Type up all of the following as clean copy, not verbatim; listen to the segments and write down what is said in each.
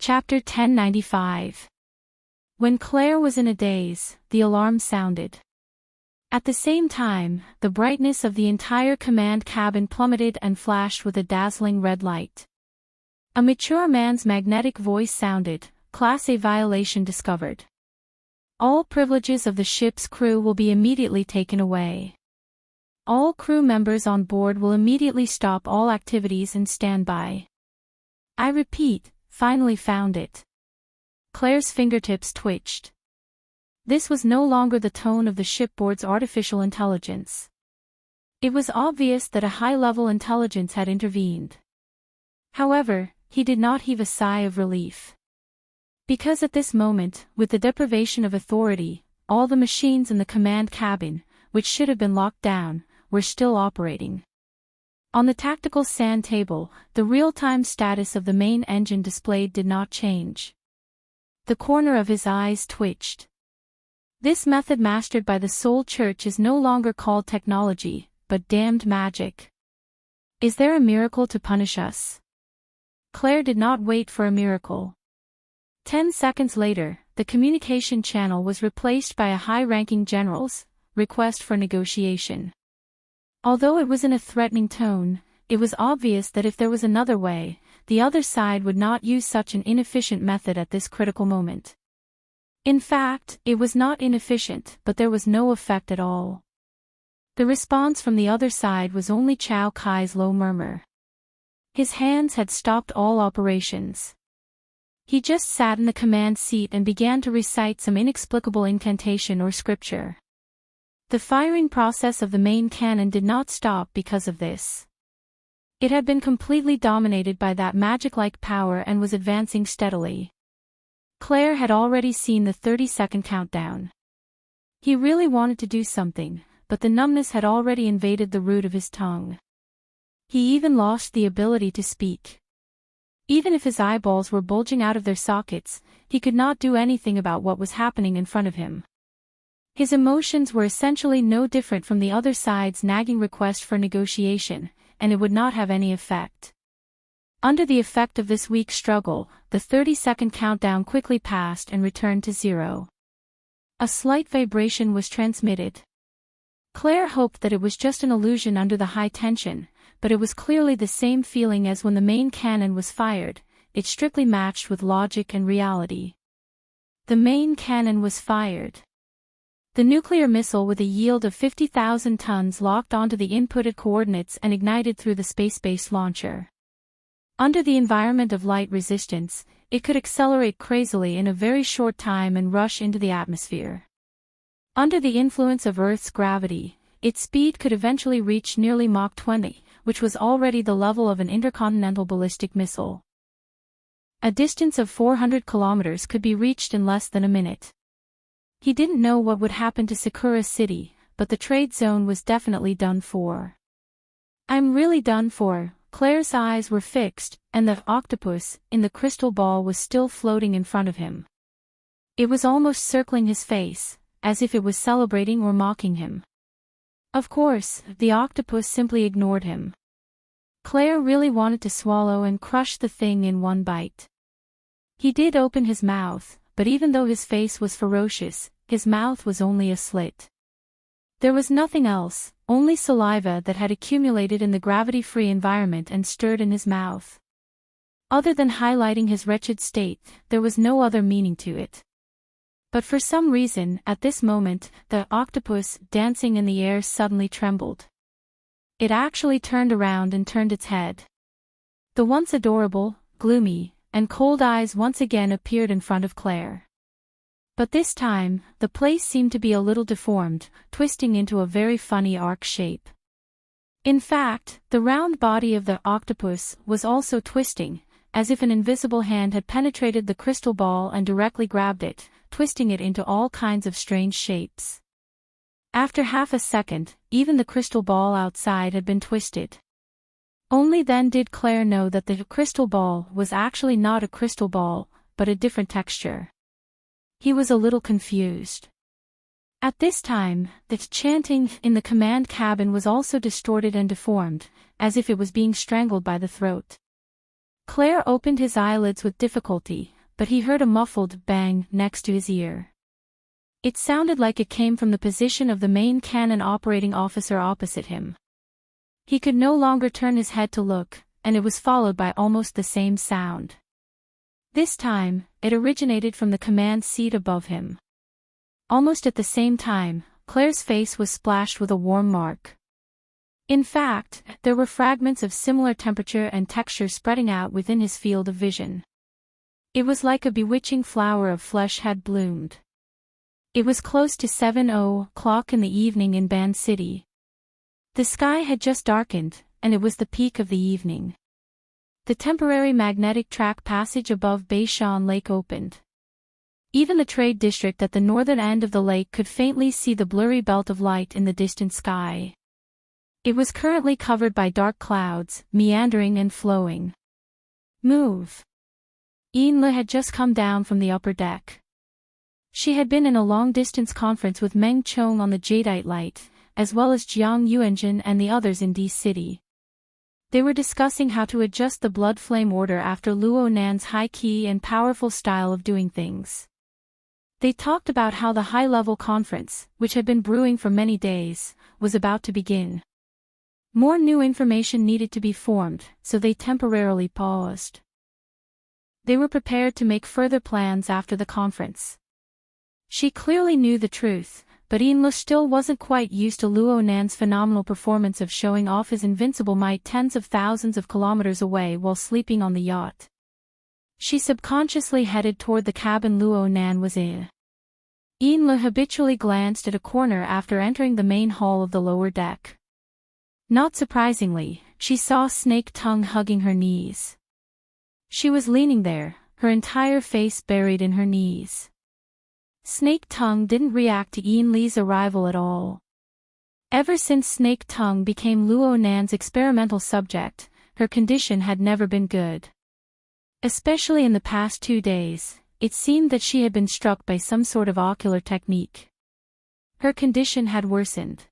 Chapter 1095. When Claire was in a daze, the alarm sounded. At the same time, the brightness of the entire command cabin plummeted and flashed with a dazzling red light. A mature man's magnetic voice sounded, "Class A violation discovered. All privileges of the ship's crew will be immediately taken away. All crew members on board will immediately stop all activities and stand by." I repeat, finally found it. Claire's fingertips twitched. This was no longer the tone of the shipboard's artificial intelligence. It was obvious that a high-level intelligence had intervened. However, he did not heave a sigh of relief. Because at this moment, with the deprivation of authority, all the machines in the command cabin, which should have been locked down, were still operating. On the tactical sand table, the real-time status of the main engine displayed did not change. The corner of his eyes twitched. This method mastered by the Soul Church is no longer called technology, but damned magic. Is there a miracle to punish us? Claire did not wait for a miracle. 10 seconds later, the communication channel was replaced by a high-ranking general's request for negotiation. Although it was in a threatening tone, it was obvious that if there was another way, the other side would not use such an inefficient method at this critical moment. In fact, it was not inefficient, but there was no effect at all. The response from the other side was only Chao Kai's low murmur. His hands had stopped all operations. He just sat in the command seat and began to recite some inexplicable incantation or scripture. The firing process of the main cannon did not stop because of this. It had been completely dominated by that magic-like power and was advancing steadily. Claire had already seen the 30-second countdown. He really wanted to do something, but the numbness had already invaded the root of his tongue. He even lost the ability to speak. Even if his eyeballs were bulging out of their sockets, he could not do anything about what was happening in front of him. His emotions were essentially no different from the other side's nagging request for negotiation, and it would not have any effect. Under the effect of this weak struggle, the 30-second countdown quickly passed and returned to 0. A slight vibration was transmitted. Claire hoped that it was just an illusion under the high tension, but it was clearly the same feeling as when the main cannon was fired. It strictly matched with logic and reality. The main cannon was fired. The nuclear missile with a yield of 50,000 tons locked onto the inputted coordinates and ignited through the space-based launcher. Under the environment of light resistance, it could accelerate crazily in a very short time and rush into the atmosphere. Under the influence of Earth's gravity, its speed could eventually reach nearly Mach 20, which was already the level of an intercontinental ballistic missile. A distance of 400 kilometers could be reached in less than a minute. He didn't know what would happen to Sakura City, but the trade zone was definitely done for. "I'm really done for." Claire's eyes were fixed, and the octopus in the crystal ball was still floating in front of him. It was almost circling his face, as if it was celebrating or mocking him. Of course, the octopus simply ignored him. Claire really wanted to swallow and crush the thing in one bite. He did open his mouth, but even though his face was ferocious, his mouth was only a slit. There was nothing else, only saliva that had accumulated in the gravity-free environment and stirred in his mouth. Other than highlighting his wretched state, there was no other meaning to it. But for some reason, at this moment, the octopus, dancing in the air, suddenly trembled. It actually turned around and turned its head. The once adorable, gloomy, and cold eyes once again appeared in front of Claire. But this time, the place seemed to be a little deformed, twisting into a very funny arc shape. In fact, the round body of the octopus was also twisting, as if an invisible hand had penetrated the crystal ball and directly grabbed it, twisting it into all kinds of strange shapes. After half a second, even the crystal ball outside had been twisted. Only then did Claire know that the crystal ball was actually not a crystal ball, but a different texture. He was a little confused. At this time, the chanting in the command cabin was also distorted and deformed, as if it was being strangled by the throat. Claire opened his eyelids with difficulty, but he heard a muffled bang next to his ear. It sounded like it came from the position of the main cannon operating officer opposite him. He could no longer turn his head to look, and it was followed by almost the same sound. This time, it originated from the command seat above him. Almost at the same time, Claire's face was splashed with a warm mark. In fact, there were fragments of similar temperature and texture spreading out within his field of vision. It was like a bewitching flower of flesh had bloomed. It was close to 7:00 in the evening in Band City. The sky had just darkened, and it was the peak of the evening. The temporary magnetic track passage above Beishan Lake opened. Even the trade district at the northern end of the lake could faintly see the blurry belt of light in the distant sky. It was currently covered by dark clouds, meandering and flowing. Move. Eunle had just come down from the upper deck. She had been in a long-distance conference with Meng Chong on the Jadeite Light, as well as Jiang Yuanjin and the others in D-City. They were discussing how to adjust the blood flame order after Luo Nan's high-key and powerful style of doing things. They talked about how the high-level conference, which had been brewing for many days, was about to begin. More new information needed to be formed, so they temporarily paused. They were prepared to make further plans after the conference. She clearly knew the truth, but Eunle still wasn't quite used to Luo Nan's phenomenal performance of showing off his invincible might tens of thousands of kilometers away while sleeping on the yacht. She subconsciously headed toward the cabin Luo Nan was in. Eunle habitually glanced at a corner after entering the main hall of the lower deck. Not surprisingly, she saw Snake Tongue hugging her knees. She was leaning there, her entire face buried in her knees. Snake Tongue didn't react to Eunle's arrival at all. Ever since Snake Tongue became Luo Nan's experimental subject, her condition had never been good. Especially in the past 2 days, it seemed that she had been struck by some sort of ocular technique. Her condition had worsened.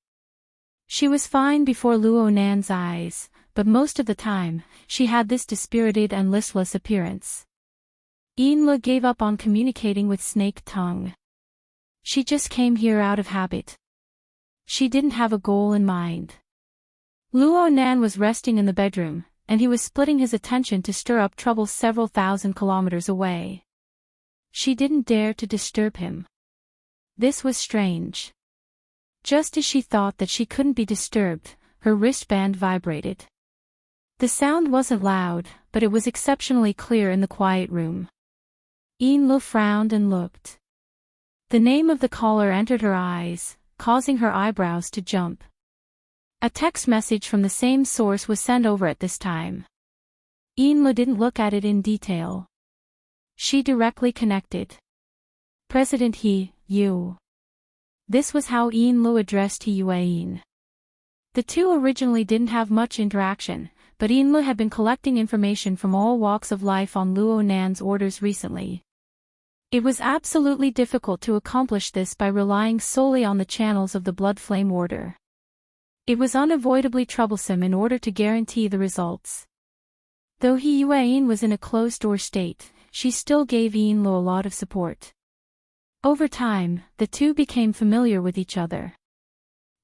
She was fine before Luo Nan's eyes, but most of the time, she had this dispirited and listless appearance. Eunle gave up on communicating with Snake Tongue. She just came here out of habit. She didn't have a goal in mind. Luo Nan was resting in the bedroom, and he was splitting his attention to stir up trouble several thousand kilometers away. She didn't dare to disturb him. This was strange. Just as she thought that she couldn't be disturbed, her wristband vibrated. The sound wasn't loud, but it was exceptionally clear in the quiet room. Eunle frowned and looked. The name of the caller entered her eyes, causing her eyebrows to jump. A text message from the same source was sent over at this time. Eunle didn't look at it in detail. She directly connected. President He, you. This was how Eunle addressed He Yuan. The two originally didn't have much interaction, but Eunle had been collecting information from all walks of life on Luo Nan's orders recently. It was absolutely difficult to accomplish this by relying solely on the channels of the blood flame order. It was unavoidably troublesome in order to guarantee the results. Though He Yuan was in a closed-door state, she still gave Eunle a lot of support. Over time, the two became familiar with each other.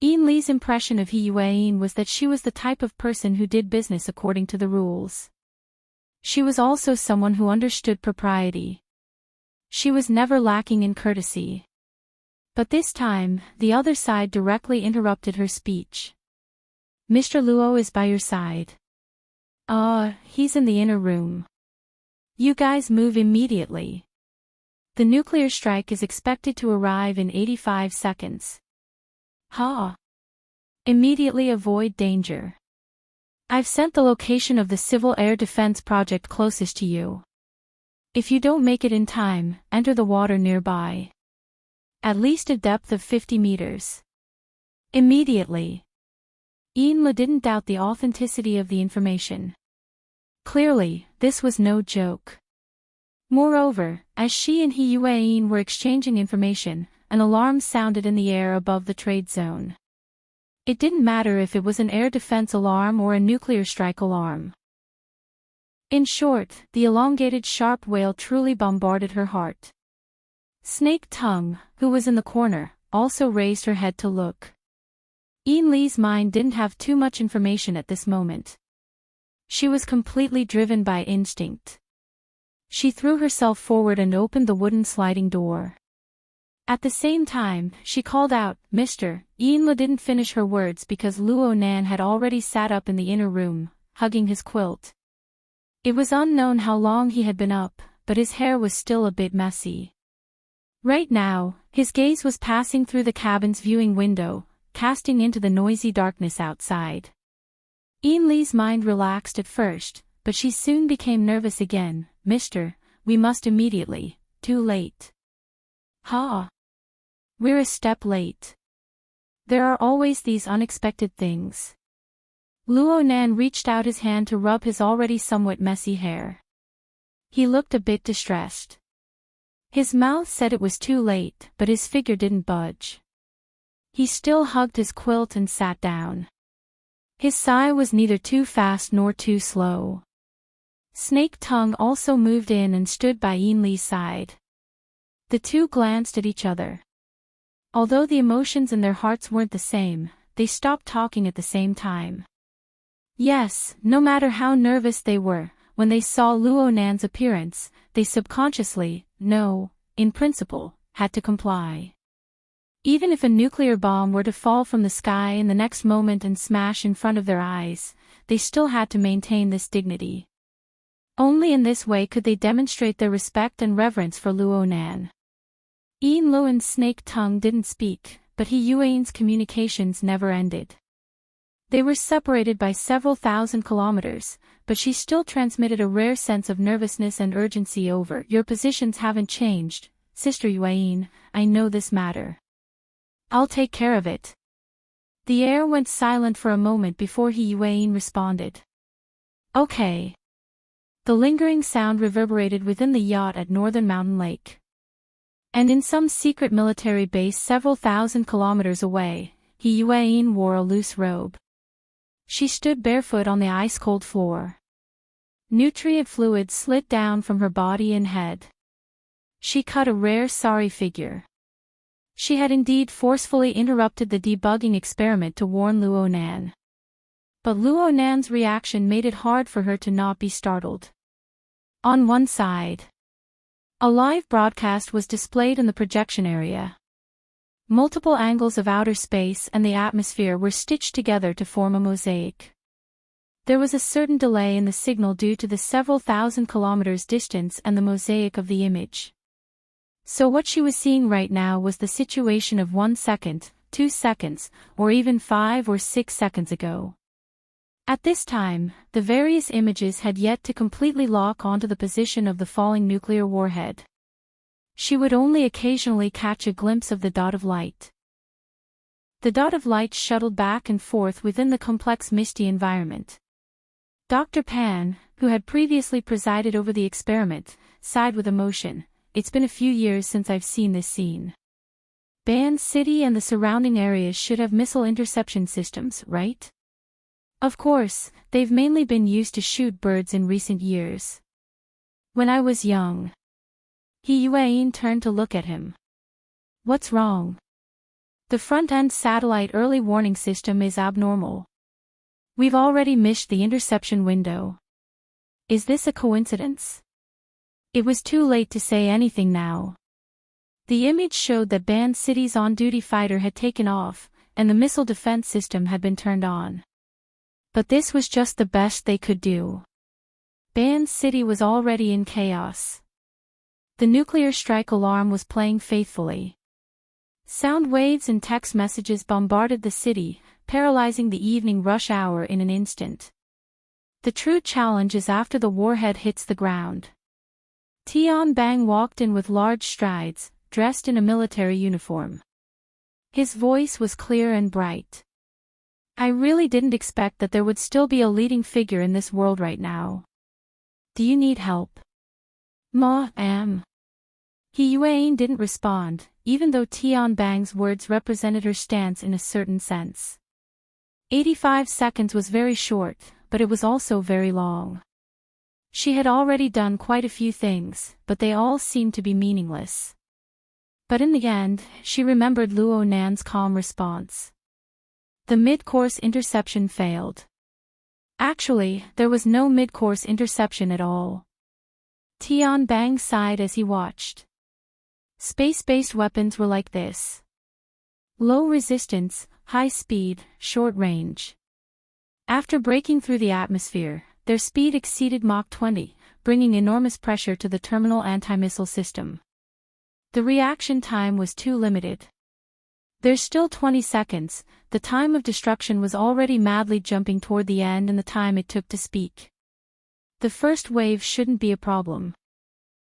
Eunle's impression of He Yuan was that she was the type of person who did business according to the rules. She was also someone who understood propriety. She was never lacking in courtesy. But this time, the other side directly interrupted her speech. Mr. Luo is by your side. He's in the inner room. You guys move immediately. The nuclear strike is expected to arrive in 85 seconds. Immediately avoid danger. I've sent the location of the Civil Air Defense Project closest to you. If you don't make it in time, enter the water nearby. At least a depth of 50 meters. Immediately. Eunle didn't doubt the authenticity of the information. Clearly, this was no joke. Moreover, as she and He Yuan were exchanging information, an alarm sounded in the air above the trade zone. It didn't matter if it was an air defense alarm or a nuclear strike alarm. In short, the elongated sharp wail truly bombarded her heart. Snake Tongue, who was in the corner, also raised her head to look. Ian Lee's mind didn't have too much information at this moment. She was completely driven by instinct. She threw herself forward and opened the wooden sliding door. At the same time, she called out, "Mr." Ian didn't finish her words because Luo Nan had already sat up in the inner room, hugging his quilt. It was unknown how long he had been up, but his hair was still a bit messy. Right now, his gaze was passing through the cabin's viewing window, casting into the noisy darkness outside. Ian Lee's mind relaxed at first, but she soon became nervous again. "Mister, we must immediately." "Too late." "Ha! We're a step late. There are always these unexpected things." Luo Nan reached out his hand to rub his already somewhat messy hair. He looked a bit distressed. His mouth said it was too late, but his figure didn't budge. He still hugged his quilt and sat down. His sigh was neither too fast nor too slow. Snake Tongue also moved in and stood by Ian Lee's side. The two glanced at each other. Although the emotions in their hearts weren't the same, they stopped talking at the same time. Yes, no matter how nervous they were, when they saw Luo Nan's appearance, they subconsciously, no, in principle, had to comply. Even if a nuclear bomb were to fall from the sky in the next moment and smash in front of their eyes, they still had to maintain this dignity. Only in this way could they demonstrate their respect and reverence for Luo Nan. Ian Luo and Snake Tongue didn't speak, but Yuan's communications never ended. They were separated by several thousand kilometers, but she still transmitted a rare sense of nervousness and urgency over. "Your positions haven't changed, Sister Yuan, I know this matter. I'll take care of it." The air went silent for a moment before Yuan responded. "Okay." The lingering sound reverberated within the yacht at Northern Mountain Lake. And in some secret military base several thousand kilometers away, Yuan wore a loose robe. She stood barefoot on the ice-cold floor. Nutrient fluid slid down from her body and head. She cut a rare sorry figure. She had indeed forcefully interrupted the debugging experiment to warn Luo Nan. But Luo Nan's reaction made it hard for her to not be startled. On one side, a live broadcast was displayed in the projection area. Multiple angles of outer space and the atmosphere were stitched together to form a mosaic. There was a certain delay in the signal due to the several thousand kilometers distance and the mosaic of the image. So what she was seeing right now was the situation of 1 second, 2 seconds, or even 5 or 6 seconds ago. At this time, the various images had yet to completely lock onto the position of the falling nuclear warhead. She would only occasionally catch a glimpse of the dot of light. The dot of light shuttled back and forth within the complex misty environment. Dr. Pan, who had previously presided over the experiment, sighed with emotion. "It's been a few years since I've seen this scene. Ban City and the surrounding areas should have missile interception systems, right? Of course, they've mainly been used to shoot birds in recent years. When I was young." Yuan turned to look at him. "What's wrong?" "The front-end satellite early warning system is abnormal. We've already missed the interception window. Is this a coincidence?" It was too late to say anything now. The image showed that Ban City's on-duty fighter had taken off, and the missile defense system had been turned on. But this was just the best they could do. Ban City was already in chaos. The nuclear strike alarm was playing faithfully. Sound waves and text messages bombarded the city, paralyzing the evening rush hour in an instant. The true challenge is after the warhead hits the ground. Tian Bang walked in with large strides, dressed in a military uniform. His voice was clear and bright. "I really didn't expect that there would still be a leading figure in this world right now. Do you need help?" "Am." Yuan didn't respond, even though Tian Bang's words represented her stance in a certain sense. 85 seconds was very short, but it was also very long. She had already done quite a few things, but they all seemed to be meaningless. But in the end, she remembered Luo Nan's calm response. The mid-course interception failed. Actually, there was no mid-course interception at all. Tian Bang sighed as he watched. Space-based weapons were like this. Low resistance, high speed, short range. After breaking through the atmosphere, their speed exceeded Mach 20, bringing enormous pressure to the terminal anti-missile system. The reaction time was too limited. There's still 20 seconds, the time of destruction was already madly jumping toward the end and the time it took to speak. The first wave shouldn't be a problem.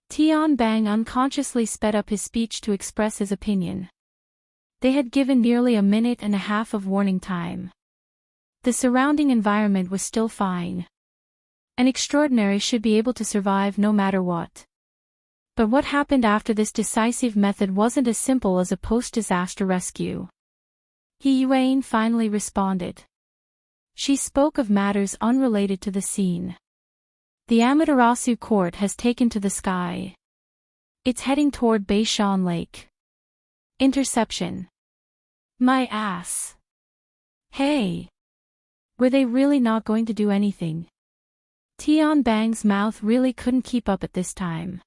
Tian Bang unconsciously sped up his speech to express his opinion. They had given nearly a minute and a half of warning time. The surrounding environment was still fine. An extraordinary should be able to survive no matter what. But what happened after this decisive method wasn't as simple as a post-disaster rescue. He Yuan finally responded. She spoke of matters unrelated to the scene. The Amaterasu court has taken to the sky. It's heading toward Beishan Lake. Interception. My ass. Hey. Were they really not going to do anything? Tian Bang's mouth really couldn't keep up at this time.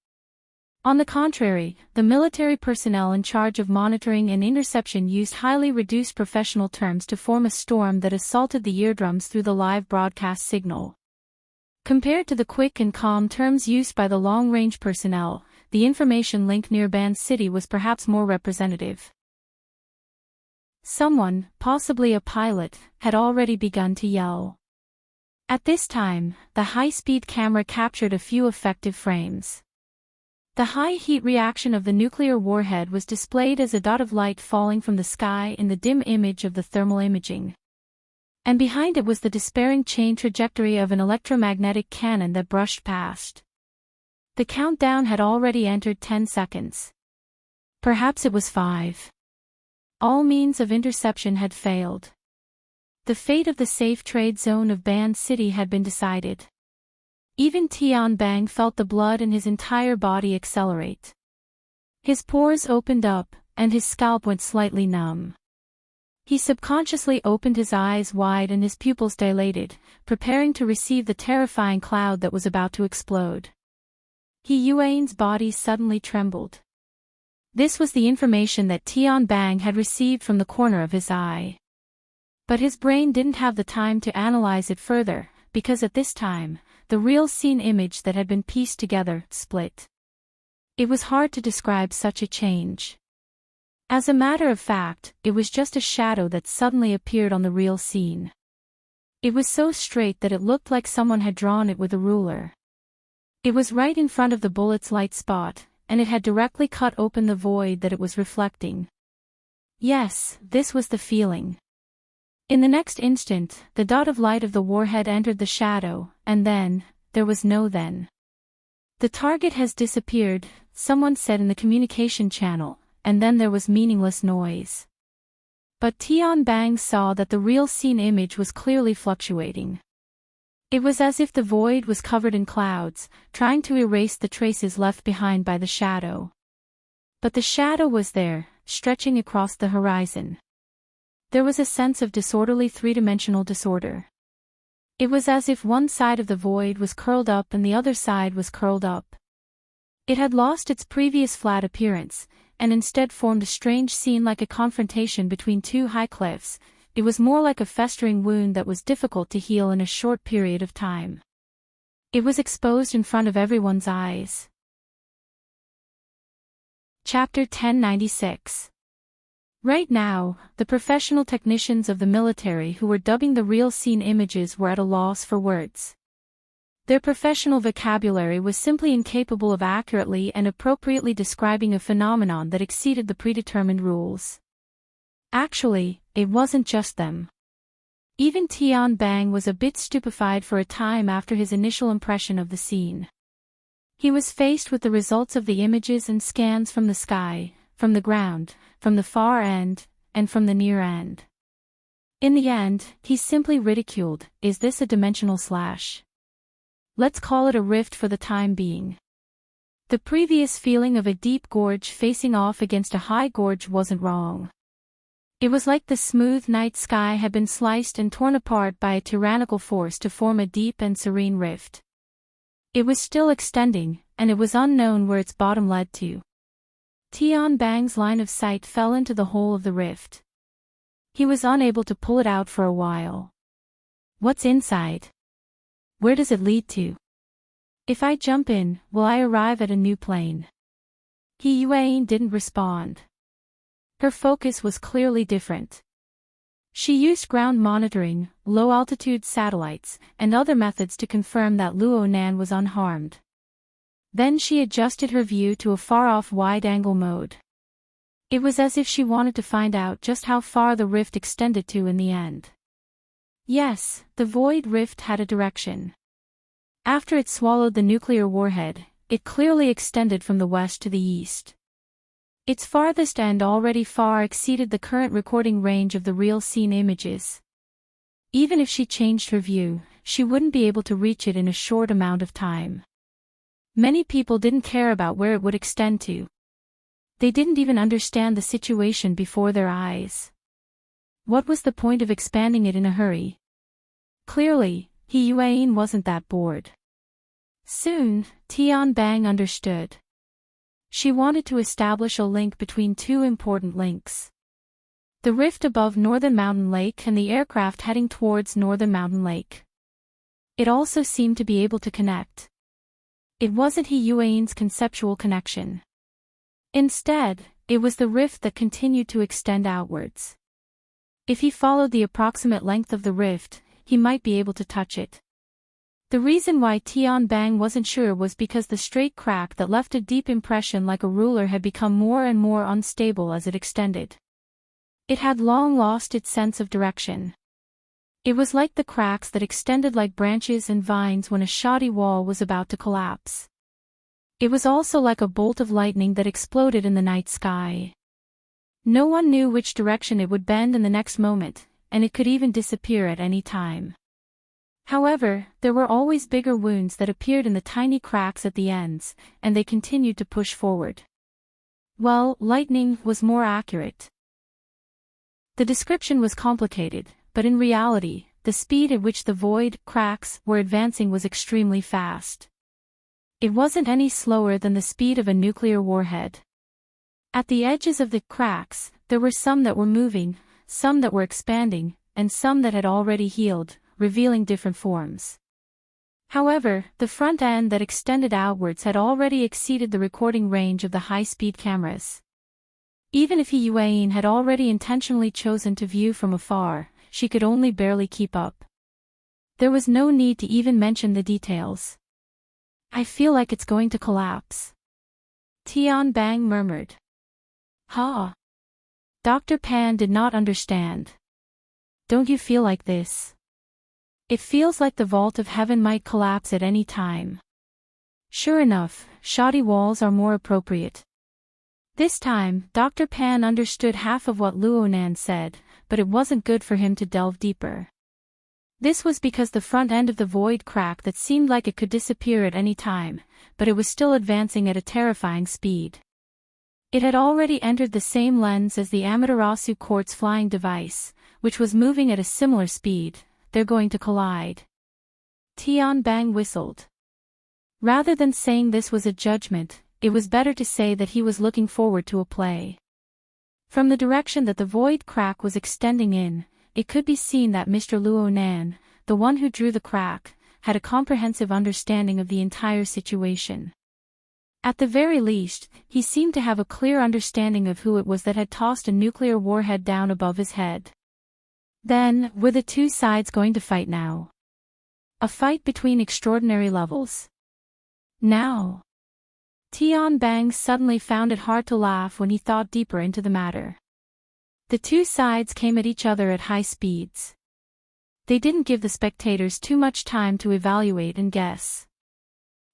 On the contrary, the military personnel in charge of monitoring and interception used highly reduced professional terms to form a storm that assaulted the eardrums through the live broadcast signal. Compared to the quick and calm terms used by the long-range personnel, the information link near Ban City was perhaps more representative. Someone, possibly a pilot, had already begun to yell. At this time, the high-speed camera captured a few effective frames. The high heat reaction of the nuclear warhead was displayed as a dot of light falling from the sky in the dim image of the thermal imaging. And behind it was the despairing chain trajectory of an electromagnetic cannon that brushed past. The countdown had already entered 10 seconds. Perhaps it was 5. All means of interception had failed. The fate of the safe trade zone of Ban City had been decided. Even Tian Bang felt the blood in his entire body accelerate. His pores opened up, and his scalp went slightly numb. He subconsciously opened his eyes wide and his pupils dilated, preparing to receive the terrifying cloud that was about to explode. He Yuan's body suddenly trembled. This was the information that Tian Bang had received from the corner of his eye. But his brain didn't have the time to analyze it further, because at this time, the real scene image that had been pieced together split. It was hard to describe such a change. As a matter of fact, it was just a shadow that suddenly appeared on the real scene. It was so straight that it looked like someone had drawn it with a ruler. It was right in front of the bullet's light spot, and it had directly cut open the void that it was reflecting. Yes, this was the feeling. In the next instant, the dot of light of the warhead entered the shadow, and then, there was no then. The target has disappeared, someone said in the communication channel, and then there was meaningless noise. But Tian Bang saw that the real scene image was clearly fluctuating. It was as if the void was covered in clouds, trying to erase the traces left behind by the shadow. But the shadow was there, stretching across the horizon. There was a sense of disorderly three-dimensional disorder. It was as if one side of the void was curled up and the other side was curled up. It had lost its previous flat appearance, and instead formed a strange scene like a confrontation between two high cliffs. It was more like a festering wound that was difficult to heal in a short period of time. It was exposed in front of everyone's eyes. Chapter 1096. Right now, the professional technicians of the military who were dubbing the real scene images were at a loss for words. Their professional vocabulary was simply incapable of accurately and appropriately describing a phenomenon that exceeded the predetermined rules. Actually, it wasn't just them. Even Tian Bang was a bit stupefied for a time after his initial impression of the scene. He was faced with the results of the images and scans from the sky, from the ground, from the far end, and from the near end. In the end, he simply ridiculed, "Is this a dimensional slash?" Let's call it a rift for the time being. The previous feeling of a deep gorge facing off against a high gorge wasn't wrong. It was like the smooth night sky had been sliced and torn apart by a tyrannical force to form a deep and serene rift. It was still extending, and it was unknown where its bottom led to. Tian Bang's line of sight fell into the hole of the rift. He was unable to pull it out for a while. What's inside? Where does it lead to? If I jump in, will I arrive at a new plane? He Yuan didn't respond. Her focus was clearly different. She used ground monitoring, low-altitude satellites, and other methods to confirm that Luo Nan was unharmed. Then she adjusted her view to a far-off wide-angle mode. It was as if she wanted to find out just how far the rift extended to in the end. Yes, the void rift had a direction. After it swallowed the nuclear warhead, it clearly extended from the west to the east. Its farthest end already far exceeded the current recording range of the real scene images. Even if she changed her view, she wouldn't be able to reach it in a short amount of time. Many people didn't care about where it would extend to. They didn't even understand the situation before their eyes. What was the point of expanding it in a hurry? Clearly, He Yuan wasn't that bored. Soon, Tian Bang understood. She wanted to establish a link between two important links. The rift above Northern Mountain Lake and the aircraft heading towards Northern Mountain Lake. It also seemed to be able to connect. It wasn't He Yuan's conceptual connection. Instead, it was the rift that continued to extend outwards. If he followed the approximate length of the rift, he might be able to touch it. The reason why Tian Bang wasn't sure was because the straight crack that left a deep impression like a ruler had become more and more unstable as it extended. It had long lost its sense of direction. It was like the cracks that extended like branches and vines when a shoddy wall was about to collapse. It was also like a bolt of lightning that exploded in the night sky. No one knew which direction it would bend in the next moment, and it could even disappear at any time. However, there were always bigger wounds that appeared in the tiny cracks at the ends, and they continued to push forward. Well, lightning was more accurate. The description was complicated, but in reality, the speed at which the void cracks were advancing was extremely fast. It wasn't any slower than the speed of a nuclear warhead. At the edges of the cracks, there were some that were moving, some that were expanding, and some that had already healed, revealing different forms. However, the front end that extended outwards had already exceeded the recording range of the high-speed cameras. Even if He Yuan had already intentionally chosen to view from afar, she could only barely keep up. There was no need to even mention the details. I feel like it's going to collapse. Tian Bang murmured. Ha! Dr. Pan did not understand. Don't you feel like this? It feels like the vault of heaven might collapse at any time. Sure enough, shoddy walls are more appropriate. This time, Dr. Pan understood half of what Luo Nan said, but it wasn't good for him to delve deeper. This was because the front end of the void crack that seemed like it could disappear at any time, but it was still advancing at a terrifying speed. It had already entered the same lens as the Amaterasu quartz flying device, which was moving at a similar speed. They're going to collide. Tian Bang whistled. Rather than saying this was a judgment, it was better to say that he was looking forward to a play. From the direction that the void crack was extending in, it could be seen that Mr. Luo Nan, the one who drew the crack, had a comprehensive understanding of the entire situation. At the very least, he seemed to have a clear understanding of who it was that had tossed a nuclear warhead down above his head. Then, were the two sides going to fight now? A fight between extraordinary levels. Now. Tian Bang suddenly found it hard to laugh when he thought deeper into the matter. The two sides came at each other at high speeds. They didn't give the spectators too much time to evaluate and guess.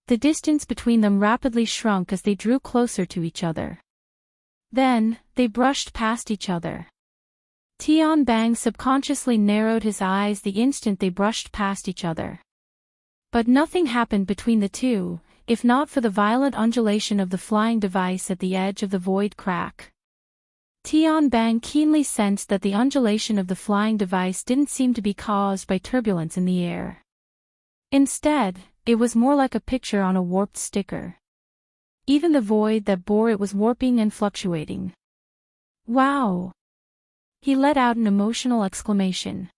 The distance between them rapidly shrunk as they drew closer to each other. Then, they brushed past each other. Tian Bang subconsciously narrowed his eyes the instant they brushed past each other. But nothing happened between the two, if not for the violent undulation of the flying device at the edge of the void crack. Tian Bang keenly sensed that the undulation of the flying device didn't seem to be caused by turbulence in the air. Instead, it was more like a picture on a warped sticker. Even the void that bore it was warping and fluctuating. Wow! He let out an emotional exclamation.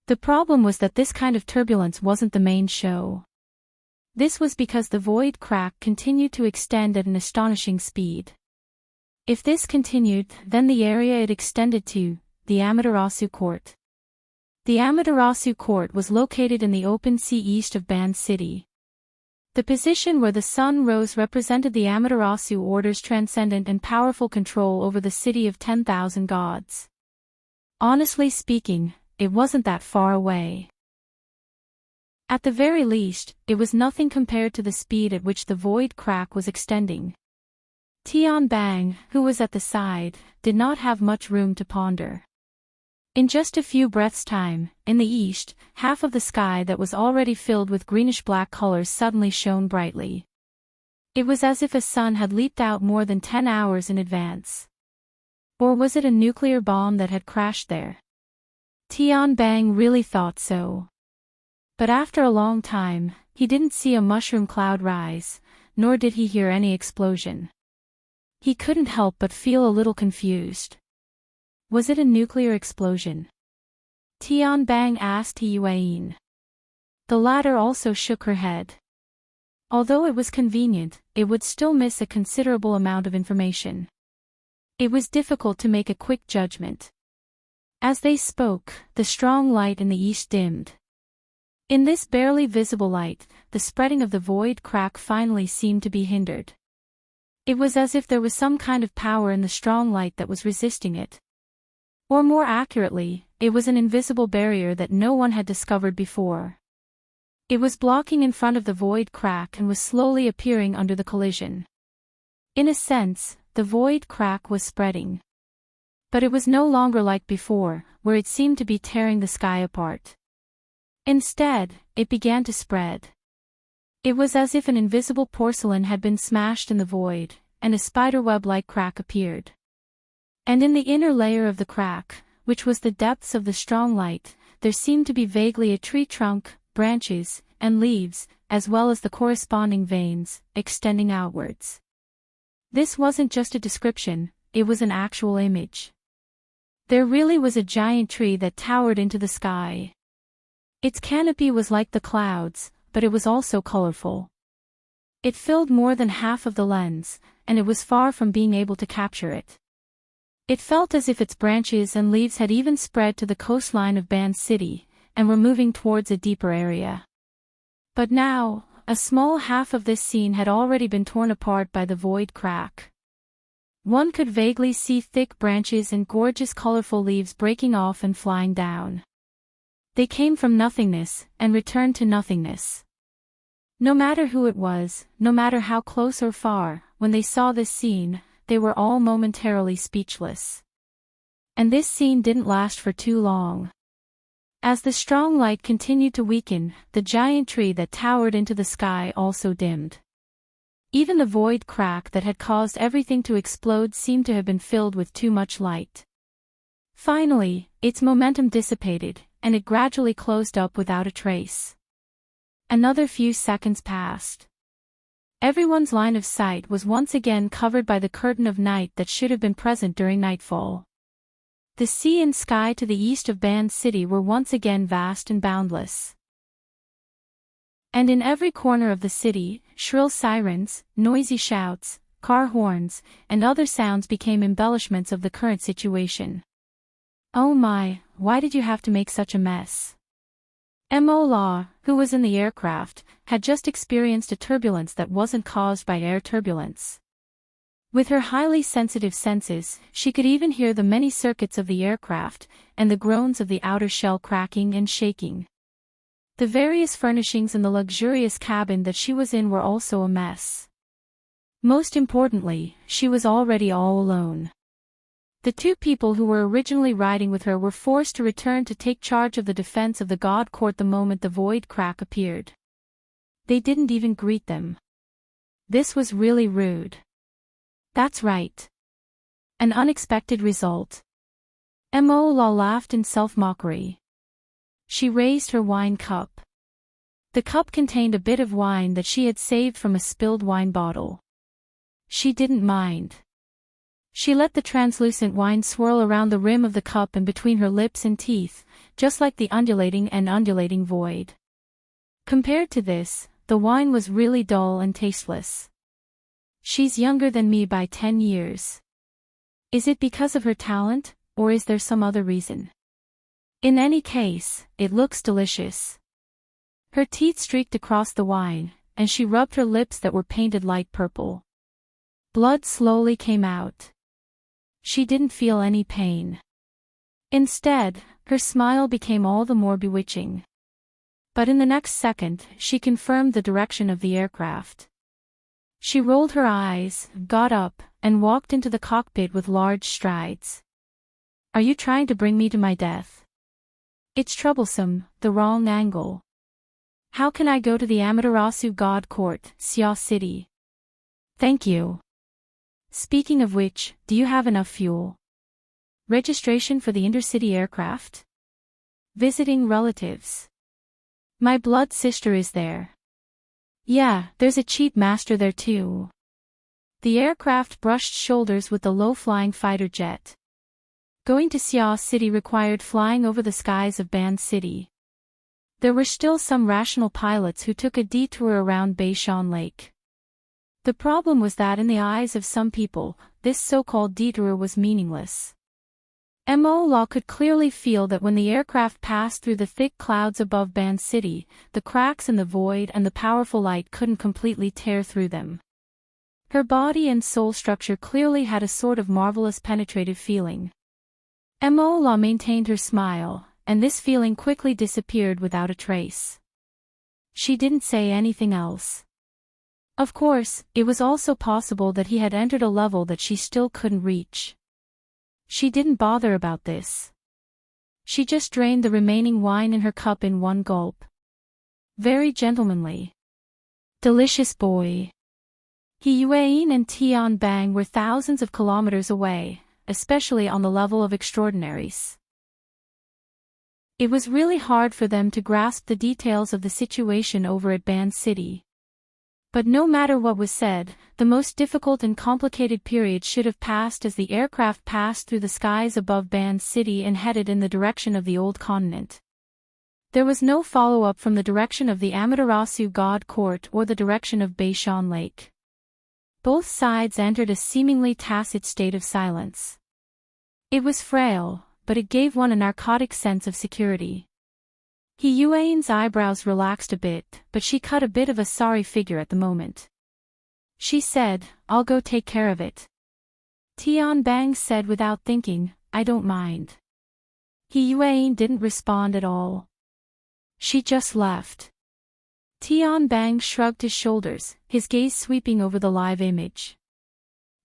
The problem was that this kind of turbulence wasn't the main show. This was because the void crack continued to extend at an astonishing speed. If this continued, then the area it extended to, the Amaterasu Court. The Amaterasu Court was located in the open sea east of Ban City. The position where the sun rose represented the Amaterasu Order's transcendent and powerful control over the city of 10,000 gods. Honestly speaking, it wasn't that far away. At the very least, it was nothing compared to the speed at which the void crack was extending. Tian Bang, who was at the side, did not have much room to ponder. In just a few breaths' time, in the east, half of the sky that was already filled with greenish-black colors suddenly shone brightly. It was as if a sun had leaped out more than 10 hours in advance. Or was it a nuclear bomb that had crashed there? Tian Bang really thought so. But after a long time, he didn't see a mushroom cloud rise, nor did he hear any explosion. He couldn't help but feel a little confused. Was it a nuclear explosion? Tian Bang asked Yuan. The latter also shook her head. Although it was convenient, it would still miss a considerable amount of information. It was difficult to make a quick judgment. As they spoke, the strong light in the east dimmed. In this barely visible light, the spreading of the void crack finally seemed to be hindered. It was as if there was some kind of power in the strong light that was resisting it. Or more accurately, it was an invisible barrier that no one had discovered before. It was blocking in front of the void crack and was slowly appearing under the collision. In a sense, the void crack was spreading. But it was no longer like before, where it seemed to be tearing the sky apart. Instead, it began to spread. It was as if an invisible porcelain had been smashed in the void, and a spiderweb-like crack appeared. And in the inner layer of the crack, which was the depths of the strong light, there seemed to be vaguely a tree trunk, branches, and leaves, as well as the corresponding veins, extending outwards. This wasn't just a description, it was an actual image. There really was a giant tree that towered into the sky. Its canopy was like the clouds, but it was also colorful. It filled more than half of the lens, and it was far from being able to capture it. It felt as if its branches and leaves had even spread to the coastline of Ban City, and were moving towards a deeper area. But now, a small half of this scene had already been torn apart by the void crack. One could vaguely see thick branches and gorgeous colorful leaves breaking off and flying down. They came from nothingness, and returned to nothingness. No matter who it was, no matter how close or far, when they saw this scene, they were all momentarily speechless. And this scene didn't last for too long. As the strong light continued to weaken, the giant tree that towered into the sky also dimmed. Even the void crack that had caused everything to explode seemed to have been filled with too much light. Finally, its momentum dissipated, and it gradually closed up without a trace. Another few seconds passed. Everyone's line of sight was once again covered by the curtain of night that should have been present during nightfall. The sea and sky to the east of Ban City were once again vast and boundless. And in every corner of the city, shrill sirens, noisy shouts, car horns, and other sounds became embellishments of the current situation. Oh my, why did you have to make such a mess? Mo, who was in the aircraft, had just experienced a turbulence that wasn't caused by air turbulence. With her highly sensitive senses, she could even hear the many circuits of the aircraft, and the groans of the outer shell cracking and shaking. The various furnishings in the luxurious cabin that she was in were also a mess. Most importantly, she was already all alone. The two people who were originally riding with her were forced to return to take charge of the defense of the god court the moment the void crack appeared. They didn't even greet them. This was really rude. That's right. An unexpected result. Mola laughed in self-mockery. She raised her wine cup. The cup contained a bit of wine that she had saved from a spilled wine bottle. She didn't mind. She let the translucent wine swirl around the rim of the cup and between her lips and teeth, just like the undulating void. Compared to this, the wine was really dull and tasteless. She's younger than me by 10 years. Is it because of her talent, or is there some other reason? In any case, it looks delicious. Her teeth streaked across the wine, and she rubbed her lips that were painted light purple. Blood slowly came out. She didn't feel any pain. Instead, her smile became all the more bewitching. But in the next second, she confirmed the direction of the aircraft. She rolled her eyes, got up, and walked into the cockpit with large strides. Are you trying to bring me to my death? It's troublesome, the wrong angle. How can I go to the Amaterasu God Court, Sia City? Thank you. Speaking of which, do you have enough fuel? Registration for the intercity aircraft? Visiting relatives. My blood sister is there. Yeah, there's a cheap master there too. The aircraft brushed shoulders with the low-flying fighter jet. Going to Sia City required flying over the skies of Ban City. There were still some rational pilots who took a detour around Beishan Lake. The problem was that in the eyes of some people, this so-called detour was meaningless. Mola could clearly feel that when the aircraft passed through the thick clouds above Ban City, the cracks in the void and the powerful light couldn't completely tear through them. Her body and soul structure clearly had a sort of marvelous penetrative feeling. Mola maintained her smile, and this feeling quickly disappeared without a trace. She didn't say anything else. Of course, it was also possible that he had entered a level that she still couldn't reach. She didn't bother about this. She just drained the remaining wine in her cup in one gulp. Very gentlemanly. Delicious boy. Yuan and Tian Bang were thousands of kilometers away, especially on the level of extraordinaries. It was really hard for them to grasp the details of the situation over at Ban City. But no matter what was said, the most difficult and complicated period should have passed as the aircraft passed through the skies above Ban City and headed in the direction of the old continent. There was no follow-up from the direction of the Amaterasu God Court or the direction of Beishan Lake. Both sides entered a seemingly tacit state of silence. It was frail, but it gave one a narcotic sense of security. Yuan's eyebrows relaxed a bit, but she cut a bit of a sorry figure at the moment. She said, I'll go take care of it. Tian Bang said without thinking, I don't mind. Yuan didn't respond at all. She just left. Tian Bang shrugged his shoulders, his gaze sweeping over the live image.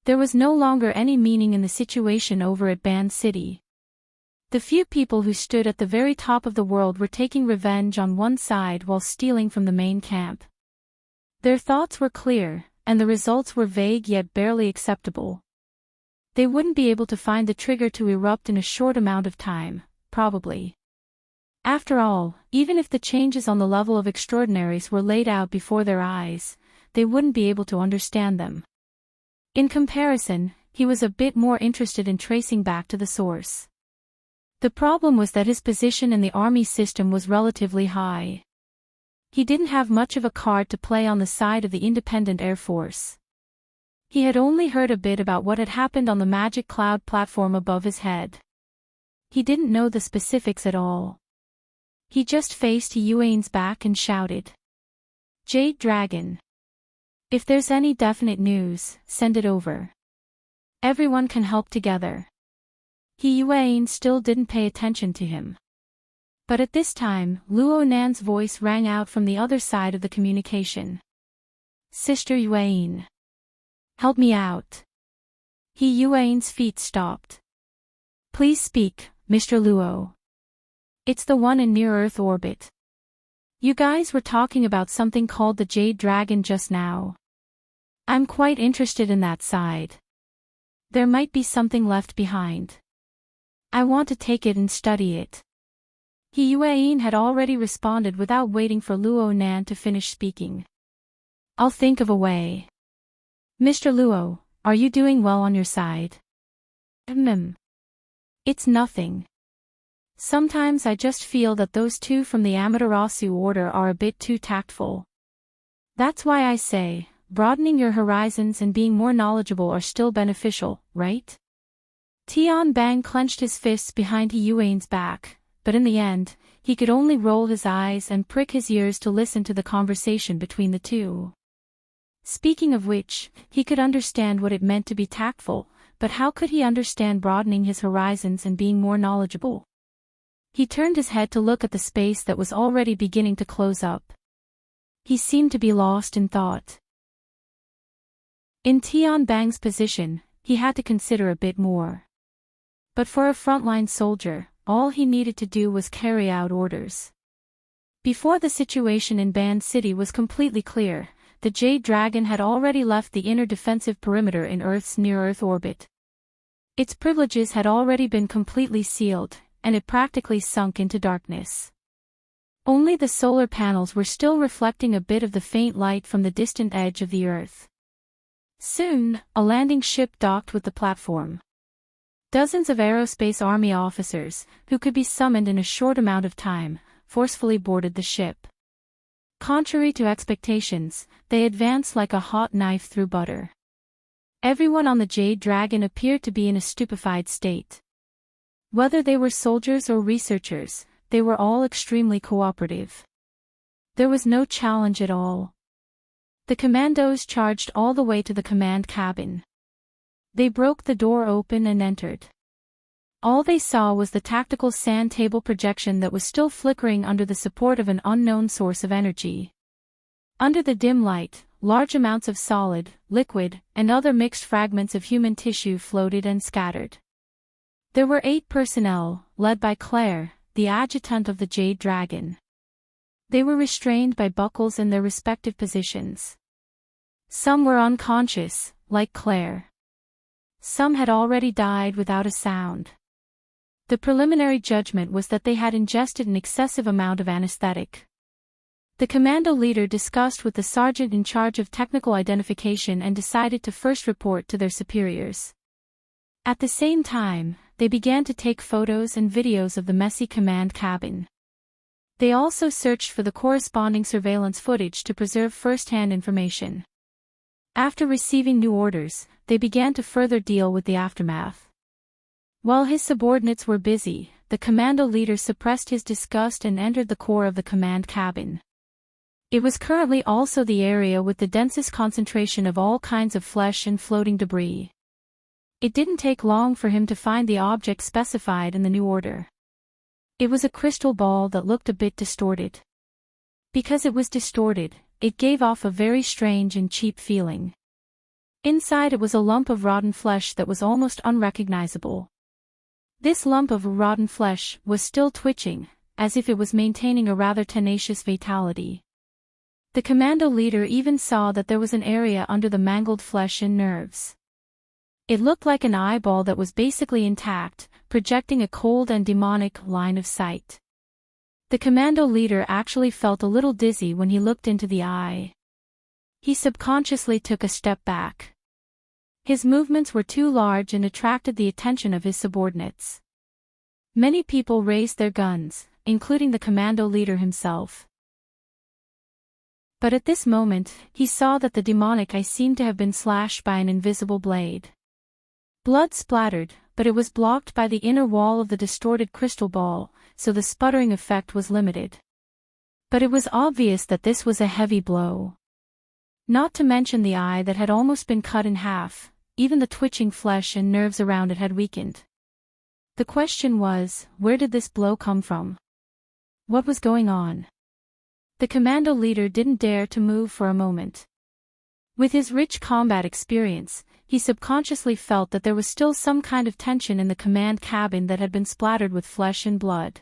There was no longer any meaning in the situation over at Ban City. The few people who stood at the very top of the world were taking revenge on one side while stealing from the main camp. Their thoughts were clear, and the results were vague yet barely acceptable. They wouldn't be able to find the trigger to erupt in a short amount of time, probably. After all, even if the changes on the level of extraordinaries were laid out before their eyes, they wouldn't be able to understand them. In comparison, he was a bit more interested in tracing back to the source. The problem was that his position in the army system was relatively high. He didn't have much of a card to play on the side of the independent Air Force. He had only heard a bit about what had happened on the magic cloud platform above his head. He didn't know the specifics at all. He just faced Yuan's back and shouted. Jade Dragon. If there's any definite news, send it over. Everyone can help together. Yuan still didn't pay attention to him. But at this time, Luo Nan's voice rang out from the other side of the communication. Sister Yuan. Help me out. Yuan's feet stopped. Please speak, Mr. Luo. It's the one in near-Earth orbit. You guys were talking about something called the Jade Dragon just now. I'm quite interested in that side. There might be something left behind. I want to take it and study it. Yuan had already responded without waiting for Luo Nan to finish speaking. I'll think of a way. Mr. Luo, are you doing well on your side? It's nothing. Sometimes I just feel that those two from the Amaterasu order are a bit too tactful. That's why I say, broadening your horizons and being more knowledgeable are still beneficial, right? Tian Bang clenched his fists behind Yuan's back, but in the end, he could only roll his eyes and prick his ears to listen to the conversation between the two. Speaking of which, he could understand what it meant to be tactful, but how could he understand broadening his horizons and being more knowledgeable? He turned his head to look at the space that was already beginning to close up. He seemed to be lost in thought. In Tian Bang's position, he had to consider a bit more. But for a frontline soldier, all he needed to do was carry out orders. Before the situation in Band City was completely clear, the Jade Dragon had already left the inner defensive perimeter in Earth's near-Earth orbit. Its privileges had already been completely sealed, and it practically sunk into darkness. Only the solar panels were still reflecting a bit of the faint light from the distant edge of the Earth. Soon, a landing ship docked with the platform. Dozens of Aerospace Army officers, who could be summoned in a short amount of time, forcefully boarded the ship. Contrary to expectations, they advanced like a hot knife through butter. Everyone on the Jade Dragon appeared to be in a stupefied state. Whether they were soldiers or researchers, they were all extremely cooperative. There was no challenge at all. The commandos charged all the way to the command cabin. They broke the door open and entered. All they saw was the tactical sand table projection that was still flickering under the support of an unknown source of energy. Under the dim light, large amounts of solid, liquid, and other mixed fragments of human tissue floated and scattered. There were 8 personnel, led by Claire, the adjutant of the Jade Dragon. They were restrained by buckles in their respective positions. Some were unconscious, like Claire. Some had already died without a sound. The preliminary judgment was that they had ingested an excessive amount of anesthetic. The commando leader discussed with the sergeant in charge of technical identification and decided to first report to their superiors. At the same time, they began to take photos and videos of the messy command cabin. They also searched for the corresponding surveillance footage to preserve first-hand information. After receiving new orders, they began to further deal with the aftermath. While his subordinates were busy, the commando leader suppressed his disgust and entered the core of the command cabin. It was currently also the area with the densest concentration of all kinds of flesh and floating debris. It didn't take long for him to find the object specified in the new order. It was a crystal ball that looked a bit distorted. Because it was distorted, it gave off a very strange and cheap feeling. Inside it was a lump of rotten flesh that was almost unrecognizable. This lump of rotten flesh was still twitching, as if it was maintaining a rather tenacious vitality. The commando leader even saw that there was an area under the mangled flesh and nerves. It looked like an eyeball that was basically intact, projecting a cold and demonic line of sight. The commando leader actually felt a little dizzy when he looked into the eye. He subconsciously took a step back. His movements were too large and attracted the attention of his subordinates. Many people raised their guns, including the commando leader himself. But at this moment, he saw that the demonic eye seemed to have been slashed by an invisible blade. Blood splattered, but it was blocked by the inner wall of the distorted crystal ball, so the sputtering effect was limited. But it was obvious that this was a heavy blow. Not to mention the eye that had almost been cut in half. Even the twitching flesh and nerves around it had weakened. The question was, where did this blow come from? What was going on? The commando leader didn't dare to move for a moment. With his rich combat experience, he subconsciously felt that there was still some kind of tension in the command cabin that had been splattered with flesh and blood.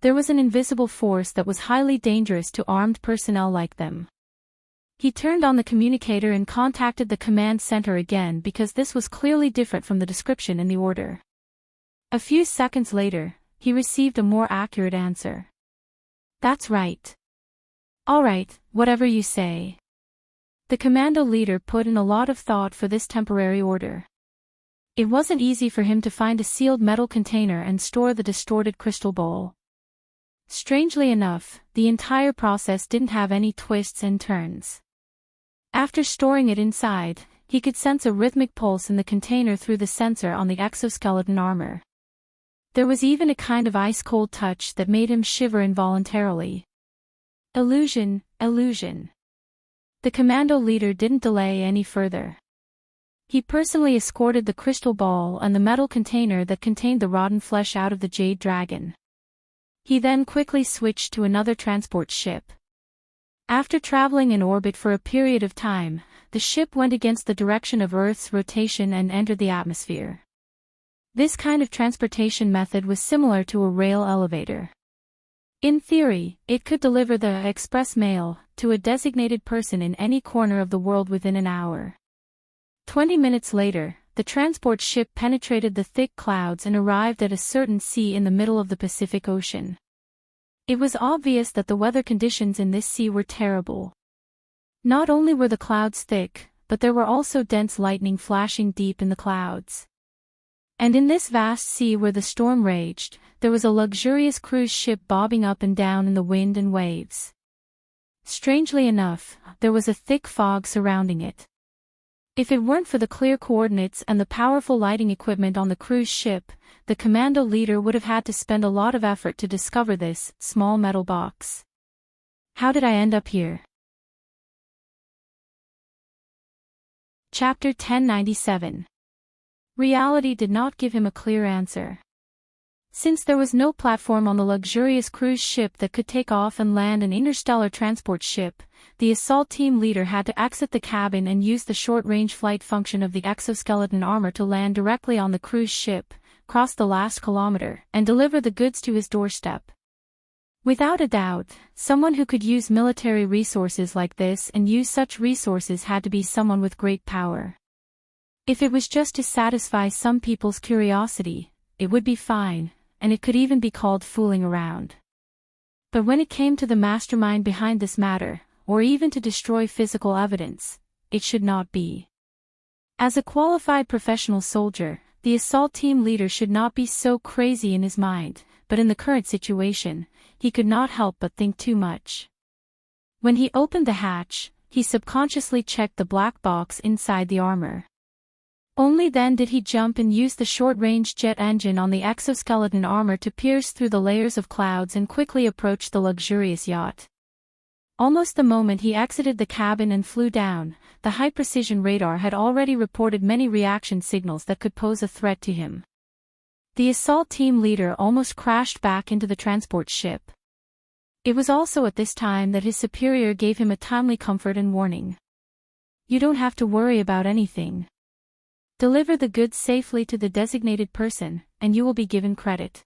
There was an invisible force that was highly dangerous to armed personnel like them. He turned on the communicator and contacted the command center again because this was clearly different from the description in the order. A few seconds later, he received a more accurate answer. "That's right." "All right, whatever you say." The commando leader put in a lot of thought for this temporary order. It wasn't easy for him to find a sealed metal container and store the distorted crystal ball. Strangely enough, the entire process didn't have any twists and turns. After storing it inside, he could sense a rhythmic pulse in the container through the sensor on the exoskeleton armor. There was even a kind of ice-cold touch that made him shiver involuntarily. Illusion, illusion. The commando leader didn't delay any further. He personally escorted the crystal ball and the metal container that contained the rotten flesh out of the Jade Dragon. He then quickly switched to another transport ship. After traveling in orbit for a period of time, the ship went against the direction of Earth's rotation and entered the atmosphere. This kind of transportation method was similar to a rail elevator. In theory, it could deliver the express mail to a designated person in any corner of the world within an hour. 20 minutes later, the transport ship penetrated the thick clouds and arrived at a certain sea in the middle of the Pacific Ocean. It was obvious that the weather conditions in this sea were terrible. Not only were the clouds thick, but there were also dense lightning flashing deep in the clouds. And in this vast sea where the storm raged, there was a luxurious cruise ship bobbing up and down in the wind and waves. Strangely enough, there was a thick fog surrounding it. If it weren't for the clear coordinates and the powerful lighting equipment on the cruise ship, the commando leader would have had to spend a lot of effort to discover this small metal box. How did I end up here? Chapter 1097. Reality did not give him a clear answer. Since there was no platform on the luxurious cruise ship that could take off and land an interstellar transport ship, the assault team leader had to exit the cabin and use the short-range flight function of the exoskeleton armor to land directly on the cruise ship, cross the last kilometer, and deliver the goods to his doorstep. Without a doubt, someone who could use military resources like this and use such resources had to be someone with great power. If it was just to satisfy some people's curiosity, it would be fine, and it could even be called fooling around. But when it came to the mastermind behind this matter, or even to destroy physical evidence, it should not be. As a qualified professional soldier, the assault team leader should not be so crazy in his mind, but in the current situation, he could not help but think too much. When he opened the hatch, he subconsciously checked the black box inside the armor. Only then did he jump and use the short-range jet engine on the exoskeleton armor to pierce through the layers of clouds and quickly approach the luxurious yacht. Almost the moment he exited the cabin and flew down, the high-precision radar had already reported many reaction signals that could pose a threat to him. The assault team leader almost crashed back into the transport ship. It was also at this time that his superior gave him a timely comfort and warning. "You don't have to worry about anything. Deliver the goods safely to the designated person, and you will be given credit."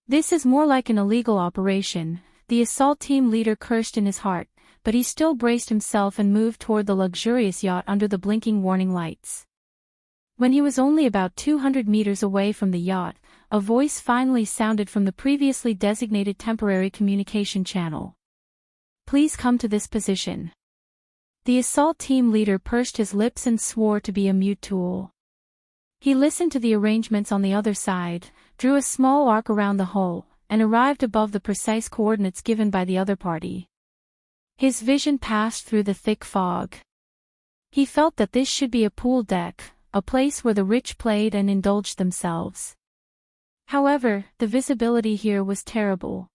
This is more like an illegal operation, the assault team leader cursed in his heart, but he still braced himself and moved toward the luxurious yacht under the blinking warning lights. When he was only about 200 meters away from the yacht, a voice finally sounded from the previously designated temporary communication channel. "Please come to this position." The assault team leader pursed his lips and swore to be a mute tool. He listened to the arrangements on the other side, drew a small arc around the hull, and arrived above the precise coordinates given by the other party. His vision passed through the thick fog. He felt that this should be a pool deck, a place where the rich played and indulged themselves. However, the visibility here was terrible.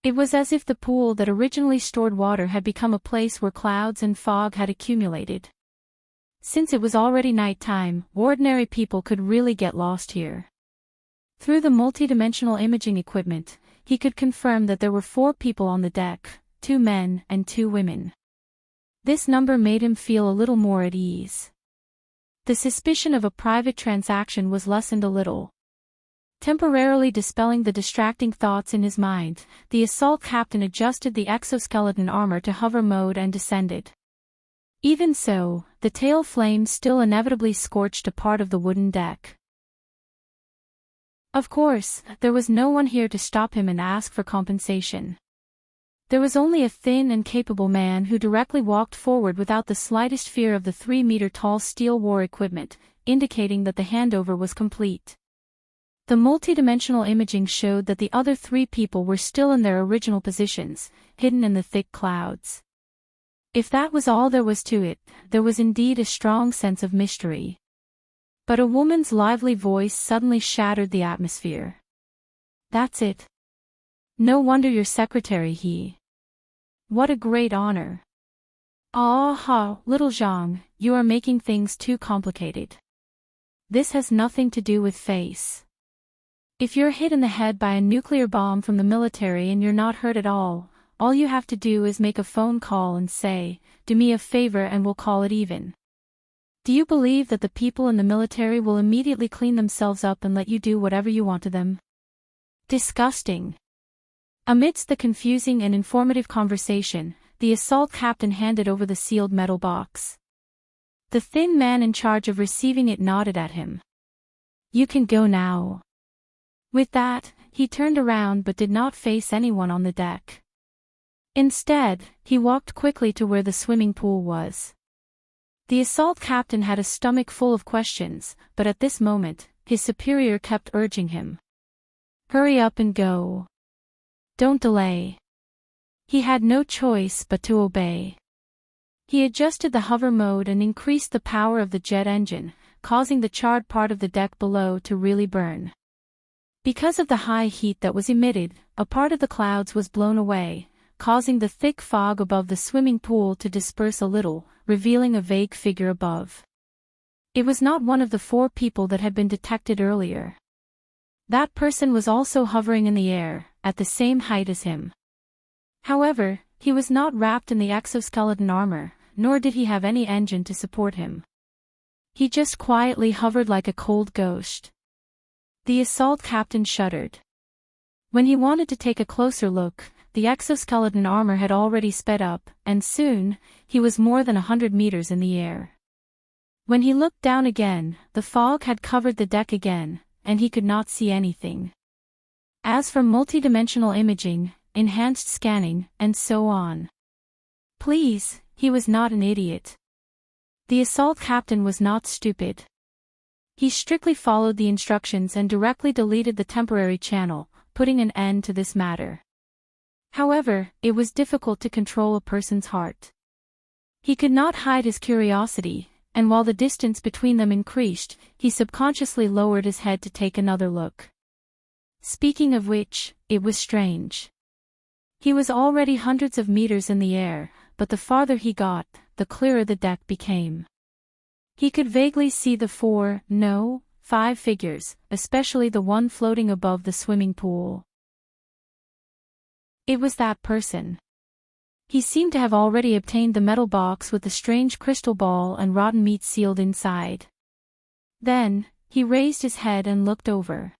It was as if the pool that originally stored water had become a place where clouds and fog had accumulated. Since it was already nighttime, ordinary people could really get lost here. Through the multidimensional imaging equipment, he could confirm that there were 4 people on the deck, 2 men and 2 women. This number made him feel a little more at ease. The suspicion of a private transaction was lessened a little. Temporarily dispelling the distracting thoughts in his mind, the assault captain adjusted the exoskeleton armor to hover mode and descended. Even so, the tail flames still inevitably scorched a part of the wooden deck. Of course, there was no one here to stop him and ask for compensation. There was only a thin and capable man who directly walked forward without the slightest fear of the 3-meter-tall steel war equipment, indicating that the handover was complete. The multidimensional imaging showed that the other 3 people were still in their original positions, hidden in the thick clouds. If that was all there was to it, there was indeed a strong sense of mystery. But a woman's lively voice suddenly shattered the atmosphere. "That's it. No wonder you're secretary, he. What a great honor. Ah, little Zhang, you are making things too complicated. This has nothing to do with face. If you're hit in the head by a nuclear bomb from the military and you're not hurt at all you have to do is make a phone call and say, 'Do me a favor,' and we'll call it even. Do you believe that the people in the military will immediately clean themselves up and let you do whatever you want to them? Disgusting." Amidst the confusing and informative conversation, the assault captain handed over the sealed metal box. The thin man in charge of receiving it nodded at him. "You can go now." With that, he turned around but did not face anyone on the deck. Instead, he walked quickly to where the swimming pool was. The assault captain had a stomach full of questions, but at this moment, his superior kept urging him. "Hurry up and go. Don't delay." He had no choice but to obey. He adjusted the hover mode and increased the power of the jet engine, causing the charred part of the deck below to really burn. Because of the high heat that was emitted, a part of the clouds was blown away, causing the thick fog above the swimming pool to disperse a little, revealing a vague figure above. It was not one of the 4 people that had been detected earlier. That person was also hovering in the air, at the same height as him. However, he was not wrapped in the exoskeleton armor, nor did he have any engine to support him. He just quietly hovered like a cold ghost. The assault captain shuddered. When he wanted to take a closer look, the exoskeleton armor had already sped up, and soon, he was more than 100 meters in the air. When he looked down again, the fog had covered the deck again, and he could not see anything. As for multidimensional imaging, enhanced scanning, and so on. Please, he was not an idiot. The assault captain was not stupid. He strictly followed the instructions and directly deleted the temporary channel, putting an end to this matter. However, it was difficult to control a person's heart. He could not hide his curiosity, and while the distance between them increased, he subconsciously lowered his head to take another look. Speaking of which, it was strange. He was already hundreds of meters in the air, but the farther he got, the clearer the deck became. He could vaguely see the 5 figures, especially the one floating above the swimming pool. It was that person. He seemed to have already obtained the metal box with the strange crystal ball and rotten meat sealed inside. Then, he raised his head and looked over.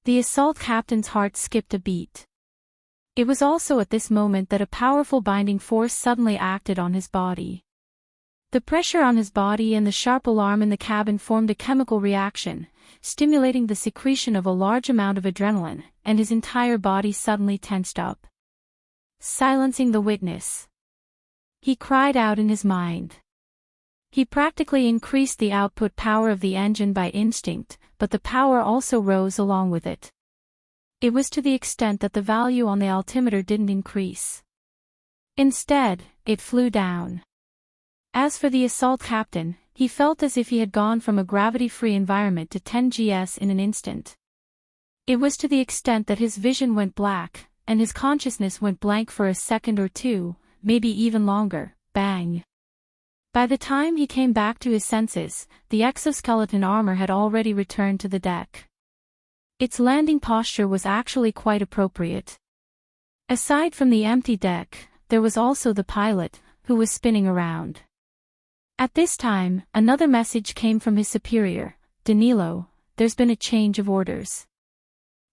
The assault captain's heart skipped a beat. It was also at this moment that a powerful binding force suddenly acted on his body. The pressure on his body and the sharp alarm in the cabin formed a chemical reaction, stimulating the secretion of a large amount of adrenaline, and his entire body suddenly tensed up. Silencing the witness. He cried out in his mind. He practically increased the output power of the engine by instinct, but the power also rose along with it. It was to the extent that the value on the altimeter didn't increase. Instead, it flew down. As for the assault captain, he felt as if he had gone from a gravity-free environment to 10 gs in an instant. It was to the extent that his vision went black, and his consciousness went blank for a second or two, maybe even longer. Bang! By the time he came back to his senses, the exoskeleton armor had already returned to the deck. Its landing posture was actually quite appropriate. Aside from the empty deck, there was also the pilot, who was spinning around. At this time, another message came from his superior, Danilo, there's been a change of orders.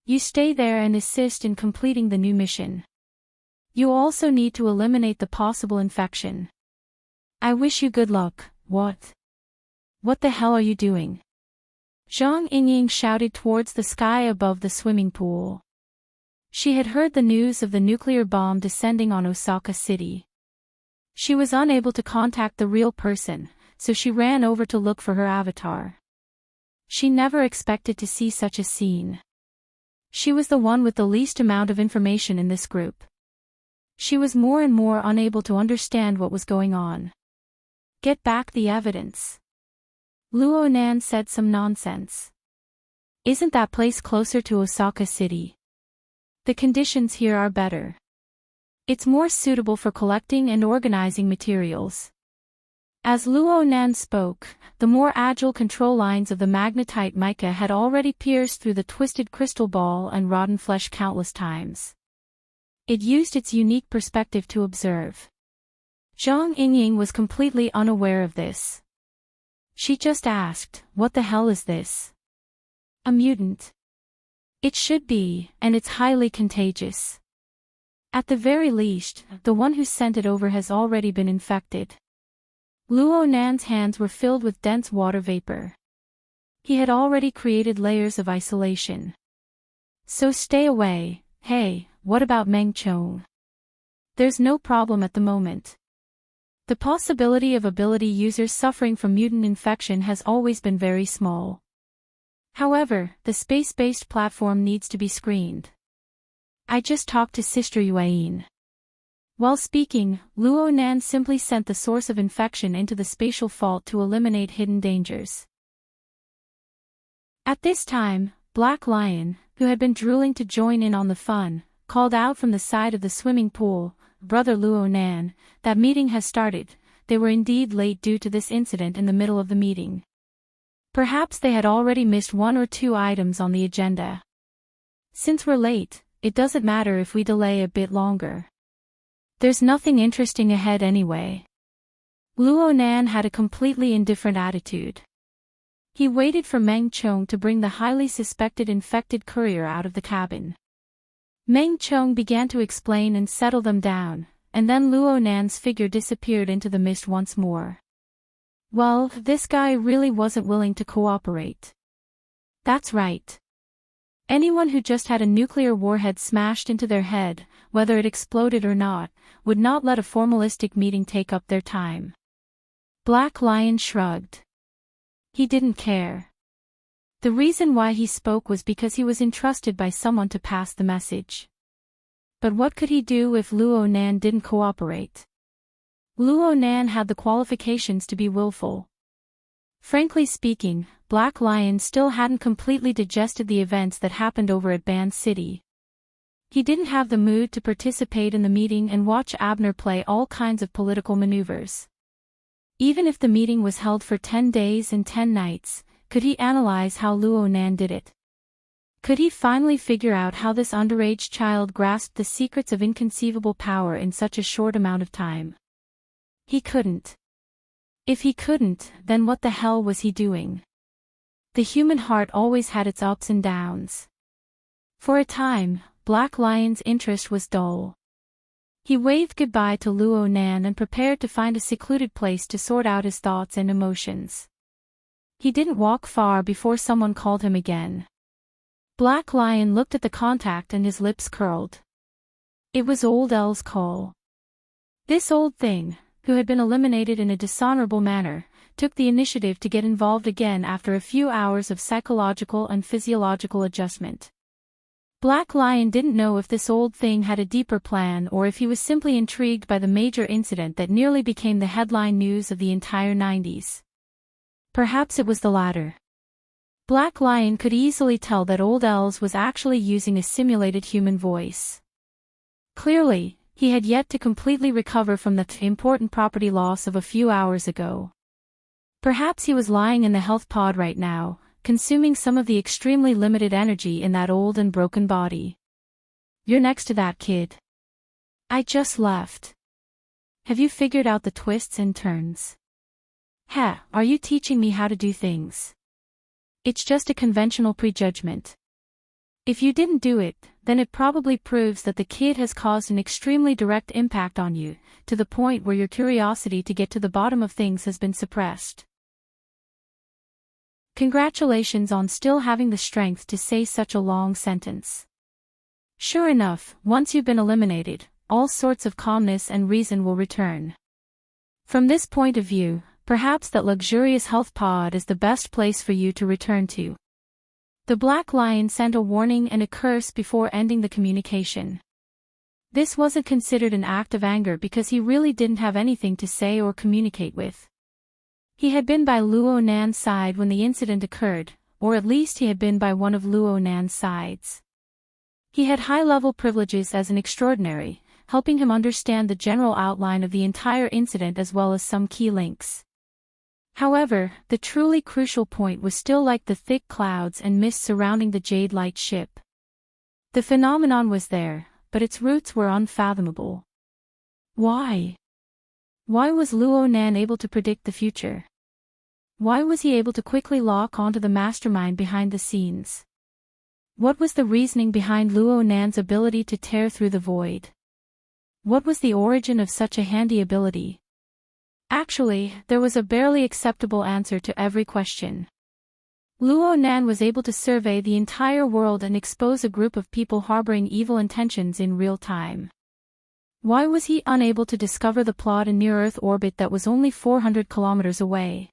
You stay there and assist in completing the new mission. You also need to eliminate the possible infection. I wish you good luck. What? What the hell are you doing? Zhang Yingying shouted towards the sky above the swimming pool. She had heard the news of the nuclear bomb descending on Osaka City. She was unable to contact the real person, so she ran over to look for her avatar. She never expected to see such a scene. She was the one with the least amount of information in this group. She was more and more unable to understand what was going on. Get back the evidence. Luo Nan said some nonsense. Isn't that place closer to Osaka City? The conditions here are better. It's more suitable for collecting and organizing materials. As Luo Nan spoke, the more agile control lines of the magnetite mica had already pierced through the twisted crystal ball and rotten flesh countless times. It used its unique perspective to observe. Zhang Yingying was completely unaware of this. She just asked, "What the hell is this?" "A mutant." "It should be, and it's highly contagious. At the very least, the one who sent it over has already been infected." Luo Nan's hands were filled with dense water vapor. He had already created layers of isolation. "So stay away." "Hey, what about Meng Chong?" "There's no problem at the moment. The possibility of ability users suffering from mutant infection has always been very small. However, the space-based platform needs to be screened. I just talked to Sister Yuan." While speaking, Luo Nan simply sent the source of infection into the spatial fault to eliminate hidden dangers. At this time, Black Lion, who had been drooling to join in on the fun, called out from the side of the swimming pool, "Brother Luo Nan, that meeting has started." They were indeed late due to this incident in the middle of the meeting. Perhaps they had already missed one or two items on the agenda. "Since we're late, it doesn't matter if we delay a bit longer. There's nothing interesting ahead anyway." Luo Nan had a completely indifferent attitude. He waited for Meng Chong to bring the highly suspected infected courier out of the cabin. Meng Chong began to explain and settle them down, and then Luo Nan's figure disappeared into the mist once more. Well, this guy really wasn't willing to cooperate. That's right. Anyone who just had a nuclear warhead smashed into their head, whether it exploded or not, would not let a formalistic meeting take up their time. Black Lion shrugged. He didn't care. The reason why he spoke was because he was entrusted by someone to pass the message. But what could he do if Luo Nan didn't cooperate? Luo Nan had the qualifications to be willful. Frankly speaking, Black Lion still hadn't completely digested the events that happened over at Ban City. He didn't have the mood to participate in the meeting and watch Abner play all kinds of political maneuvers. Even if the meeting was held for 10 days and 10 nights, could he analyze how Luo Nan did it? Could he finally figure out how this underage child grasped the secrets of inconceivable power in such a short amount of time? He couldn't. If he couldn't, then what the hell was he doing? The human heart always had its ups and downs. For a time, Black Lion's interest was dull. He waved goodbye to Luo Nan and prepared to find a secluded place to sort out his thoughts and emotions. He didn't walk far before someone called him again. Black Lion looked at the contact and his lips curled. It was Old L's call. This old thing, who had been eliminated in a dishonorable manner, took the initiative to get involved again after a few hours of psychological and physiological adjustment. Black Lion didn't know if this old thing had a deeper plan or if he was simply intrigued by the major incident that nearly became the headline news of the entire 90s. Perhaps it was the latter. Black Lion could easily tell that Old L's was actually using a simulated human voice. Clearly, he had yet to completely recover from the important property loss of a few hours ago. Perhaps he was lying in the health pod right now, consuming some of the extremely limited energy in that old and broken body. "You're next to that kid." "I just left." "Have you figured out the twists and turns?" "Heh, are you teaching me how to do things?" It's just a conventional prejudgment. If you didn't do it, then it probably proves that the kid has caused an extremely direct impact on you, to the point where your curiosity to get to the bottom of things has been suppressed. Congratulations on still having the strength to say such a long sentence. Sure enough, once you've been eliminated, all sorts of calmness and reason will return. From this point of view, perhaps that luxurious health pod is the best place for you to return to. The Black Lion sent a warning and a curse before ending the communication. This wasn't considered an act of anger because he really didn't have anything to say or communicate with. He had been by Luo Nan's side when the incident occurred, or at least he had been by one of Luo Nan's sides. He had high-level privileges as an extraordinary, helping him understand the general outline of the entire incident as well as some key links. However, the truly crucial point was still like the thick clouds and mist surrounding the Jade Light ship. The phenomenon was there, but its roots were unfathomable. Why? Why was Luo Nan able to predict the future? Why was he able to quickly lock onto the mastermind behind the scenes? What was the reasoning behind Luo Nan's ability to tear through the void? What was the origin of such a handy ability? Actually, there was a barely acceptable answer to every question. Luo Nan was able to survey the entire world and expose a group of people harboring evil intentions in real time. Why was he unable to discover the plot in near-Earth orbit that was only 400 kilometers away?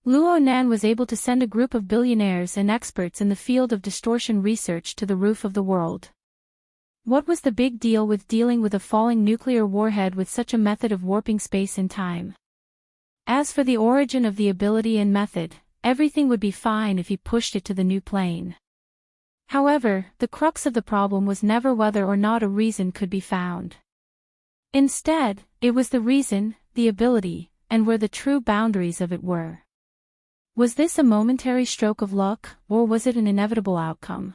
Luo Nan was able to send a group of billionaires and experts in the field of distortion research to the roof of the world. What was the big deal with dealing with a falling nuclear warhead with such a method of warping space and time? As for the origin of the ability and method, everything would be fine if he pushed it to the new plane. However, the crux of the problem was never whether or not a reason could be found. Instead, it was the reason, the ability, and where the true boundaries of it were. Was this a momentary stroke of luck, or was it an inevitable outcome?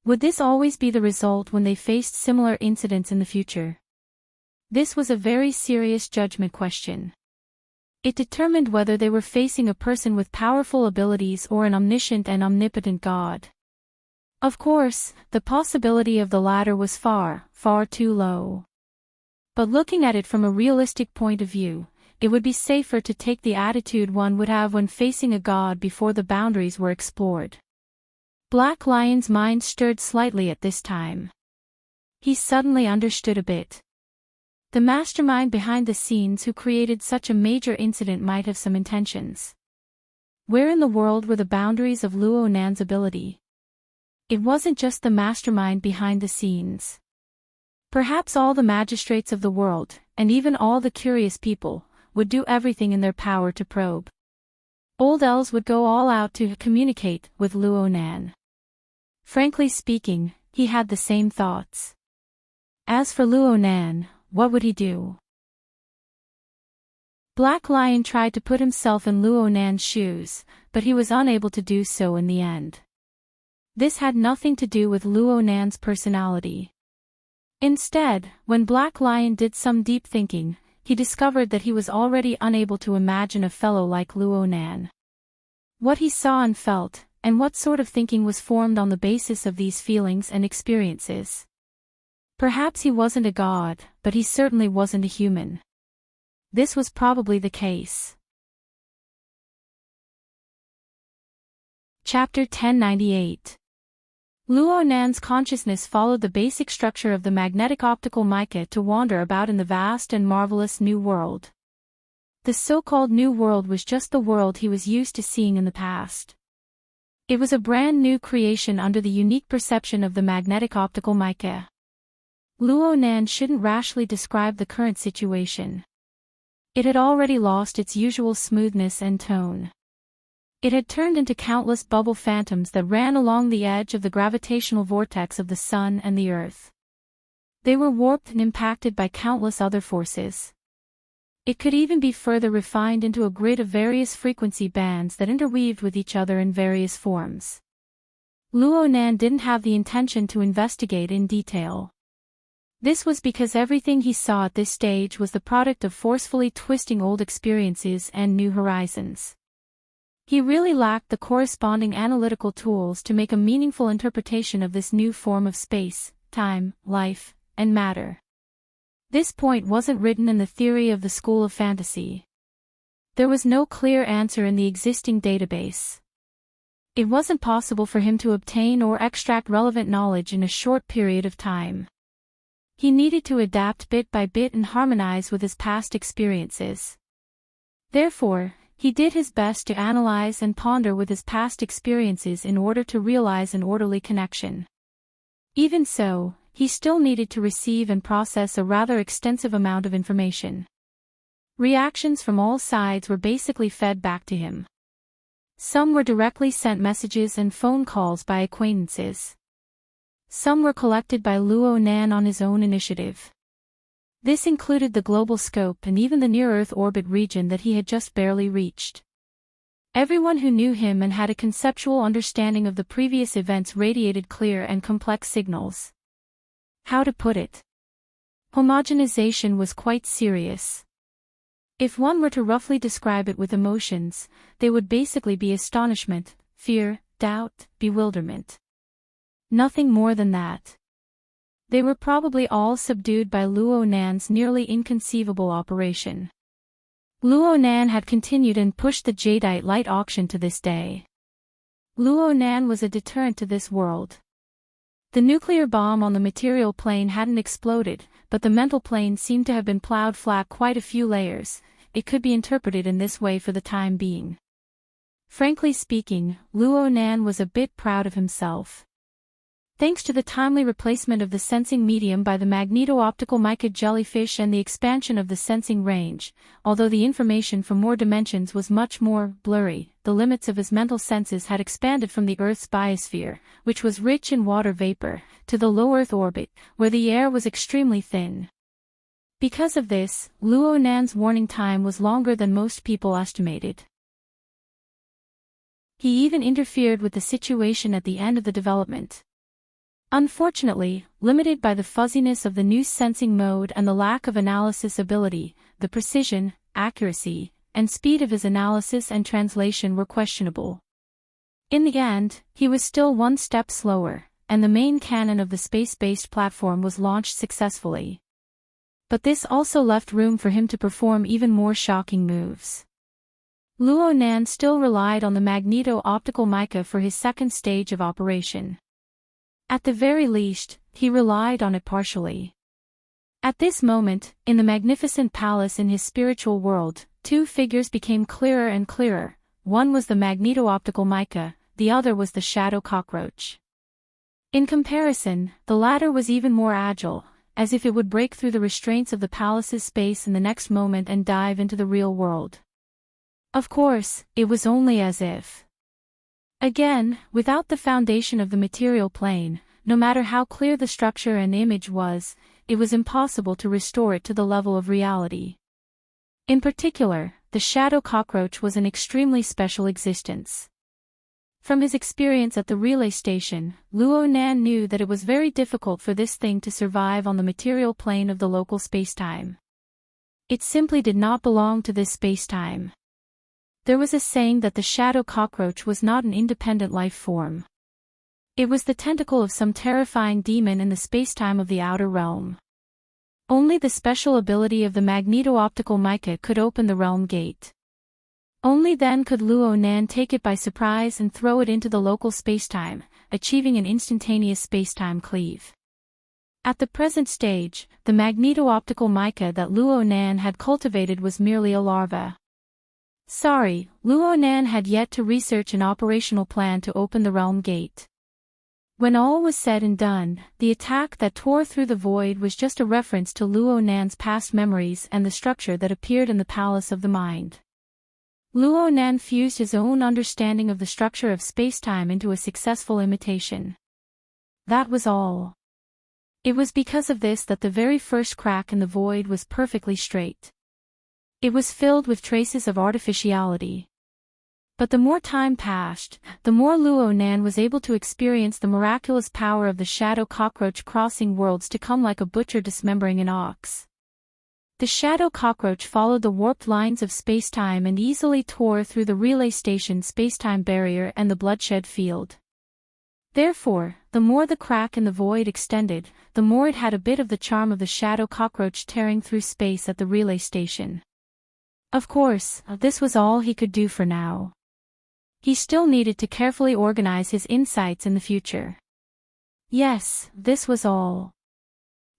Would this always be the result when they faced similar incidents in the future? This was a very serious judgment question. It determined whether they were facing a person with powerful abilities or an omniscient and omnipotent God. Of course, the possibility of the latter was far, far too low. But looking at it from a realistic point of view, it would be safer to take the attitude one would have when facing a god before the boundaries were explored. Black Lion's mind stirred slightly at this time. He suddenly understood a bit. The mastermind behind the scenes who created such a major incident might have some intentions. Where in the world were the boundaries of Luo Nan's ability? It wasn't just the mastermind behind the scenes. Perhaps all the magistrates of the world, and even all the curious people, would do everything in their power to probe. Old Els would go all out to communicate with Luo Nan. Frankly speaking, he had the same thoughts. As for Luo Nan, what would he do? Black Lion tried to put himself in Luo Nan's shoes, but he was unable to do so in the end. This had nothing to do with Luo Nan's personality. Instead, when Black Lion did some deep thinking, he discovered that he was already unable to imagine a fellow like Luo Nan. What he saw and felt, and what sort of thinking was formed on the basis of these feelings and experiences. Perhaps he wasn't a god, but he certainly wasn't a human. This was probably the case. Chapter 1098. Luo Nan's consciousness followed the basic structure of the magnetic optical mica to wander about in the vast and marvelous new world. The so-called new world was just the world he was used to seeing in the past. It was a brand new creation under the unique perception of the magnetic optical mica. Luo Nan shouldn't rashly describe the current situation. It had already lost its usual smoothness and tone. It had turned into countless bubble phantoms that ran along the edge of the gravitational vortex of the sun and the earth. They were warped and impacted by countless other forces. It could even be further refined into a grid of various frequency bands that interweaved with each other in various forms. Luo Nan didn't have the intention to investigate in detail. This was because everything he saw at this stage was the product of forcefully twisting old experiences and new horizons. He really lacked the corresponding analytical tools to make a meaningful interpretation of this new form of space, time, life, and matter. This point wasn't written in the theory of the school of fantasy. There was no clear answer in the existing database. It wasn't possible for him to obtain or extract relevant knowledge in a short period of time. He needed to adapt bit by bit and harmonize with his past experiences. Therefore, he did his best to analyze and ponder with his past experiences in order to realize an orderly connection. Even so, he still needed to receive and process a rather extensive amount of information. Reactions from all sides were basically fed back to him. Some were directly sent messages and phone calls by acquaintances. Some were collected by Luo Nan on his own initiative. This included the global scope and even the near-Earth orbit region that he had just barely reached. Everyone who knew him and had a conceptual understanding of the previous events radiated clear and complex signals. How to put it? Homogenization was quite serious. If one were to roughly describe it with emotions, they would basically be astonishment, fear, doubt, bewilderment. Nothing more than that. They were probably all subdued by Luo Nan's nearly inconceivable operation. Luo Nan had continued and pushed the jadeite light auction to this day. Luo Nan was a deterrent to this world. The nuclear bomb on the material plane hadn't exploded, but the mental plane seemed to have been plowed flat quite a few layers. It could be interpreted in this way for the time being. Frankly speaking, Luo Nan was a bit proud of himself. Thanks to the timely replacement of the sensing medium by the magneto-optical mica jellyfish and the expansion of the sensing range, although the information from more dimensions was much more blurry, the limits of his mental senses had expanded from the Earth's biosphere, which was rich in water vapor, to the low Earth orbit, where the air was extremely thin. Because of this, Luo Nan's warning time was longer than most people estimated. He even interfered with the situation at the end of the development. Unfortunately, limited by the fuzziness of the new sensing mode and the lack of analysis ability, the precision, accuracy, and speed of his analysis and translation were questionable. In the end, he was still one step slower, and the main cannon of the space-based platform was launched successfully. But this also left room for him to perform even more shocking moves. Luo Nan still relied on the magneto-optical mica for his second stage of operation. At the very least, he relied on it partially. At this moment, in the magnificent palace in his spiritual world, two figures became clearer and clearer. One was the magneto-optical mica, the other was the shadow cockroach. In comparison, the latter was even more agile, as if it would break through the restraints of the palace's space in the next moment and dive into the real world. Of course, it was only as if. Again, without the foundation of the material plane, no matter how clear the structure and image was, it was impossible to restore it to the level of reality. In particular, the shadow cockroach was an extremely special existence. From his experience at the relay station, Luo Nan knew that it was very difficult for this thing to survive on the material plane of the local spacetime. It simply did not belong to this spacetime. There was a saying that the shadow cockroach was not an independent life form. It was the tentacle of some terrifying demon in the spacetime of the outer realm. Only the special ability of the magneto-optical mica could open the realm gate. Only then could Luo Nan take it by surprise and throw it into the local spacetime, achieving an instantaneous spacetime cleave. At the present stage, the magneto-optical mica that Luo Nan had cultivated was merely a larva. Sorry, Luo Nan had yet to research an operational plan to open the realm gate. When all was said and done, the attack that tore through the void was just a reference to Luo Nan's past memories and the structure that appeared in the palace of the mind. Luo Nan fused his own understanding of the structure of spacetime into a successful imitation. That was all. It was because of this that the very first crack in the void was perfectly straight. It was filled with traces of artificiality. But the more time passed, the more Luo Nan was able to experience the miraculous power of the shadow cockroach crossing worlds to come like a butcher dismembering an ox. The shadow cockroach followed the warped lines of spacetime and easily tore through the relay station spacetime barrier and the bloodshed field. Therefore, the more the crack in the void extended, the more it had a bit of the charm of the shadow cockroach tearing through space at the relay station. Of course, this was all he could do for now. He still needed to carefully organize his insights in the future. Yes, this was all.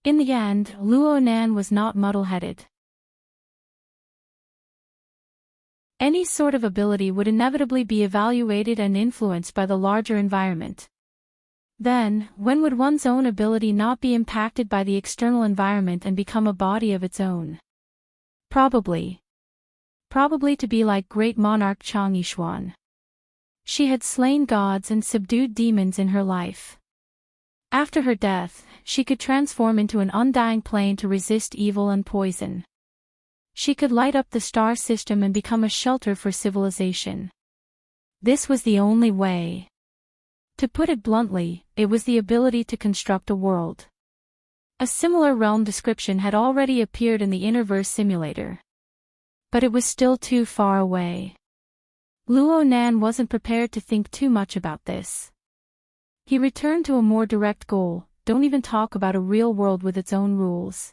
In the end, Luo Nan was not muddle-headed. Any sort of ability would inevitably be evaluated and influenced by the larger environment. Then, when would one's own ability not be impacted by the external environment and become a body of its own? Probably to be like great monarch Chang Yishuan. She had slain gods and subdued demons in her life. After her death, she could transform into an undying plane to resist evil and poison. She could light up the star system and become a shelter for civilization. This was the only way. To put it bluntly, it was the ability to construct a world. A similar realm description had already appeared in the Innerverse simulator. But it was still too far away. Luo Nan wasn't prepared to think too much about this. He returned to a more direct goal: don't even talk about a real world with its own rules.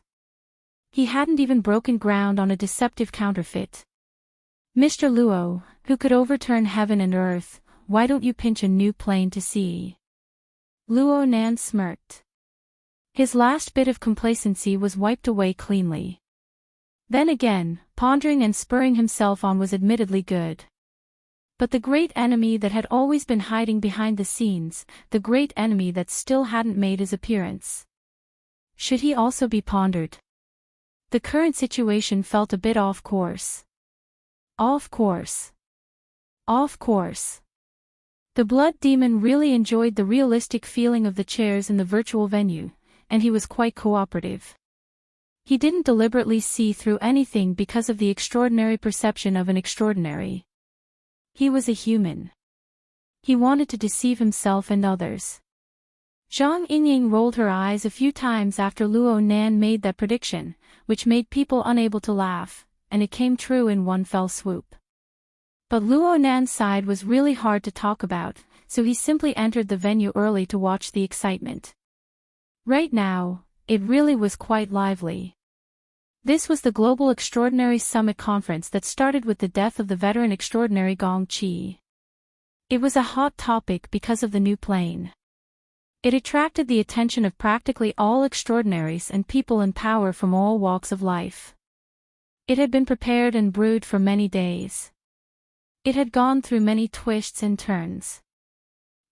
He hadn't even broken ground on a deceptive counterfeit. Mr. Luo, who could overturn heaven and earth, why don't you pinch a new plane to see? Luo Nan smirked. His last bit of complacency was wiped away cleanly. Then again, pondering and spurring himself on was admittedly good. But the great enemy that had always been hiding behind the scenes, the great enemy that still hadn't made his appearance. Should he also be pondered? The current situation felt a bit off course. Off course. Off course. The blood demon really enjoyed the realistic feeling of the chairs in the virtual venue, and he was quite cooperative. He didn't deliberately see through anything because of the extraordinary perception of an extraordinary. He was a human. He wanted to deceive himself and others. Zhang Yingying rolled her eyes a few times after Luo Nan made that prediction, which made people unable to laugh, and it came true in one fell swoop. But Luo Nan's side was really hard to talk about, so he simply entered the venue early to watch the excitement. Right now, it really was quite lively. This was the Global Extraordinary Summit Conference that started with the death of the veteran extraordinary Gong Qi. It was a hot topic because of the new plane. It attracted the attention of practically all extraordinaries and people in power from all walks of life. It had been prepared and brewed for many days. It had gone through many twists and turns.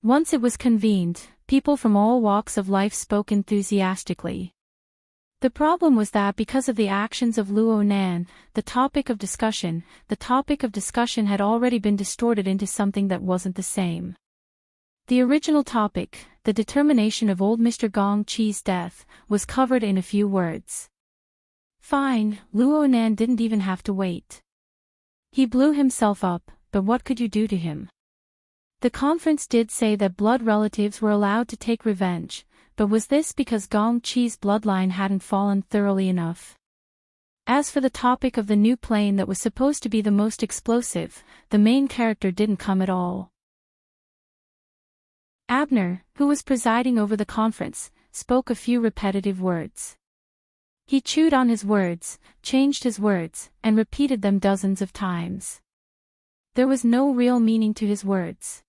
Once it was convened, people from all walks of life spoke enthusiastically. The problem was that because of the actions of Luo Nan, the topic of discussion had already been distorted into something that wasn't the same. The original topic, the determination of old Mr. Gong Qi's death, was covered in a few words. Fine, Luo Nan didn't even have to wait. He blew himself up, but what could you do to him? The conference did say that blood relatives were allowed to take revenge, but was this because Gong Qi's bloodline hadn't fallen thoroughly enough? As for the topic of the new plane that was supposed to be the most explosive, the main character didn't come at all. Abner, who was presiding over the conference, spoke a few repetitive words. He chewed on his words, changed his words, and repeated them dozens of times. There was no real meaning to his words.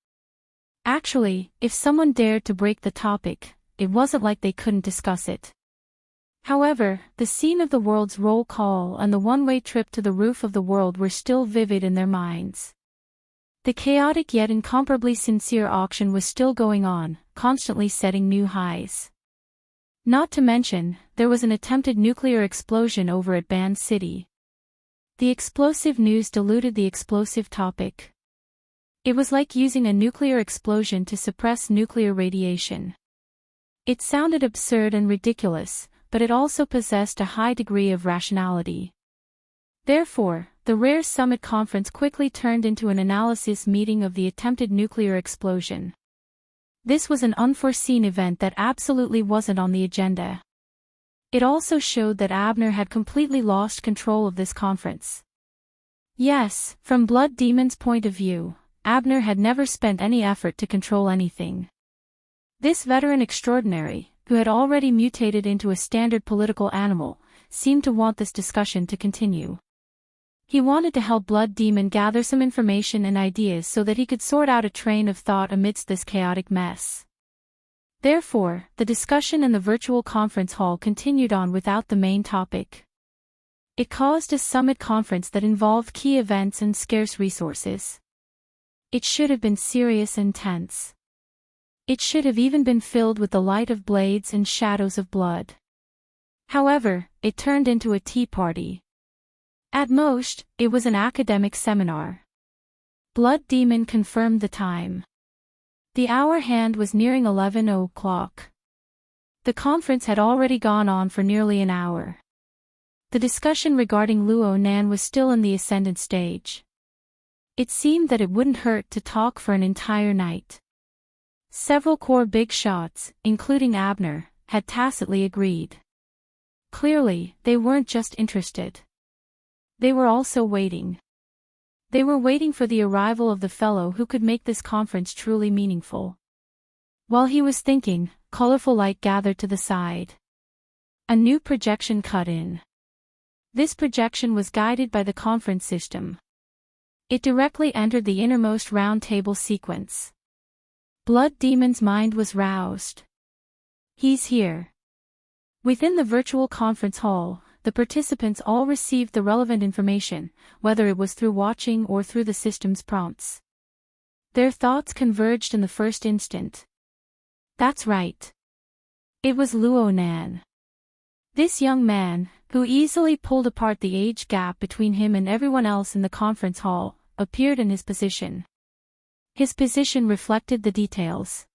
Actually, if someone dared to break the topic, it wasn't like they couldn't discuss it. However, the scene of the world's roll call and the one-way trip to the roof of the world were still vivid in their minds. The chaotic yet incomparably sincere auction was still going on, constantly setting new highs. Not to mention, there was an attempted nuclear explosion over at Band City. The explosive news diluted the explosive topic. It was like using a nuclear explosion to suppress nuclear radiation. It sounded absurd and ridiculous, but it also possessed a high degree of rationality. Therefore, the rare summit conference quickly turned into an analysis meeting of the attempted nuclear explosion. This was an unforeseen event that absolutely wasn't on the agenda. It also showed that Abner had completely lost control of this conference. Yes, from Blood Demon's point of view, Abner had never spent any effort to control anything. This veteran extraordinary, who had already mutated into a standard political animal, seemed to want this discussion to continue. He wanted to help Blood Demon gather some information and ideas so that he could sort out a train of thought amidst this chaotic mess. Therefore, the discussion in the virtual conference hall continued on without the main topic. It caused a summit conference that involved key events and scarce resources. It should have been serious and tense. It should have even been filled with the light of blades and shadows of blood. However, it turned into a tea party. At most, it was an academic seminar. Blood Demon confirmed the time. The hour hand was nearing 11 o'clock. The conference had already gone on for nearly an hour. The discussion regarding Luo Nan was still in the ascendant stage. It seemed that it wouldn't hurt to talk for an entire night. Several core big shots, including Abner, had tacitly agreed. Clearly, they weren't just interested. They were also waiting. They were waiting for the arrival of the fellow who could make this conference truly meaningful. While he was thinking, colorful light gathered to the side. A new projection cut in. This projection was guided by the conference system. It directly entered the innermost round table sequence. Blood Demon's mind was roused. He's here. Within the virtual conference hall, the participants all received the relevant information, whether it was through watching or through the system's prompts. Their thoughts converged in the first instant. That's right. It was Luo Nan. This young man, who easily pulled apart the age gap between him and everyone else in the conference hall, appeared in his position. His position reflected the details.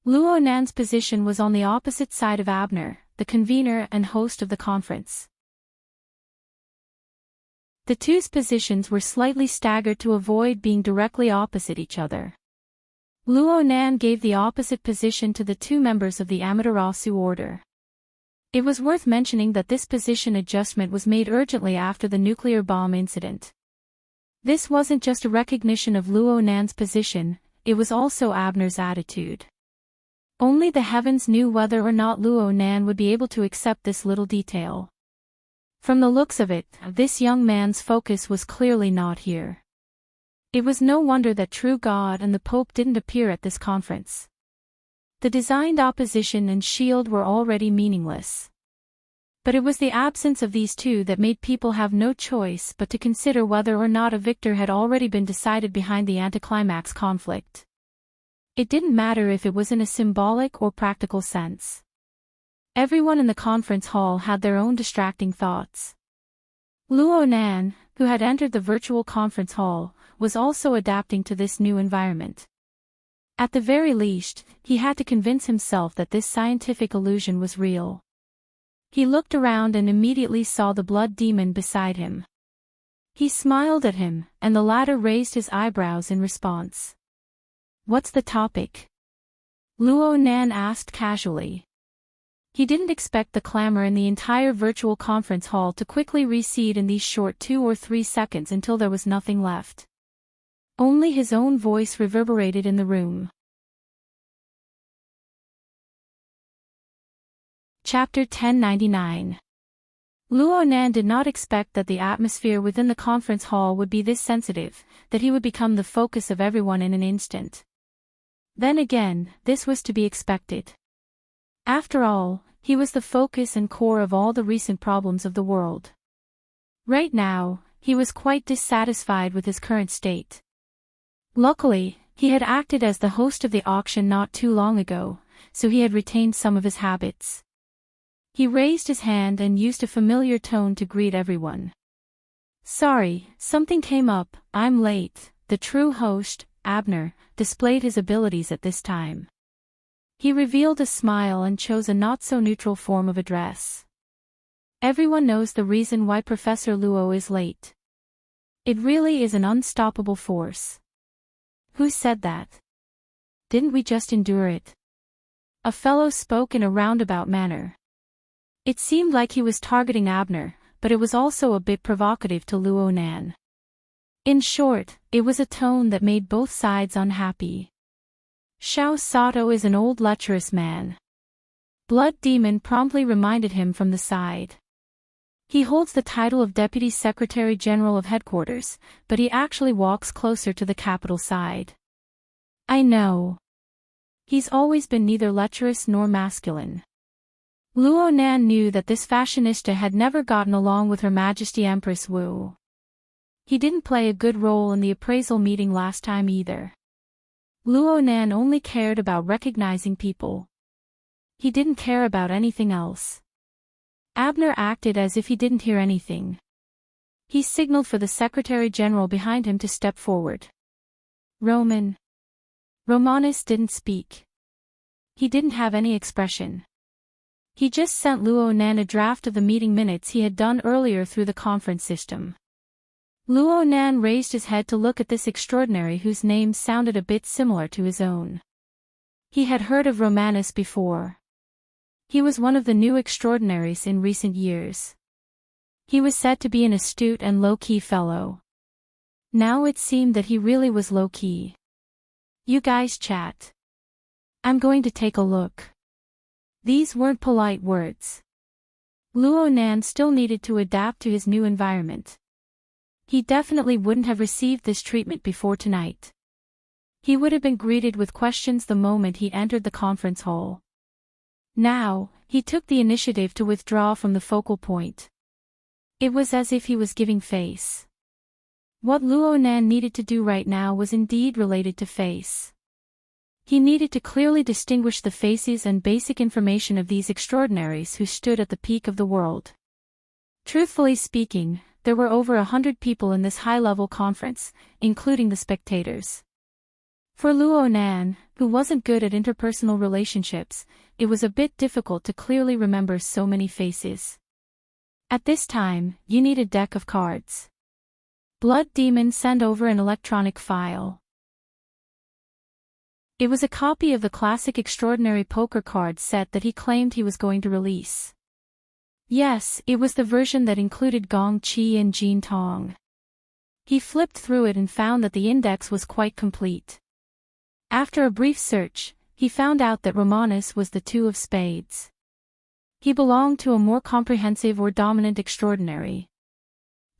Luo Nan's position was on the opposite side of Abner, the convener and host of the conference. The two's positions were slightly staggered to avoid being directly opposite each other. Luo Nan gave the opposite position to the two members of the Amaterasu order. It was worth mentioning that this position adjustment was made urgently after the nuclear bomb incident. This wasn't just a recognition of Luo Nan's position, it was also Abner's attitude. Only the heavens knew whether or not Luo Nan would be able to accept this little detail. From the looks of it, this young man's focus was clearly not here. It was no wonder that True God and the Pope didn't appear at this conference. The designed opposition and shield were already meaningless. But it was the absence of these two that made people have no choice but to consider whether or not a victor had already been decided behind the anticlimax conflict. It didn't matter if it was in a symbolic or practical sense. Everyone in the conference hall had their own distracting thoughts. Luo Nan, who had entered the virtual conference hall, was also adapting to this new environment. At the very least, he had to convince himself that this scientific illusion was real. He looked around and immediately saw the Blood Demon beside him. He smiled at him, and the latter raised his eyebrows in response. "What's the topic?" Luo Nan asked casually. He didn't expect the clamor in the entire virtual conference hall to quickly recede in these short 2 or 3 seconds until there was nothing left. Only his own voice reverberated in the room. Chapter 1099. Luo Nan did not expect that the atmosphere within the conference hall would be this sensitive, that he would become the focus of everyone in an instant. Then again, this was to be expected. After all, he was the focus and core of all the recent problems of the world. Right now, he was quite dissatisfied with his current state. Luckily, he had acted as the host of the auction not too long ago, so he had retained some of his habits. He raised his hand and used a familiar tone to greet everyone. "Sorry, something came up, I'm late." The true host, Abner, displayed his abilities at this time. He revealed a smile and chose a not-so-neutral form of address. "Everyone knows the reason why Professor Luo is late. It really is an unstoppable force." "Who said that? Didn't we just endure it?" A fellow spoke in a roundabout manner. It seemed like he was targeting Abner, but it was also a bit provocative to Luo Nan. In short, it was a tone that made both sides unhappy. Xiao Sato is an old lecherous man. Blood Demon promptly reminded him from the side. He holds the title of Deputy Secretary General of Headquarters, but he actually walks closer to the capital side. I know. He's always been neither lecherous nor masculine. Luo Nan knew that this fashionista had never gotten along with Her Majesty Empress Wu. He didn't play a good role in the appraisal meeting last time either. Luo Nan only cared about recognizing people. He didn't care about anything else. Abner acted as if he didn't hear anything. He signaled for the Secretary General behind him to step forward. Romanus didn't speak. He didn't have any expression. He just sent Luo Nan a draft of the meeting minutes he had done earlier through the conference system. Luo Nan raised his head to look at this extraordinary whose name sounded a bit similar to his own. He had heard of Romanus before. He was one of the new extraordinaries in recent years. He was said to be an astute and low-key fellow. Now it seemed that he really was low-key. You guys chat. I'm going to take a look. These weren't polite words. Luo Nan still needed to adapt to his new environment. He definitely wouldn't have received this treatment before tonight. He would have been greeted with questions the moment he entered the conference hall. Now, he took the initiative to withdraw from the focal point. It was as if he was giving face. What Luo Nan needed to do right now was indeed related to face. He needed to clearly distinguish the faces and basic information of these extraordinaries who stood at the peak of the world. Truthfully speaking, there were over 100 people in this high-level conference, including the spectators. For Luo Nan, who wasn't good at interpersonal relationships, it was a bit difficult to clearly remember so many faces. At this time, you need a deck of cards. Blood Demon sent over an electronic file. It was a copy of the classic extraordinary poker card set that he claimed he was going to release. Yes, it was the version that included Gong Qi and Jin Tong. He flipped through it and found that the index was quite complete. After a brief search, he found out that Romanus was the 2 of spades. He belonged to a more comprehensive or dominant extraordinary.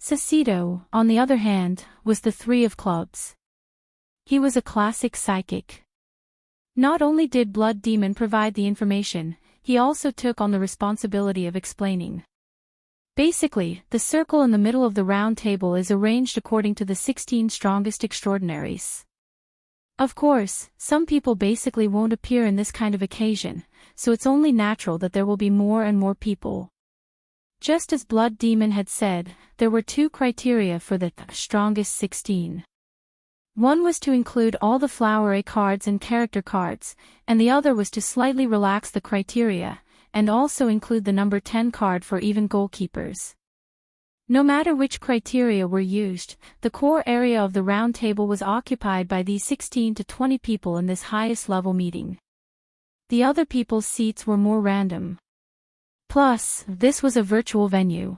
Cecito, on the other hand, was the 3 of clubs. He was a classic psychic. Not only did Blood Demon provide the information, he also took on the responsibility of explaining. Basically, the circle in the middle of the round table is arranged according to the 16 strongest extraordinaries. Of course, some people basically won't appear in this kind of occasion, so it's only natural that there will be more and more people. Just as Blood Demon had said, there were 2 criteria for the strongest 16. One was to include all the flowery cards and character cards, and the other was to slightly relax the criteria, and also include the number 10 card for even goalkeepers. No matter which criteria were used, the core area of the round table was occupied by these 16 to 20 people in this highest level meeting. The other people's seats were more random. Plus, this was a virtual venue.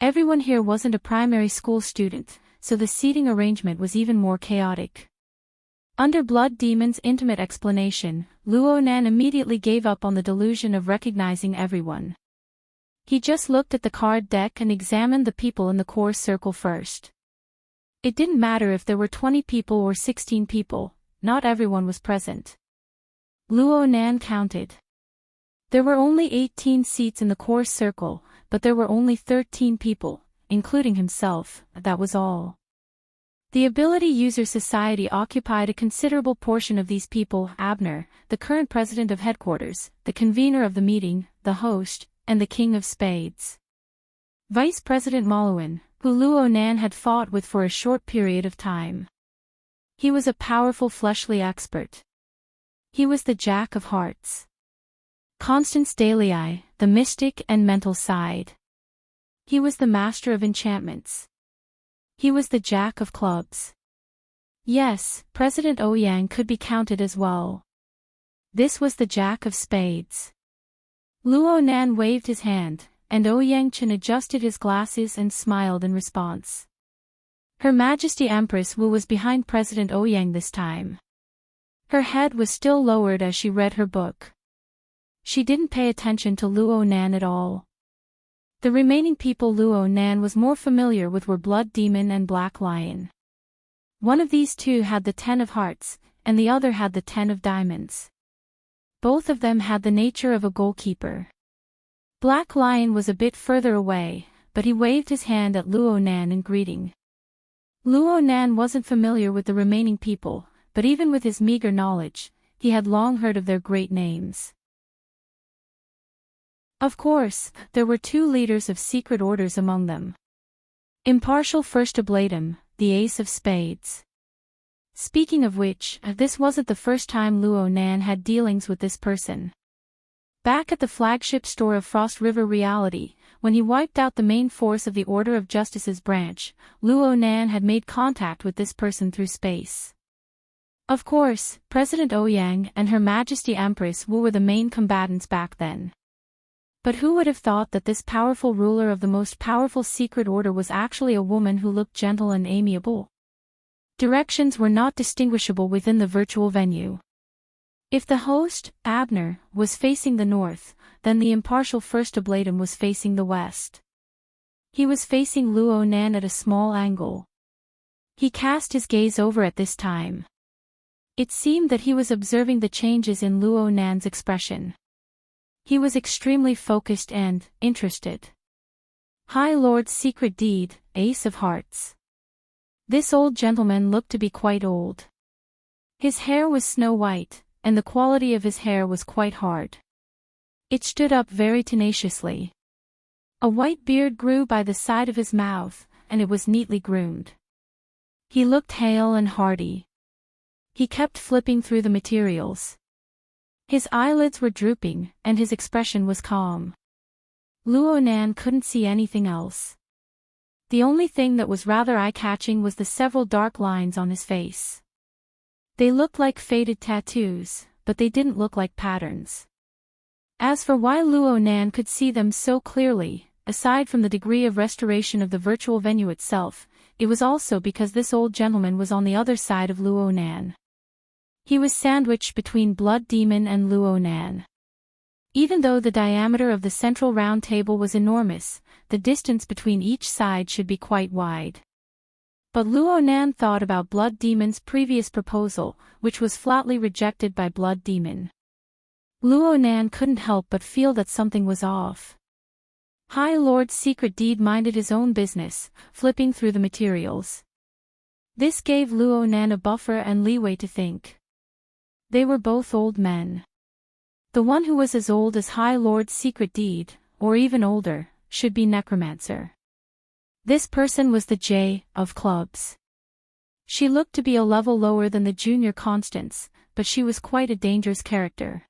Everyone here wasn't a primary school student, so the seating arrangement was even more chaotic. Under Blood Demon's intimate explanation, Luo Nan immediately gave up on the delusion of recognizing everyone. He just looked at the card deck and examined the people in the core circle first. It didn't matter if there were 20 people or 16 people, not everyone was present. Luo Nan counted. There were only 18 seats in the core circle, but there were only 13 people, including himself, that was all. The Ability User Society occupied a considerable portion of these people: Abner, the current president of headquarters, the convener of the meeting, the host, and the king of spades. Vice President Maluan, who Luo Nan had fought with for a short period of time. He was a powerful fleshly expert. He was the Jack of Hearts. Constance Dalei, the mystic and mental side. He was the master of enchantments. He was the Jack of clubs. Yes, President Ouyang could be counted as well. This was the Jack of spades. Luo Nan waved his hand, and Ouyang Chen adjusted his glasses and smiled in response. Her Majesty Empress Wu was behind President Ouyang this time. Her head was still lowered as she read her book. She didn't pay attention to Luo Nan at all. The remaining people Luo Nan was more familiar with were Blood Demon and Black Lion. One of these two had the 10 of hearts, and the other had the 10 of diamonds. Both of them had the nature of a goalkeeper. Black Lion was a bit further away, but he waved his hand at Luo Nan in greeting. Luo Nan wasn't familiar with the remaining people, but even with his meager knowledge, he had long heard of their great names. Of course, there were two leaders of secret orders among them. Impartial First Oblatum, the Ace of Spades. Speaking of which, this wasn't the first time Luo Nan had dealings with this person. Back at the flagship store of Frost River Reality, when he wiped out the main force of the Order of Justice's branch, Luo Nan had made contact with this person through space. Of course, President Ouyang and Her Majesty Empress Wu were the main combatants back then. But who would have thought that this powerful ruler of the most powerful secret order was actually a woman who looked gentle and amiable? Directions were not distinguishable within the virtual venue. If the host, Abner, was facing the north, then the impartial First Oblatum was facing the west. He was facing Luo Nan at a small angle. He cast his gaze over at this time. It seemed that he was observing the changes in Luo Nan's expression. He was extremely focused and interested. High Lord's secret deed, Ace of Hearts. This old gentleman looked to be quite old. His hair was snow white, and the quality of his hair was quite hard. It stood up very tenaciously. A white beard grew by the side of his mouth, and it was neatly groomed. He looked hale and hearty. He kept flipping through the materials. His eyelids were drooping, and his expression was calm. Luo Nan couldn't see anything else. The only thing that was rather eye-catching was the several dark lines on his face. They looked like faded tattoos, but they didn't look like patterns. As for why Luo Nan could see them so clearly, aside from the degree of restoration of the virtual venue itself, it was also because this old gentleman was on the other side of Luo Nan. He was sandwiched between Blood Demon and Luo Nan. Even though the diameter of the central round table was enormous, the distance between each side should be quite wide. But Luo Nan thought about Blood Demon's previous proposal, which was flatly rejected by Blood Demon. Luo Nan couldn't help but feel that something was off. High Lord's secret deed minded his own business, flipping through the materials. This gave Luo Nan a buffer and leeway to think. They were both old men. The one who was as old as High Lord's secret deed, or even older, should be Necromancer. This person was the J of clubs. She looked to be a level lower than the junior Constance, but she was quite a dangerous character.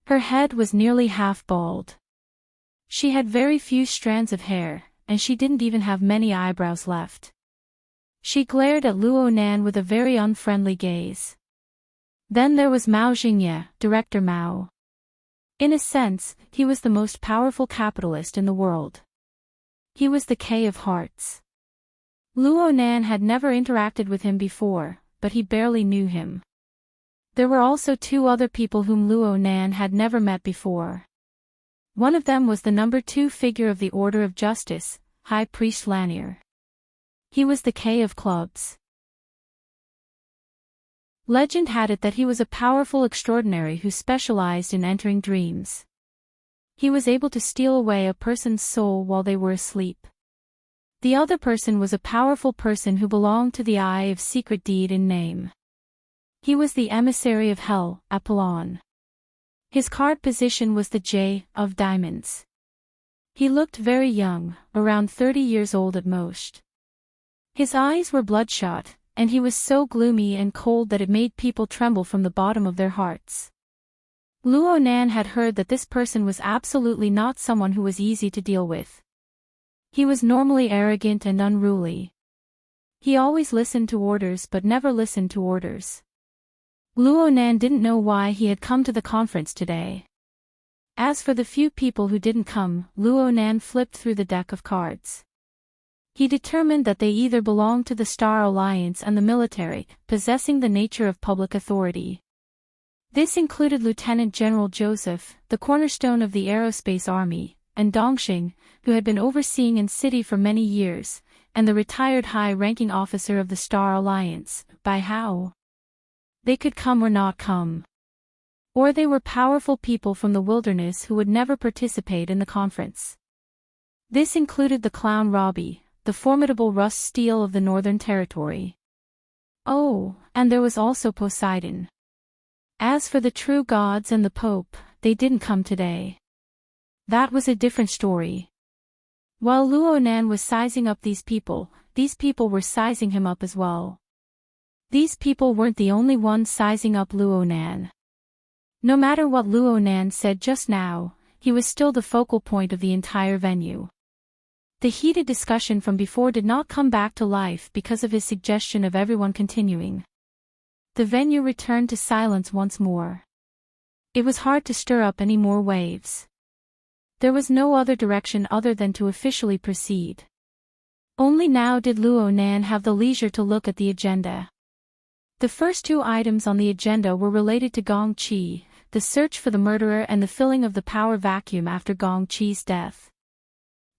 Her head was nearly half bald. She had very few strands of hair, and she didn't even have many eyebrows left. She glared at Luo Nan with a very unfriendly gaze. Then there was Mao Jingye, Director Mao. In a sense, he was the most powerful capitalist in the world. He was the K of Hearts. Luo Nan had never interacted with him before, but he barely knew him. There were also two other people whom Luo Nan had never met before. One of them was the number 2 figure of the Order of Justice, High Priest Lanier. He was the K of Clubs. Legend had it that he was a powerful extraordinary who specialized in entering dreams. He was able to steal away a person's soul while they were asleep. The other person was a powerful person who belonged to the Eye of Secret Deed in name. He was the emissary of Hell, Apollon. His card position was the J of Diamonds. He looked very young, around 30 years old at most. His eyes were bloodshot, and he was so gloomy and cold that it made people tremble from the bottom of their hearts. Luo Nan had heard that this person was absolutely not someone who was easy to deal with. He was normally arrogant and unruly. He always listened to orders but never listened to orders. Luo Nan didn't know why he had come to the conference today. As for the few people who didn't come, Luo Nan flipped through the deck of cards. He determined that they either belonged to the Star Alliance and the military, possessing the nature of public authority. This included Lieutenant General Joseph, the cornerstone of the Aerospace Army, and Dongxing, who had been overseeing in city for many years, and the retired high-ranking officer of the Star Alliance, Bai Hao. They could come or not come. Or they were powerful people from the wilderness who would never participate in the conference. This included the clown Robbie, the formidable Russ Steele of the Northern Territory. Oh, and there was also Poseidon. As for the true gods and the Pope, they didn't come today. That was a different story. While Luo Nan was sizing up these people were sizing him up as well. These people weren't the only ones sizing up Luo Nan. No matter what Luo Nan said just now, he was still the focal point of the entire venue. The heated discussion from before did not come back to life because of his suggestion of everyone continuing. The venue returned to silence once more. It was hard to stir up any more waves. There was no other direction other than to officially proceed. Only now did Luo Nan have the leisure to look at the agenda. The first two items on the agenda were related to Gong Qi, the search for the murderer and the filling of the power vacuum after Gong Qi's death.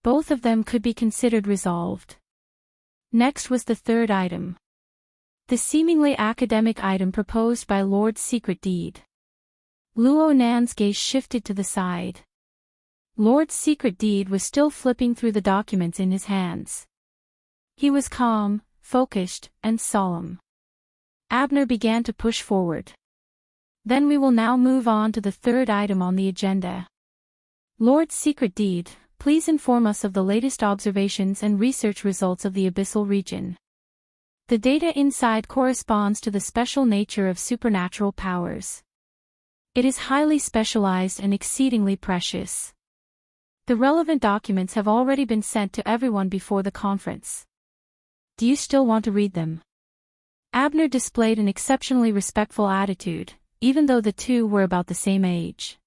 Both of them could be considered resolved. Next was the third item. The seemingly academic item proposed by Lord's secret deed. Luo Nan's gaze shifted to the side. Lord's secret deed was still flipping through the documents in his hands. He was calm, focused, and solemn. Abner began to push forward. Then we will now move on to the third item on the agenda. Lord's secret deed, please inform us of the latest observations and research results of the abyssal region. The data inside corresponds to the special nature of supernatural powers. It is highly specialized and exceedingly precious. The relevant documents have already been sent to everyone before the conference. Do you still want to read them? Abner displayed an exceptionally respectful attitude, even though the two were about the same age.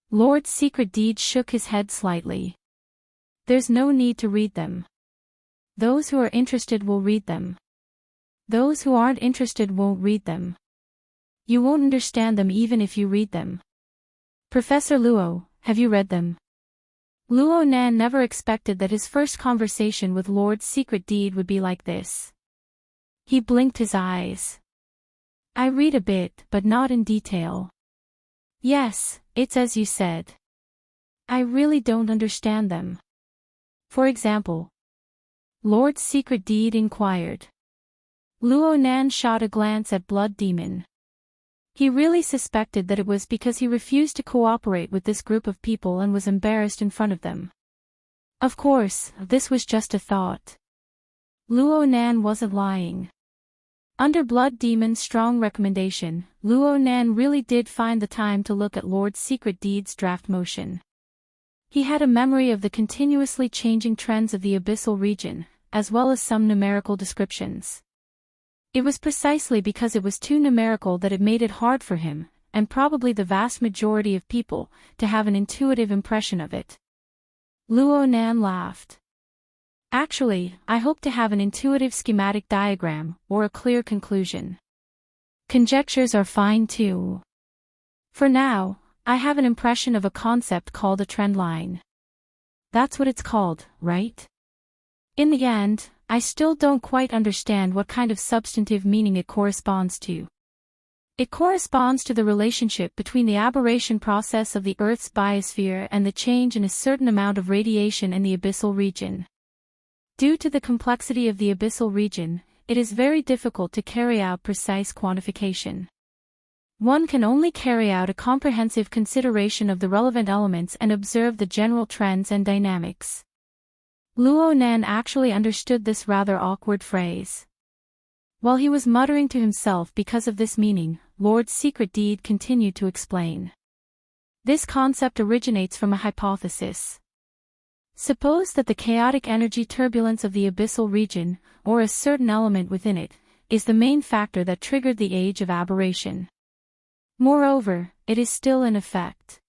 Lord's secret deed shook his head slightly. There's no need to read them. Those who are interested will read them. Those who aren't interested won't read them. You won't understand them even if you read them. Professor Luo, have you read them? Luo Nan never expected that his first conversation with Lord's secret deed would be like this. He blinked his eyes. I read a bit, but not in detail. Yes, it's as you said. I really don't understand them. For example, Lord's secret deed inquired. Luo Nan shot a glance at Blood Demon. He really suspected that it was because he refused to cooperate with this group of people and was embarrassed in front of them. Of course, this was just a thought. Luo Nan wasn't lying. Under Blood Demon's strong recommendation, Luo Nan really did find the time to look at Lord's secret deed's draft motion. He had a memory of the continuously changing trends of the abyssal region, as well as some numerical descriptions. It was precisely because it was too numerical that it made it hard for him, and probably the vast majority of people, to have an intuitive impression of it. Luo Nan laughed. Actually, I hope to have an intuitive schematic diagram, or a clear conclusion. Conjectures are fine too. For now, I have an impression of a concept called a trend line. That's what it's called, right? In the end, I still don't quite understand what kind of substantive meaning it corresponds to. It corresponds to the relationship between the aberration process of the Earth's biosphere and the change in a certain amount of radiation in the abyssal region. Due to the complexity of the abyssal region, it is very difficult to carry out precise quantification. One can only carry out a comprehensive consideration of the relevant elements and observe the general trends and dynamics. Luo Nan actually understood this rather awkward phrase. While he was muttering to himself because of this meaning, Lord's secret deed continued to explain. This concept originates from a hypothesis. Suppose that the chaotic energy turbulence of the abyssal region, or a certain element within it, is the main factor that triggered the age of aberration. Moreover, it is still in effect.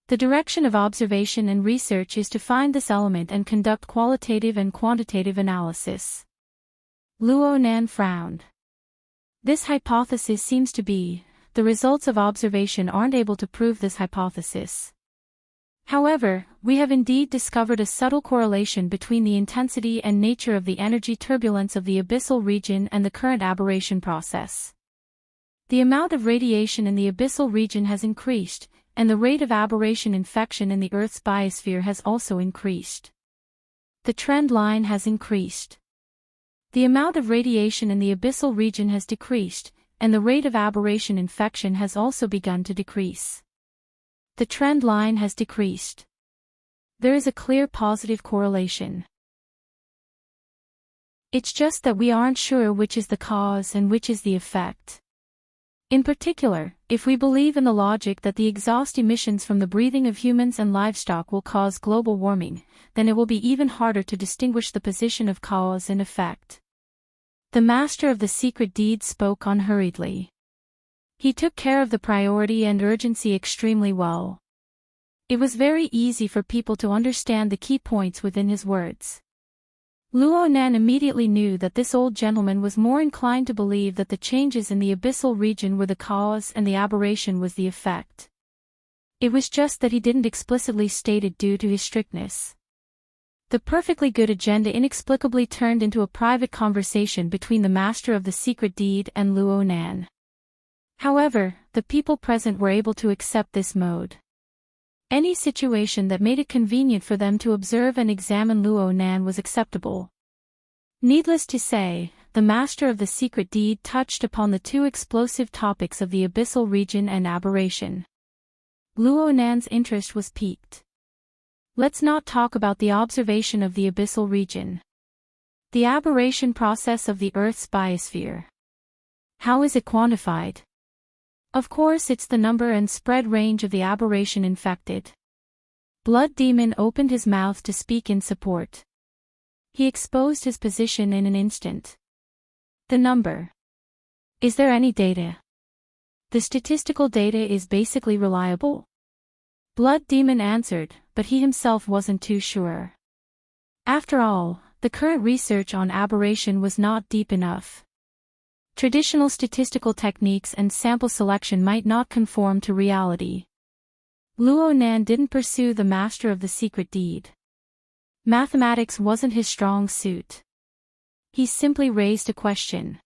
The direction of observation and research is to find this element and conduct qualitative and quantitative analysis. Luo Nan frowned. This hypothesis seems to be, the results of observation aren't able to prove this hypothesis. However, we have indeed discovered a subtle correlation between the intensity and nature of the energy turbulence of the abyssal region and the current aberration process. The amount of radiation in the abyssal region has increased, and the rate of aberration infection in the Earth's biosphere has also increased. The trend line has increased. The amount of radiation in the abyssal region has decreased, and the rate of aberration infection has also begun to decrease. The trend line has decreased. There is a clear positive correlation. It's just that we aren't sure which is the cause and which is the effect. In particular, if we believe in the logic that the exhaust emissions from the breathing of humans and livestock will cause global warming, then it will be even harder to distinguish the position of cause and effect. The master of the secret deed spoke unhurriedly. He took care of the priority and urgency extremely well. It was very easy for people to understand the key points within his words. Luo Nan immediately knew that this old gentleman was more inclined to believe that the changes in the abyssal region were the cause and the aberration was the effect. It was just that he didn't explicitly state it due to his strictness. The perfectly good agenda inexplicably turned into a private conversation between the master of the secret deed and Luo Nan. However, the people present were able to accept this mode. Any situation that made it convenient for them to observe and examine Luo Nan was acceptable. Needless to say, the master of the secret deed touched upon the two explosive topics of the abyssal region and aberration. Luo Nan's interest was piqued. Let's not talk about the observation of the abyssal region. The aberration process of the Earth's biosphere. How is it quantified? Of course, it's the number and spread range of the aberration infected. Blood Demon opened his mouth to speak in support. He exposed his position in an instant. The number. Is there any data? The statistical data is basically reliable? Blood Demon answered, but he himself wasn't too sure. After all, the current research on aberration was not deep enough. Traditional statistical techniques and sample selection might not conform to reality. Luo Nan didn't pursue the master of the secret deed. Mathematics wasn't his strong suit. He simply raised a question.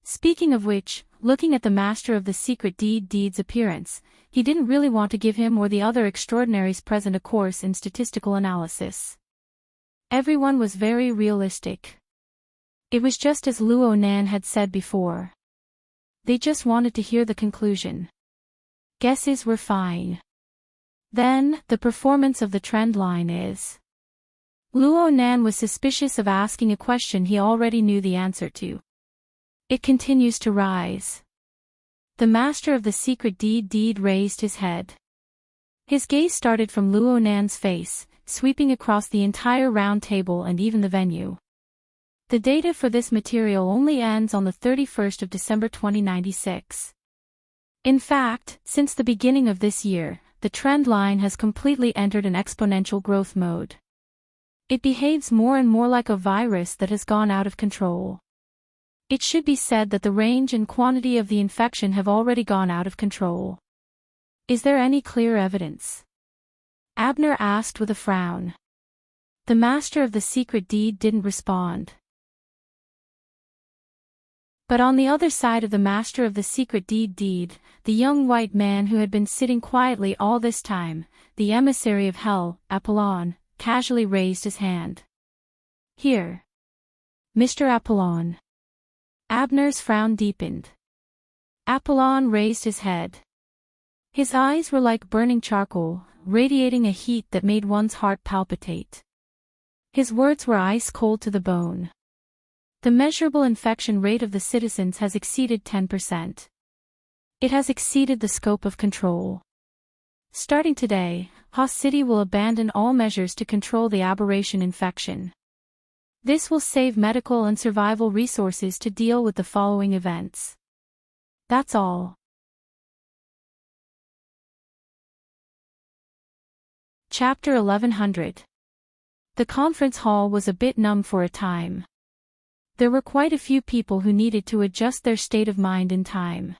Speaking of which, looking at the master of the secret deed's appearance, he didn't really want to give him or the other extraordinaries present a course in statistical analysis. Everyone was very realistic. It was just as Luo Nan had said before. They just wanted to hear the conclusion. Guesses were fine. Then, the performance of the trend line is. Luo Nan was suspicious of asking a question he already knew the answer to. It continues to rise. The master of the secret deed raised his head. His gaze started from Luo Nan's face, sweeping across the entire round table and even the venue. The data for this material only ends on the 31st of December 2096. In fact, since the beginning of this year, the trend line has completely entered an exponential growth mode. It behaves more and more like a virus that has gone out of control. It should be said that the range and quantity of the infection have already gone out of control. Is there any clear evidence? Abner asked with a frown. The master of the secret deed didn't respond. But on the other side of the master of the secret deed, the young white man who had been sitting quietly all this time, the emissary of hell, Apollon, casually raised his hand. Here. Mr. Apollon. Abner's frown deepened. Apollon raised his head. His eyes were like burning charcoal, radiating a heat that made one's heart palpitate. His words were ice cold to the bone. The measurable infection rate of the citizens has exceeded 10%. It has exceeded the scope of control. Starting today, Haas City will abandon all measures to control the aberration infection. This will save medical and survival resources to deal with the following events. That's all. Chapter 1100. The conference hall was a bit numb for a time. There were quite a few people who needed to adjust their state of mind in time.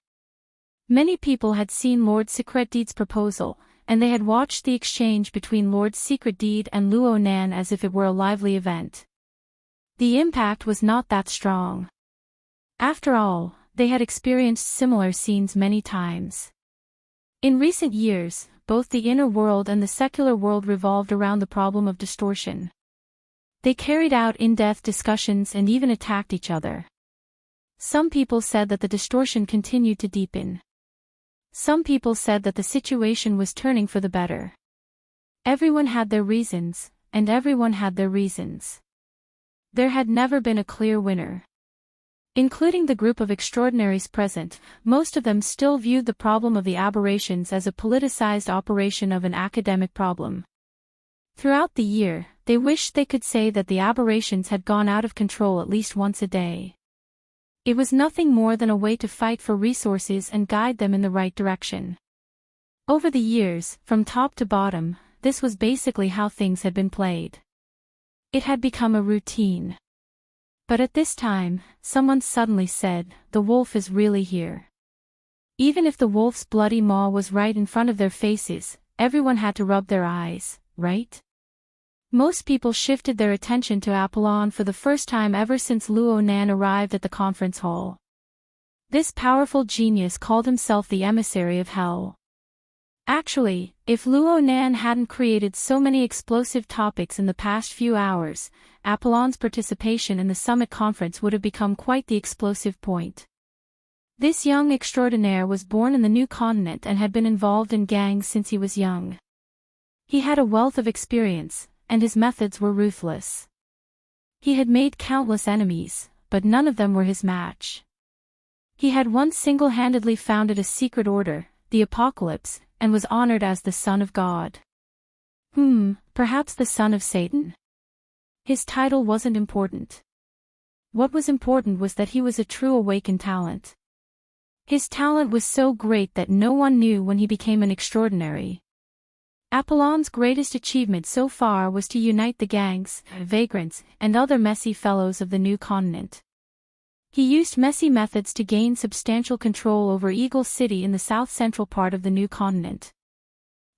Many people had seen Lord Secretdeed's proposal, and they had watched the exchange between Lord Secretdeed and Luo Nan as if it were a lively event. The impact was not that strong. After all, they had experienced similar scenes many times. In recent years, both the inner world and the secular world revolved around the problem of distortion. They carried out in-depth discussions and even attacked each other. Some people said that the distortion continued to deepen. Some people said that the situation was turning for the better. Everyone had their reasons, and everyone had their reasons. There had never been a clear winner. Including the group of extraordinaries present, most of them still viewed the problem of the aberrations as a politicized operation of an academic problem. Throughout the year, they wished they could say that the aberrations had gone out of control at least once a day. It was nothing more than a way to fight for resources and guide them in the right direction. Over the years, from top to bottom, this was basically how things had been played. It had become a routine. But at this time, someone suddenly said, "The wolf is really here." Even if the wolf's bloody maw was right in front of their faces, everyone had to rub their eyes, right? Most people shifted their attention to Apollon for the first time ever since Luo Nan arrived at the conference hall. This powerful genius called himself the emissary of hell. Actually, if Luo Nan hadn't created so many explosive topics in the past few hours, Apollon's participation in the summit conference would have become quite the explosive point. This young extraordinaire was born in the new continent and had been involved in gangs since he was young. He had a wealth of experience, and his methods were ruthless. He had made countless enemies, but none of them were his match. He had once single-handedly founded a secret order, the Apocalypse, and was honored as the Son of God. Perhaps the Son of Satan? His title wasn't important. What was important was that he was a true awakened talent. His talent was so great that no one knew when he became an extraordinary. Apollon's greatest achievement so far was to unite the gangs, vagrants, and other messy fellows of the new continent. He used messy methods to gain substantial control over Eagle City in the south-central part of the new continent.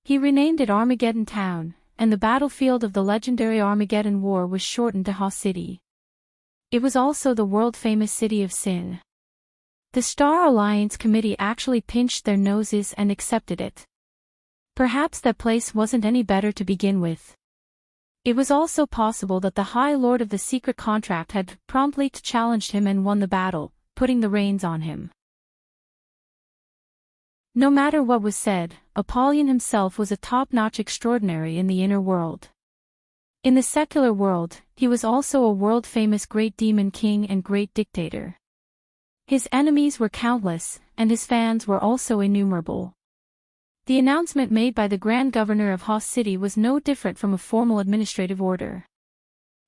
He renamed it Armageddon Town, and the battlefield of the legendary Armageddon War was shortened to Ha City. It was also the world-famous city of Sin. The Star Alliance Committee actually pinched their noses and accepted it. Perhaps that place wasn't any better to begin with. It was also possible that the High Lord of the Secret Contract had promptly challenged him and won the battle, putting the reins on him. No matter what was said, Apollon himself was a top-notch extraordinary in the inner world. In the secular world, he was also a world-famous great demon king and great dictator. His enemies were countless, and his fans were also innumerable. The announcement made by the Grand Governor of Hoth City was no different from a formal administrative order.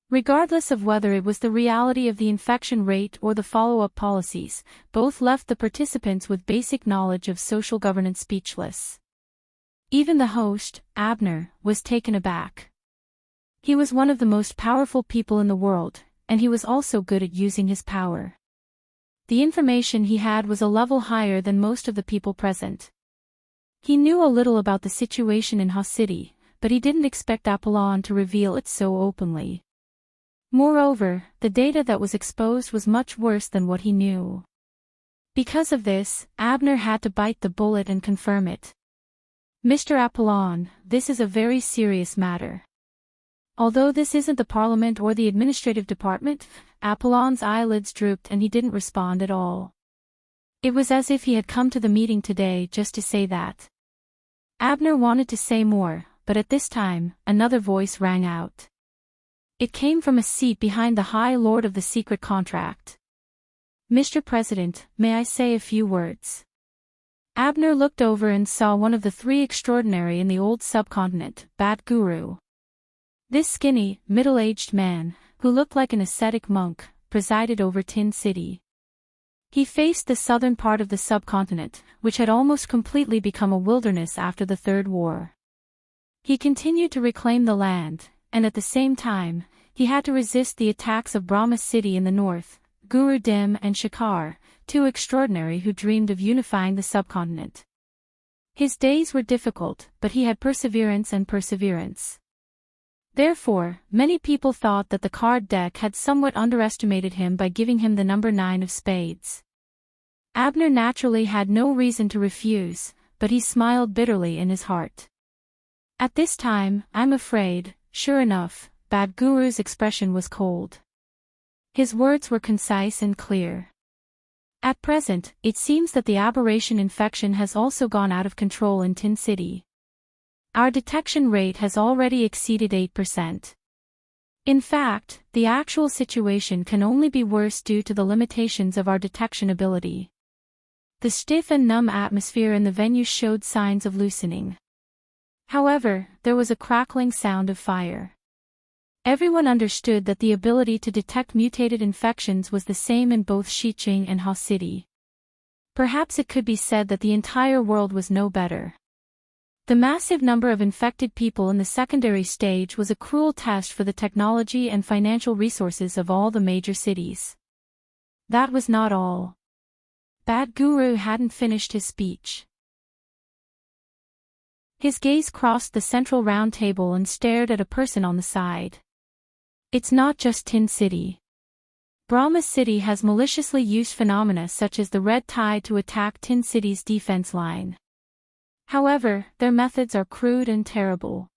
Regardless of whether it was the reality of the infection rate or the follow-up policies, both left the participants with basic knowledge of social governance speechless. Even the host, Abner, was taken aback. He was one of the most powerful people in the world, and he was also good at using his power. The information he had was a level higher than most of the people present. He knew a little about the situation in Hoth City, but he didn't expect Apollon to reveal it so openly. Moreover, the data that was exposed was much worse than what he knew. Because of this, Abner had to bite the bullet and confirm it. "Mr. Apollon, this is a very serious matter." Although this isn't the Parliament or the Administrative Department, Apollon's eyelids drooped and he didn't respond at all. It was as if he had come to the meeting today just to say that. Abner wanted to say more, but at this time, another voice rang out. It came from a seat behind the High Lord of the Secret Contract. "Mr. President, may I say a few words?" Abner looked over and saw one of the three extraordinary in the old subcontinent, Bat Guru. This skinny, middle-aged man, who looked like an ascetic monk, presided over Tin City. He faced the southern part of the subcontinent, which had almost completely become a wilderness after the Third War. He continued to reclaim the land, and at the same time, he had to resist the attacks of Brahma's city in the north, Guru Dim and Shikar, two extraordinary who dreamed of unifying the subcontinent. His days were difficult, but he had perseverance and perseverance. Therefore, many people thought that the card deck had somewhat underestimated him by giving him the number 9 of spades. Abner naturally had no reason to refuse, but he smiled bitterly in his heart. At this time, I'm afraid, sure enough, Bad Guru's expression was cold. His words were concise and clear. At present, it seems that the aberration infection has also gone out of control in Tin City. Our detection rate has already exceeded 8%. In fact, the actual situation can only be worse due to the limitations of our detection ability. The stiff and numb atmosphere in the venue showed signs of loosening. However, there was a crackling sound of fire. Everyone understood that the ability to detect mutated infections was the same in both Xiqing and Ha City. Perhaps it could be said that the entire world was no better. The massive number of infected people in the secondary stage was a cruel test for the technology and financial resources of all the major cities. That was not all. Bad Guru hadn't finished his speech. His gaze crossed the central round table and stared at a person on the side. It's not just Tin City. Brahma City has maliciously used phenomena such as the red tide to attack Tin City's defense line. However, their methods are crude and terrible.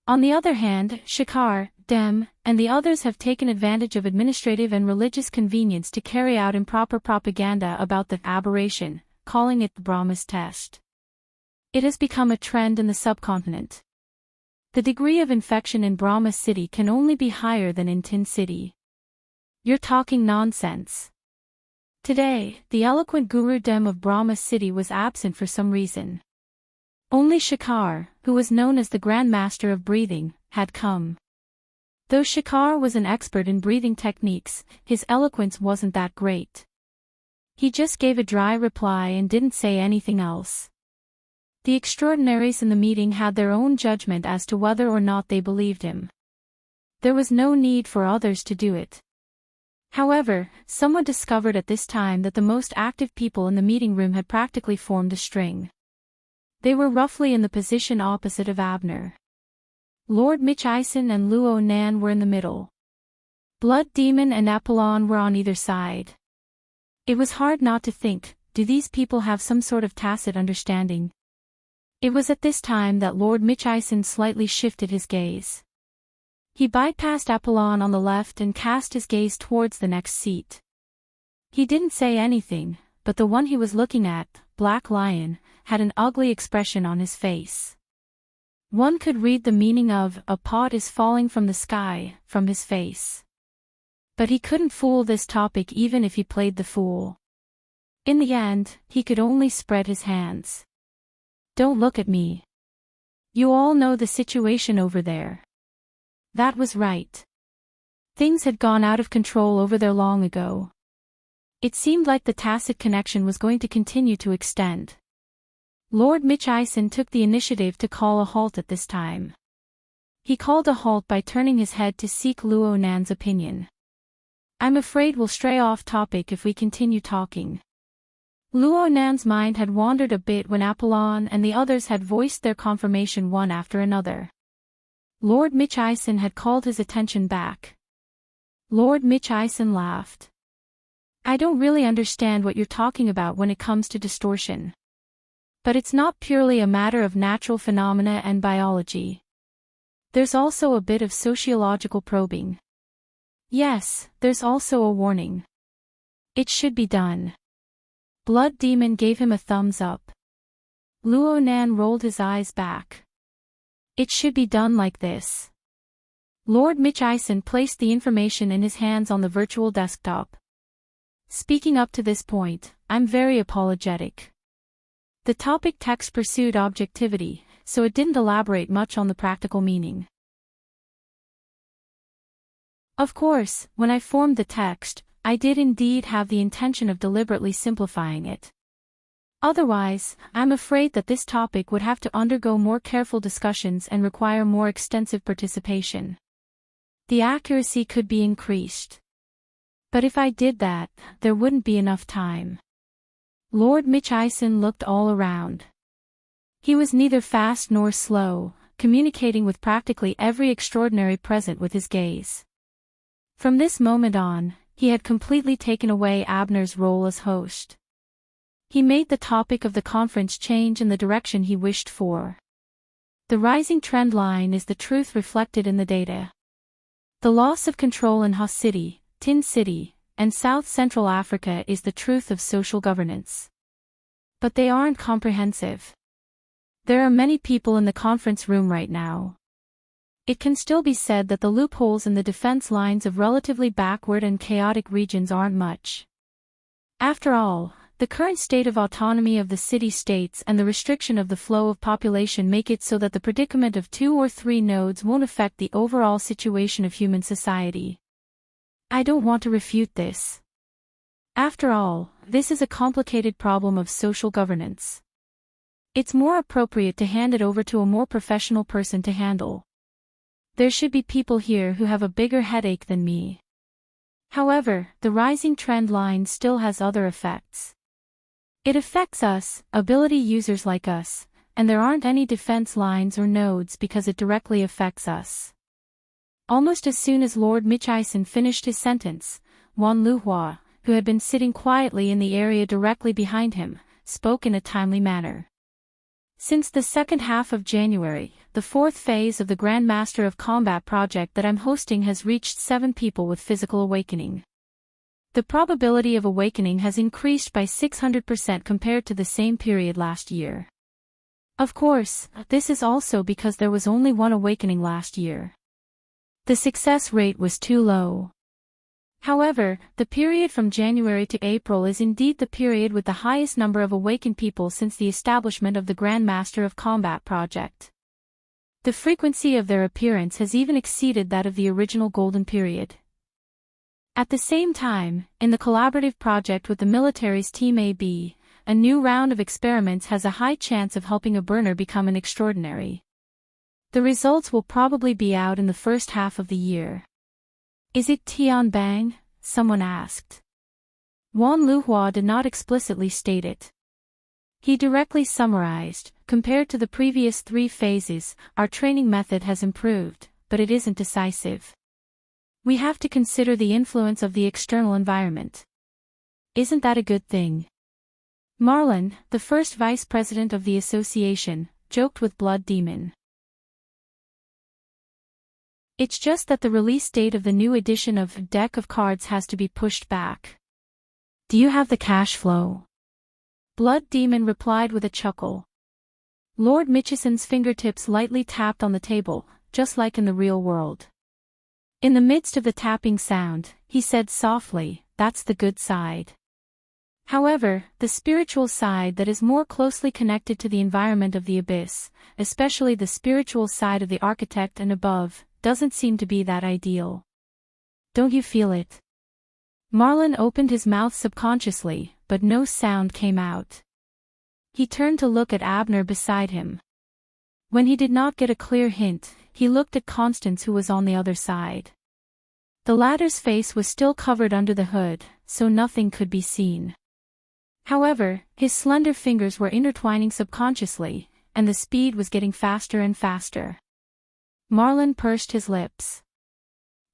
On the other hand, Shikar, Dem, and the others have taken advantage of administrative and religious convenience to carry out improper propaganda about the aberration, calling it the Brahma's test. It has become a trend in the subcontinent. The degree of infection in Brahma City can only be higher than in Tin City. You're talking nonsense. Today, the eloquent Guru Dem of Brahma City was absent for some reason. Only Shikar, who was known as the Grand Master of Breathing, had come. Though Shikar was an expert in breathing techniques, his eloquence wasn't that great. He just gave a dry reply and didn't say anything else. The extraordinaries in the meeting had their own judgment as to whether or not they believed him. There was no need for others to do it. However, someone discovered at this time that the most active people in the meeting room had practically formed a string. They were roughly in the position opposite of Abner. Lord Michison and Luo Nan were in the middle. Blood Demon and Apollon were on either side. It was hard not to think, do these people have some sort of tacit understanding? It was at this time that Lord Michison slightly shifted his gaze. He bypassed Apollon on the left and cast his gaze towards the next seat. He didn't say anything, but the one he was looking at, Black Lion, had an ugly expression on his face. One could read the meaning of "a pot is falling from the sky" from his face. But he couldn't fool this topic even if he played the fool. In the end, he could only spread his hands. Don't look at me. You all know the situation over there. That was right. Things had gone out of control over there long ago. It seemed like the tacit connection was going to continue to extend. Lord Michison took the initiative to call a halt at this time. He called a halt by turning his head to seek Luo Nan's opinion. I'm afraid we'll stray off topic if we continue talking. Luo Nan's mind had wandered a bit when Apollon and the others had voiced their confirmation one after another. Lord Michison had called his attention back. Lord Michison laughed. I don't really understand what you're talking about when it comes to distortion. But it's not purely a matter of natural phenomena and biology. There's also a bit of sociological probing. Yes, there's also a warning. It should be done. Blood Demon gave him a thumbs up. Luo Nan rolled his eyes back. It should be done like this. Lord Michison placed the information in his hands on the virtual desktop. Speaking up to this point, I'm very apologetic. The topic text pursued objectivity, so it didn't elaborate much on the practical meaning. Of course, when I formed the text, I did indeed have the intention of deliberately simplifying it. Otherwise, I'm afraid that this topic would have to undergo more careful discussions and require more extensive participation. The accuracy could be increased. But if I did that, there wouldn't be enough time. Lord Mitchison looked all around. He was neither fast nor slow, communicating with practically every extraordinary present with his gaze. From this moment on, he had completely taken away Abner's role as host. He made the topic of the conference change in the direction he wished for. The rising trend line is the truth reflected in the data. The loss of control in Haw City, Tin City, and South Central Africa is the truth of social governance. But they aren't comprehensive. There are many people in the conference room right now. It can still be said that the loopholes in the defense lines of relatively backward and chaotic regions aren't much. After all, the current state of autonomy of the city-states and the restriction of the flow of population make it so that the predicament of 2 or 3 nodes won't affect the overall situation of human society. I don't want to refute this. After all, this is a complicated problem of social governance. It's more appropriate to hand it over to a more professional person to handle. There should be people here who have a bigger headache than me. However, the rising trend line still has other effects. It affects us, ability users like us, and there aren't any defense lines or nodes because it directly affects us. Almost as soon as Lord Mitchison finished his sentence, Wan Luhua, who had been sitting quietly in the area directly behind him, spoke in a timely manner. Since the second half of January, the 4th phase of the Grand Master of Combat project that I'm hosting has reached 7 people with physical awakening. The probability of awakening has increased by 600% compared to the same period last year. Of course, this is also because there was only 1 awakening last year. The success rate was too low. However, the period from January to April is indeed the period with the highest number of awakened people since the establishment of the Grand Master of Combat project. The frequency of their appearance has even exceeded that of the original golden period. At the same time, in the collaborative project with the military's Team AB, a new round of experiments has a high chance of helping a burner become an extraordinary. The results will probably be out in the first half of the year. Is it Tian Bang? Someone asked. Wan Luhua did not explicitly state it. He directly summarized, compared to the previous 3 phases, our training method has improved, but it isn't decisive. We have to consider the influence of the external environment. Isn't that a good thing? Marlon, the first vice president of the association, joked with Blood Demon. It's just that the release date of the new edition of Deck of Cards has to be pushed back. Do you have the cash flow? Blood Demon replied with a chuckle. Lord Mitchison's fingertips lightly tapped on the table, just like in the real world. In the midst of the tapping sound, he said softly, "That's the good side." However, the spiritual side that is more closely connected to the environment of the abyss, especially the spiritual side of the architect and above, doesn't seem to be that ideal. Don't you feel it? Marlon opened his mouth subconsciously, but no sound came out. He turned to look at Abner beside him. When he did not get a clear hint, he looked at Constance, who was on the other side. The latter's face was still covered under the hood, so nothing could be seen. However, his slender fingers were intertwining subconsciously, and the speed was getting faster and faster. Marlon pursed his lips.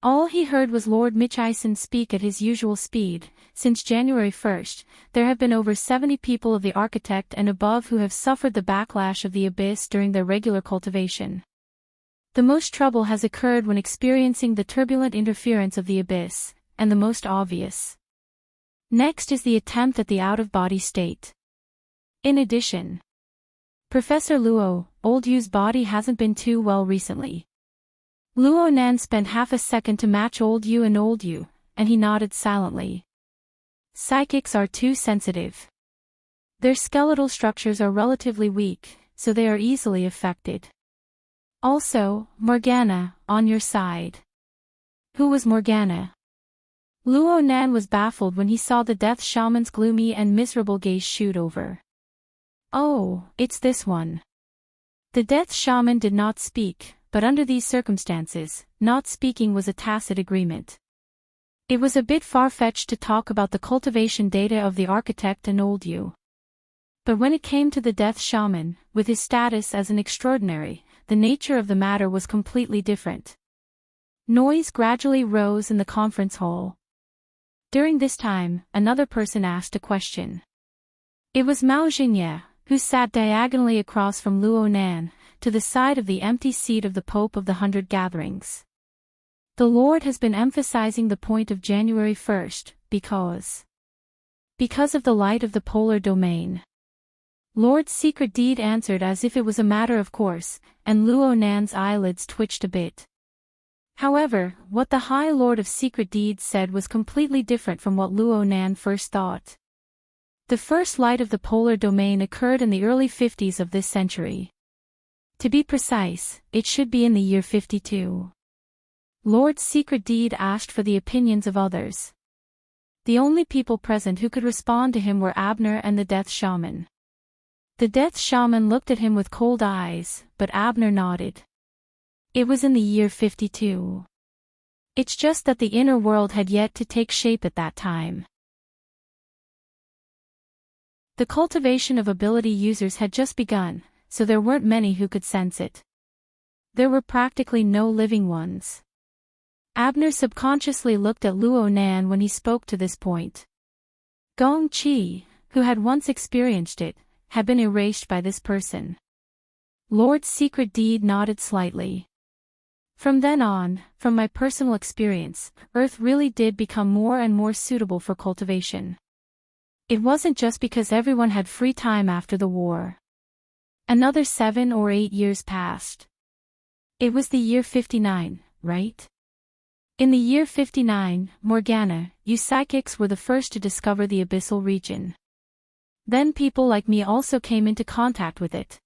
All he heard was Lord Mitchison speak at his usual speed. Since January 1st, there have been over 70 people of the architect and above who have suffered the backlash of the abyss during their regular cultivation. The most trouble has occurred when experiencing the turbulent interference of the abyss, and the most obvious. Next is the attempt at the out-of-body state. In addition, Professor Luo, Old Yu's body hasn't been too well recently. Luo Nan spent half a second to match Old Yu and Old Yu, and he nodded silently. Psychics are too sensitive. Their skeletal structures are relatively weak, so they are easily affected. Also, Morgana, on your side. Who was Morgana? Luo Nan was baffled when he saw the Death Shaman's gloomy and miserable gaze shoot over. Oh, it's this one. The death shaman did not speak, but under these circumstances, not speaking was a tacit agreement. It was a bit far-fetched to talk about the cultivation data of the architect and old you. But when it came to the death shaman, with his status as an extraordinary, the nature of the matter was completely different. Noise gradually rose in the conference hall. During this time, another person asked a question. It was Mao Jingye, who sat diagonally across from Luo Nan, to the side of the empty seat of the Pope of the 100 Gatherings. The Lord has been emphasizing the point of January 1st, because of the light of the polar domain. Lord Secret Deed answered as if it was a matter of course, and Luo Nan's eyelids twitched a bit. However, what the High Lord of Secret Deeds said was completely different from what Luo Nan first thought. The first light of the polar domain occurred in the early 50s of this century. To be precise, it should be in the year 52. Lord Secret Deed asked for the opinions of others. The only people present who could respond to him were Abner and the Death Shaman. The Death Shaman looked at him with cold eyes, but Abner nodded. It was in the year 52. It's just that the inner world had yet to take shape at that time. The cultivation of ability users had just begun, so there weren't many who could sense it. There were practically no living ones. Abner subconsciously looked at Luo Nan when he spoke to this point. Gong Qi, who had once experienced it, had been erased by this person. Lord Secret Deed nodded slightly. From then on, from my personal experience, Earth really did become more and more suitable for cultivation. It wasn't just because everyone had free time after the war. Another 7 or 8 years passed. It was the year 59, right? In the year 59, Morgana, you psychics were the first to discover the abyssal region. Then people like me also came into contact with it.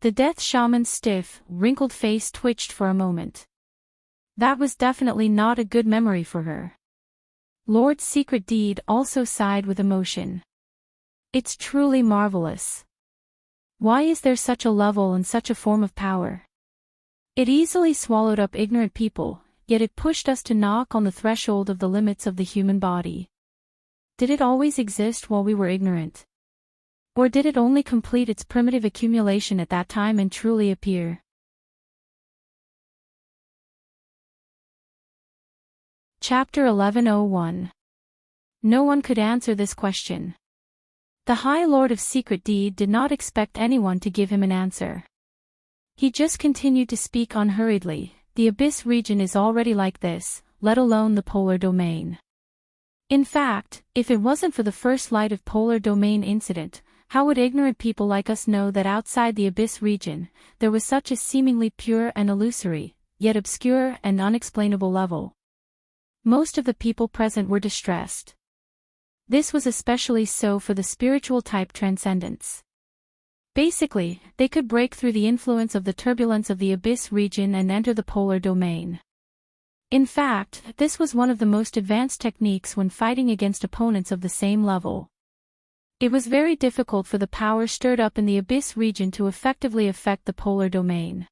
The Death Shaman's stiff, wrinkled face twitched for a moment. That was definitely not a good memory for her. Lord Secret Deed also sighed with emotion. It's truly marvelous. Why is there such a level and such a form of power? It easily swallowed up ignorant people, yet it pushed us to knock on the threshold of the limits of the human body. Did it always exist while we were ignorant? Or did it only complete its primitive accumulation at that time and truly appear? Chapter 1101. No one could answer this question. The High Lord of Secret Deed did not expect anyone to give him an answer. He just continued to speak unhurriedly. The Abyss region is already like this, let alone the polar domain. In fact, if it wasn't for the first light of polar domain incident, how would ignorant people like us know that outside the Abyss region, there was such a seemingly pure and illusory, yet obscure and unexplainable level? Most of the people present were distressed. This was especially so for the spiritual type transcendents. Basically, they could break through the influence of the turbulence of the Abyss region and enter the polar domain. In fact, this was one of the most advanced techniques when fighting against opponents of the same level. It was very difficult for the power stirred up in the Abyss region to effectively affect the polar domain.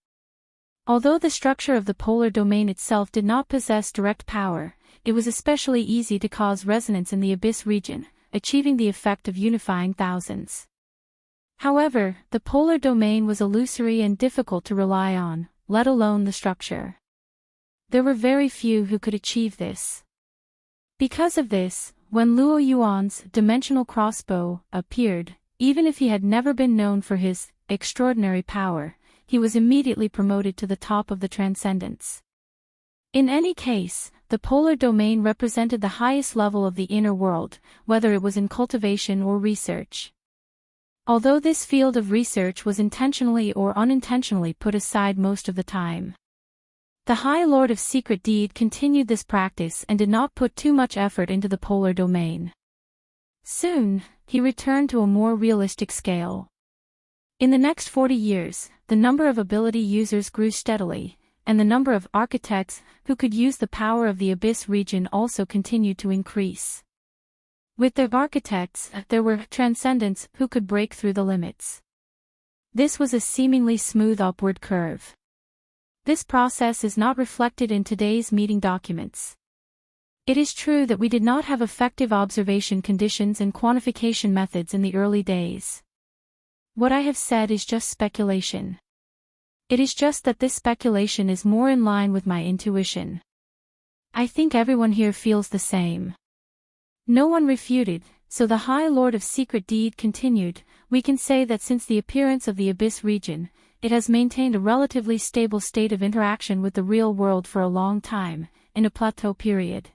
Although the structure of the polar domain itself did not possess direct power, it was especially easy to cause resonance in the Abyss region, achieving the effect of unifying thousands. However, the polar domain was illusory and difficult to rely on, let alone the structure. There were very few who could achieve this. Because of this, when Luo Yuan's dimensional crossbow appeared, even if he had never been known for his extraordinary power, he was immediately promoted to the top of the transcendence. In any case, the polar domain represented the highest level of the inner world, whether it was in cultivation or research. Although this field of research was intentionally or unintentionally put aside most of the time. The High Lord of Secret Deed continued this practice and did not put too much effort into the polar domain. Soon, he returned to a more realistic scale. In the next 40 years, the number of ability users grew steadily, and the number of architects who could use the power of the Abyss region also continued to increase. With their architects, there were transcendents who could break through the limits. This was a seemingly smooth upward curve. This process is not reflected in today's meeting documents. It is true that we did not have effective observation conditions and quantification methods in the early days. What I have said is just speculation. It is just that this speculation is more in line with my intuition. I think everyone here feels the same. No one refuted, so the High Lord of Secret Deed continued. We can say that since the appearance of the Abyss region, it has maintained a relatively stable state of interaction with the real world for a long time, in a plateau period.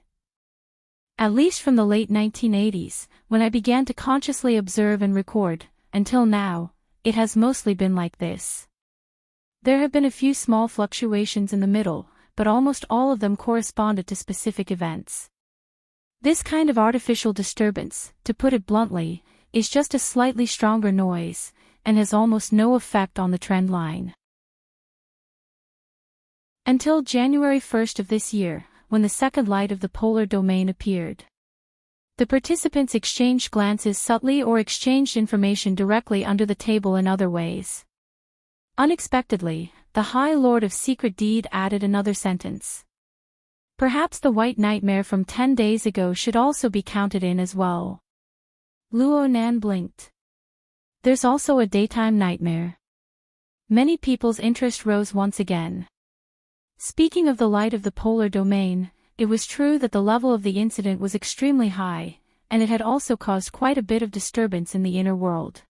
At least from the late 1980s, when I began to consciously observe and record, until now, it has mostly been like this. There have been a few small fluctuations in the middle, but almost all of them corresponded to specific events. This kind of artificial disturbance, to put it bluntly, is just a slightly stronger noise, and has almost no effect on the trend line. Until January 1st of this year, when the second light of the polar domain appeared. The participants exchanged glances subtly or exchanged information directly under the table in other ways. Unexpectedly, the High Lord of Secret Deed added another sentence. Perhaps the white nightmare from 10 days ago should also be counted in as well. Luo Nan blinked. There's also a daytime nightmare. Many people's interest rose once again. Speaking of the light of the polar domain, it was true that the level of the incident was extremely high, and it had also caused quite a bit of disturbance in the inner world.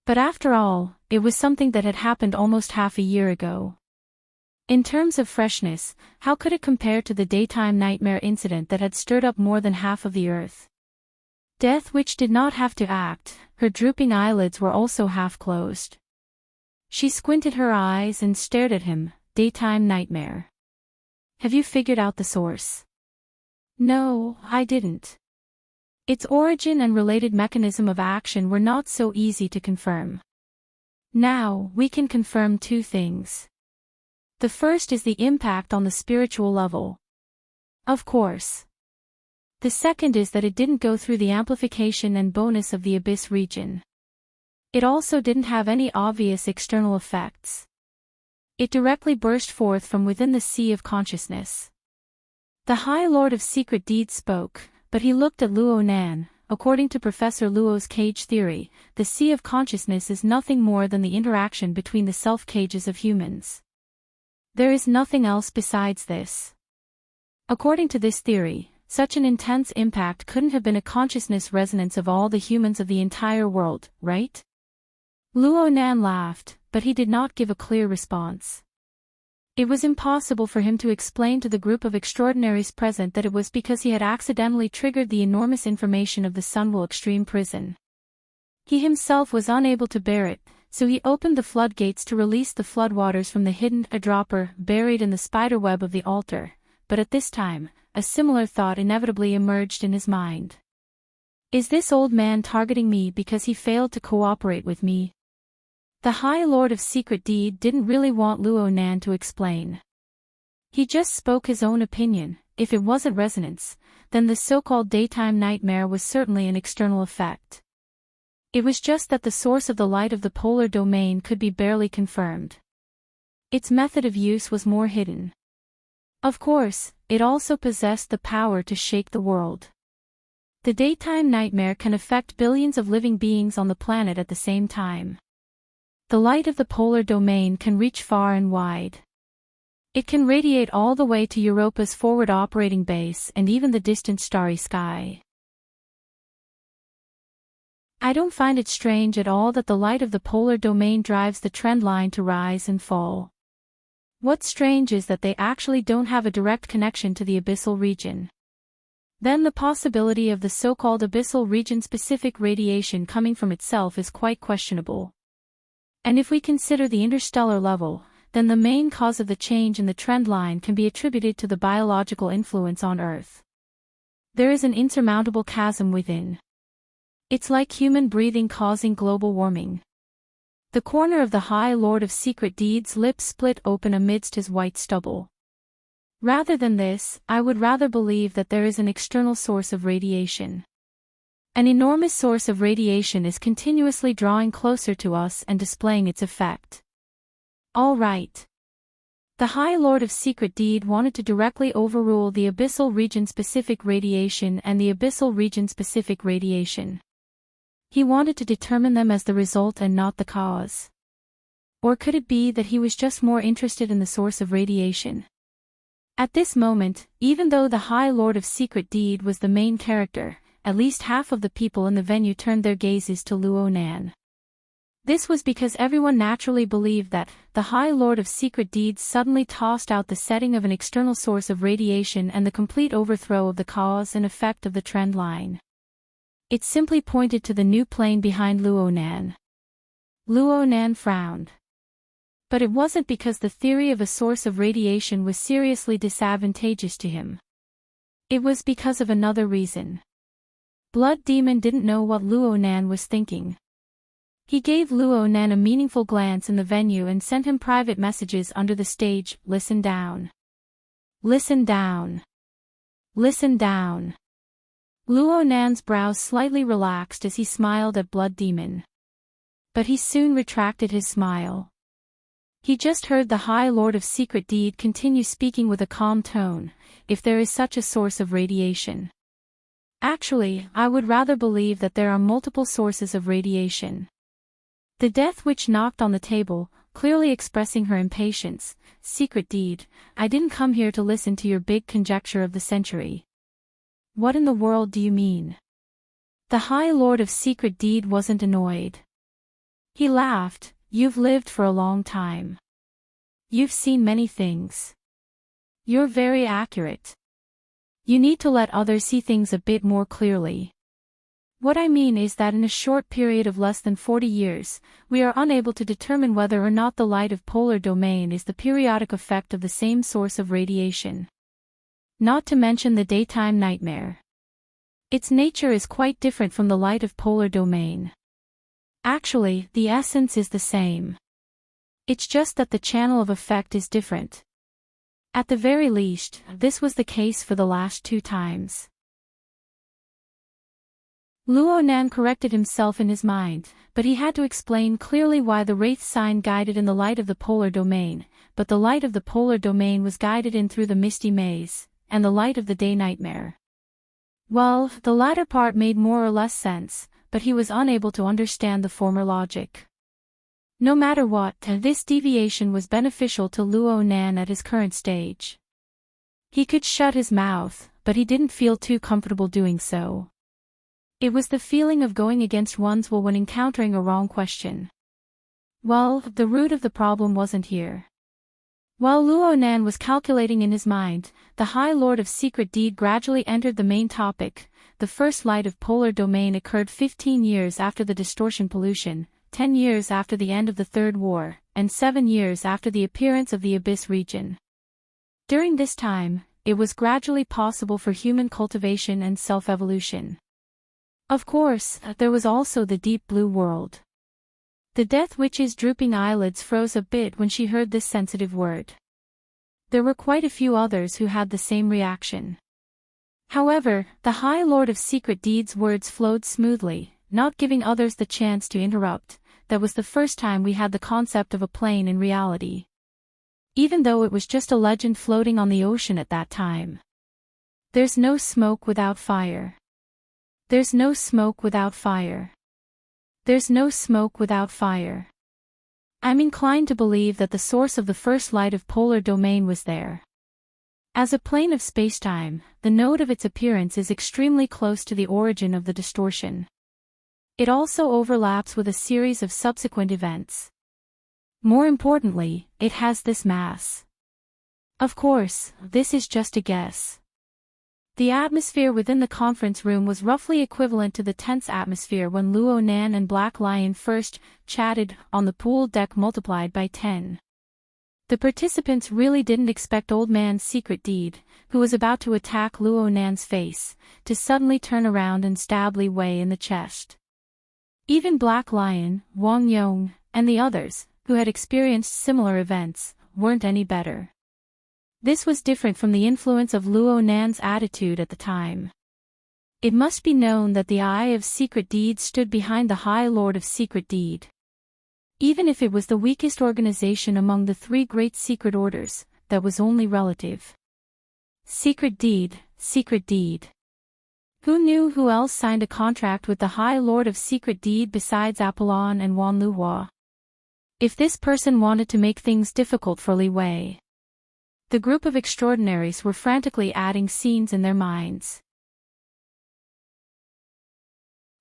But after all, it was something that had happened almost half a year ago. In terms of freshness, how could it compare to the daytime nightmare incident that had stirred up more than half of the earth? Death, which did not have to act, her drooping eyelids were also half closed. She squinted her eyes and stared at him. Daytime nightmare. Have you figured out the source? No, I didn't. Its origin and related mechanism of action were not so easy to confirm. Now, we can confirm two things. The first is the impact on the spiritual level. Of course. The second is that it didn't go through the amplification and bonus of the Abyss region. It also didn't have any obvious external effects. It directly burst forth from within the sea of consciousness. The High Lord of Secret Deeds spoke, but he looked at Luo Nan. According to Professor Luo's cage theory, the sea of consciousness is nothing more than the interaction between the self-cages of humans. There is nothing else besides this. According to this theory, such an intense impact couldn't have been a consciousness resonance of all the humans of the entire world, right? Luo Nan laughed, but he did not give a clear response. It was impossible for him to explain to the group of extraordinaries present that it was because he had accidentally triggered the enormous information of the Sunwell Extreme Prison. He himself was unable to bear it, so he opened the floodgates to release the floodwaters from the hidden dropper buried in the spiderweb of the altar, but at this time, a similar thought inevitably emerged in his mind. Is this old man targeting me because he failed to cooperate with me? The High Lord of Secret Deed didn't really want Luo Nan to explain. He just spoke his own opinion. If it wasn't resonance, then the so-called daytime nightmare was certainly an external effect. It was just that the source of the light of the polar domain could be barely confirmed. Its method of use was more hidden. Of course, it also possessed the power to shake the world. The daytime nightmare can affect billions of living beings on the planet at the same time. The light of the polar domain can reach far and wide. It can radiate all the way to Europa's forward operating base and even the distant starry sky. I don't find it strange at all that the light of the polar domain drives the trend line to rise and fall. What's strange is that they actually don't have a direct connection to the abyssal region. Then the possibility of the so-called abyssal region-specific radiation coming from itself is quite questionable. And if we consider the interstellar level, then the main cause of the change in the trend line can be attributed to the biological influence on Earth. There is an insurmountable chasm within. It's like human breathing causing global warming. The corner of the High Lord of Secret Deeds' lips split open amidst his white stubble. Rather than this, I would rather believe that there is an external source of radiation. An enormous source of radiation is continuously drawing closer to us and displaying its effect. All right. The High Lord of Secret Deed wanted to directly overrule the abyssal region-specific radiation and the abyssal region-specific radiation. He wanted to determine them as the result and not the cause. Or could it be that he was just more interested in the source of radiation? At this moment, even though the High Lord of Secret Deed was the main character, at least half of the people in the venue turned their gazes to Luo Nan. This was because everyone naturally believed that the High Lord of Secret Deeds suddenly tossed out the setting of an external source of radiation and the complete overthrow of the cause and effect of the trend line. It simply pointed to the new plane behind Luo Nan. Luo Nan frowned. But it wasn't because the theory of a source of radiation was seriously disadvantageous to him. It was because of another reason. Blood Demon didn't know what Luo Nan was thinking. He gave Luo Nan a meaningful glance in the venue and sent him private messages under the stage. Listen down. Listen down. Listen down. Luo Nan's brows slightly relaxed as he smiled at Blood Demon. But he soon retracted his smile. He just heard the High Lord of Secret Deed continue speaking with a calm tone, if there is such a source of radiation. Actually, I would rather believe that there are multiple sources of radiation. The Death Witch knocked on the table, clearly expressing her impatience. Secret Deed, I didn't come here to listen to your big conjecture of the century. What in the world do you mean? The High Lord of Secret Deed wasn't annoyed. He laughed. You've lived for a long time. You've seen many things. You're very accurate. You need to let others see things a bit more clearly. What I mean is that in a short period of less than 40 years, we are unable to determine whether or not the light of polar domain is the periodic effect of the same source of radiation. Not to mention the daytime nightmare. Its nature is quite different from the light of polar domain. Actually, the essence is the same. It's just that the channel of effect is different. At the very least, this was the case for the last 2 times. Luo Nan corrected himself in his mind, but he had to explain clearly why the wraith sign guided in the light of the polar domain, but the light of the polar domain was guided in through the misty maze, and the light of the day nightmare. Well, the latter part made more or less sense, but he was unable to understand the former logic. No matter what, this deviation was beneficial to Luo Nan at his current stage. He could shut his mouth, but he didn't feel too comfortable doing so. It was the feeling of going against one's will when encountering a wrong question. Well, the root of the problem wasn't here. While Luo Nan was calculating in his mind, the High Lord of Secret Deed gradually entered the main topic. The first light of polar domain occurred 15 years after the distortion pollution, 10 years after the end of the Third War, and 7 years after the appearance of the Abyss region. During this time, it was gradually possible for human cultivation and self-evolution. Of course, there was also the deep blue world. The Death Witch's drooping eyelids froze a bit when she heard this sensitive word. There were quite a few others who had the same reaction. However, the High Lord of Secret Deeds' words flowed smoothly, not giving others the chance to interrupt. That was the first time we had the concept of a plane in reality. Even though it was just a legend floating on the ocean at that time. There's no smoke without fire. There's no smoke without fire. There's no smoke without fire. I'm inclined to believe that the source of the first light of polar domain was there. As a plane of spacetime, the node of its appearance is extremely close to the origin of the distortion. It also overlaps with a series of subsequent events. More importantly, it has this mass. Of course, this is just a guess. The atmosphere within the conference room was roughly equivalent to the tense atmosphere when Luo Nan and Black Lion first chatted on the pool deck multiplied by 10. The participants really didn't expect Old Man Secret Deed, who was about to attack Luo Nan's face, to suddenly turn around and stab Li Wei in the chest. Even Black Lion, Wang Yong, and the others, who had experienced similar events, weren't any better. This was different from the influence of Luo Nan's attitude at the time. It must be known that the Eye of Secret Deed stood behind the High Lord of Secret Deed. Even if it was the weakest organization among the three great secret orders, that was only relative. Secret Deed, Secret Deed. Who knew who else signed a contract with the High Lord of Secret Deed besides Apollon and Wan Luhua? If this person wanted to make things difficult for Li Wei. The group of extraordinaries were frantically adding scenes in their minds.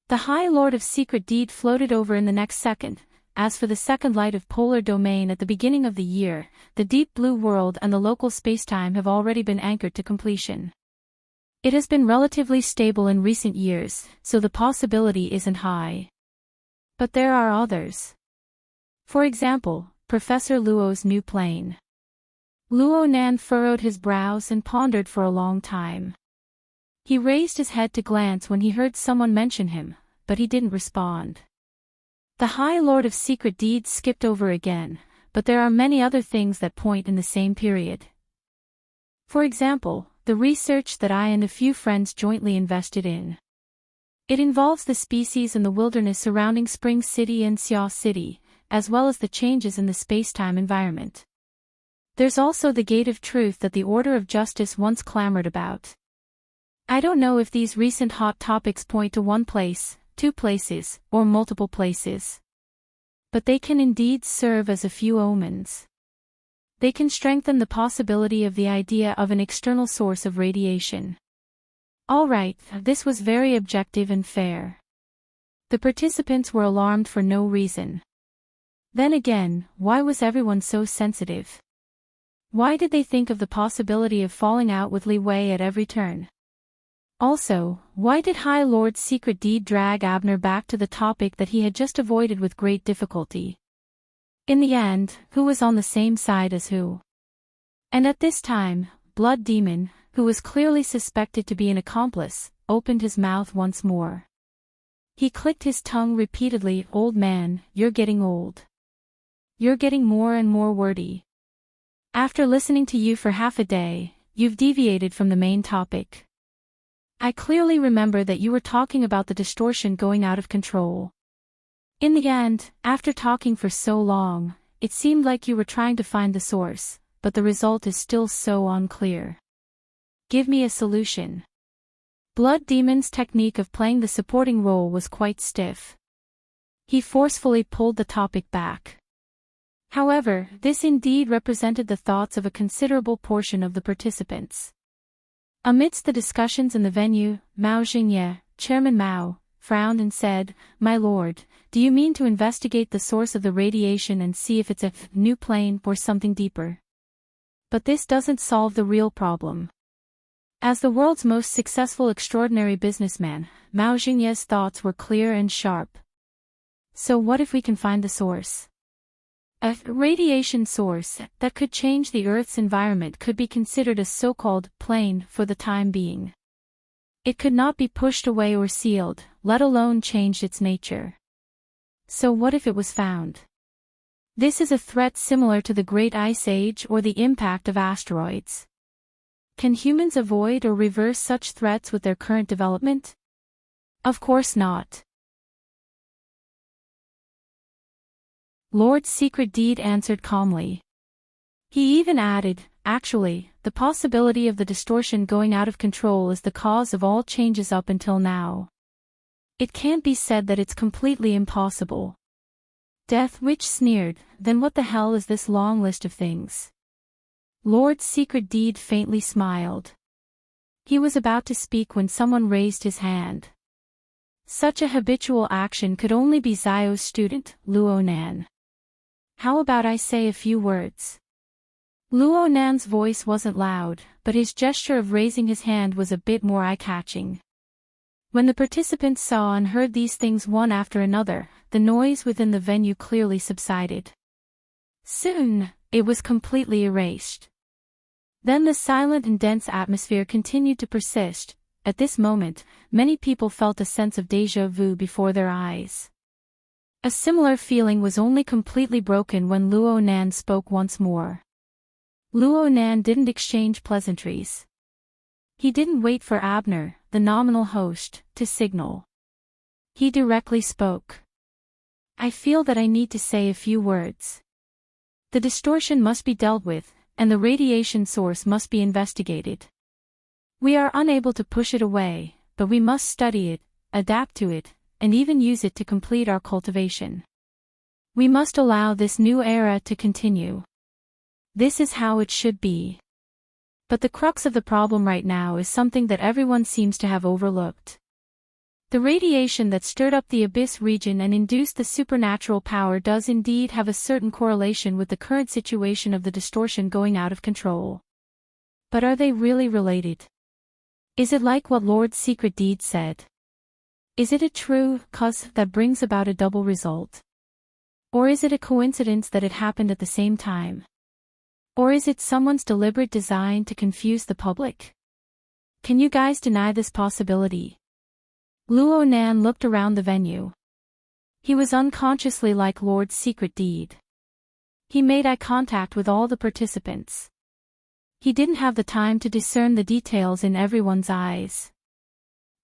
The High Lord of Secret Deed floated over in the next second. As for the second light of polar domain at the beginning of the year, the deep blue world and the local spacetime have already been anchored to completion. It has been relatively stable in recent years, so the possibility isn't high. But there are others. For example, Professor Luo's new plane. Luo Nan furrowed his brows and pondered for a long time. He raised his head to glance when he heard someone mention him, but he didn't respond. The High Lord of Secret Deeds skipped over again, but there are many other things that point in the same period. For example, the research that I and a few friends jointly invested in. It involves the species in the wilderness surrounding Spring City and Xia City, as well as the changes in the space-time environment. There's also the Gate of Truth that the Order of Justice once clamored about. I don't know if these recent hot topics point to one place, two places, or multiple places. But they can indeed serve as a few omens. They can strengthen the possibility of the idea of an external source of radiation. All right, this was very objective and fair. The participants were alarmed for no reason. Then again, why was everyone so sensitive? Why did they think of the possibility of falling out with Li Wei at every turn? Also, why did High Lord Secret Deed drag Abner back to the topic that he had just avoided with great difficulty? In the end, who was on the same side as who? And at this time, Blood Demon, who was clearly suspected to be an accomplice, opened his mouth once more. He clicked his tongue repeatedly. "Old man, you're getting old. You're getting more and more wordy. After listening to you for half a day, you've deviated from the main topic. I clearly remember that you were talking about the distortion going out of control. In the end, after talking for so long, it seemed like you were trying to find the source, but the result is still so unclear. Give me a solution." Blood Demon's technique of playing the supporting role was quite stiff. He forcefully pulled the topic back. However, this indeed represented the thoughts of a considerable portion of the participants. Amidst the discussions in the venue, Mao Xingye, Chairman Mao, frowned and said, "My lord, do you mean to investigate the source of the radiation and see if it's a new plane or something deeper? But this doesn't solve the real problem." As the world's most successful extraordinary businessman, Mao Xingye's thoughts were clear and sharp. So what if we can find the source? A radiation source that could change the Earth's environment could be considered a so-called plane for the time being. It could not be pushed away or sealed, let alone changed its nature. So what if it was found? This is a threat similar to the Great Ice Age or the impact of asteroids. Can humans avoid or reverse such threats with their current development? Of course not. Lord Secret Deed answered calmly. He even added, "Actually, the possibility of the distortion going out of control is the cause of all changes up until now. It can't be said that it's completely impossible." Death Witch sneered, "Then what the hell is this long list of things?" Lord Secret Deed faintly smiled. He was about to speak when someone raised his hand. Such a habitual action could only be Zio's student, Luo Nan. "How about I say a few words?" Luo Nan's voice wasn't loud, but his gesture of raising his hand was a bit more eye-catching. When the participants saw and heard these things one after another, the noise within the venue clearly subsided. Soon, it was completely erased. Then the silent and dense atmosphere continued to persist. At this moment, many people felt a sense of déjà vu before their eyes. A similar feeling was only completely broken when Luo Nan spoke once more. Luo Nan didn't exchange pleasantries. He didn't wait for Abner, the nominal host, to signal. He directly spoke. I feel that I need to say a few words. The distortion must be dealt with, and the radiation source must be investigated. We are unable to push it away, but we must study it, adapt to it, and even use it to complete our cultivation. We must allow this new era to continue. This is how it should be. But the crux of the problem right now is something that everyone seems to have overlooked. The radiation that stirred up the Abyss region and induced the supernatural power does indeed have a certain correlation with the current situation of the distortion going out of control. But are they really related? Is it like what Lord's secret deed said? Is it a true cause that brings about a double result? Or is it a coincidence that it happened at the same time? Or is it someone's deliberate design to confuse the public? Can you guys deny this possibility? Luo Nan looked around the venue. He was unconsciously like Lord's secret deed. He made eye contact with all the participants. He didn't have the time to discern the details in everyone's eyes.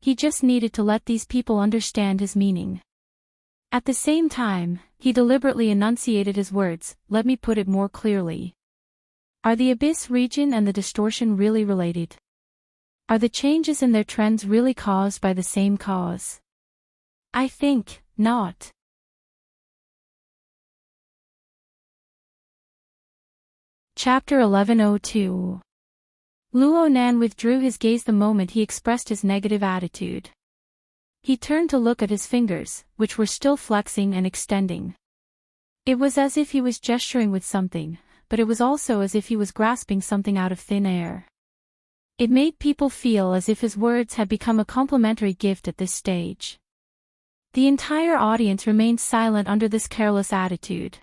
He just needed to let these people understand his meaning. At the same time, he deliberately enunciated his words. Let me put it more clearly. Are the Abyss region and the distortion really related? Are the changes in their trends really caused by the same cause? I think not. Chapter 1102. Luo Nan withdrew his gaze the moment he expressed his negative attitude. He turned to look at his fingers, which were still flexing and extending. It was as if he was gesturing with something, but it was also as if he was grasping something out of thin air. It made people feel as if his words had become a complimentary gift at this stage. The entire audience remained silent under this careless attitude.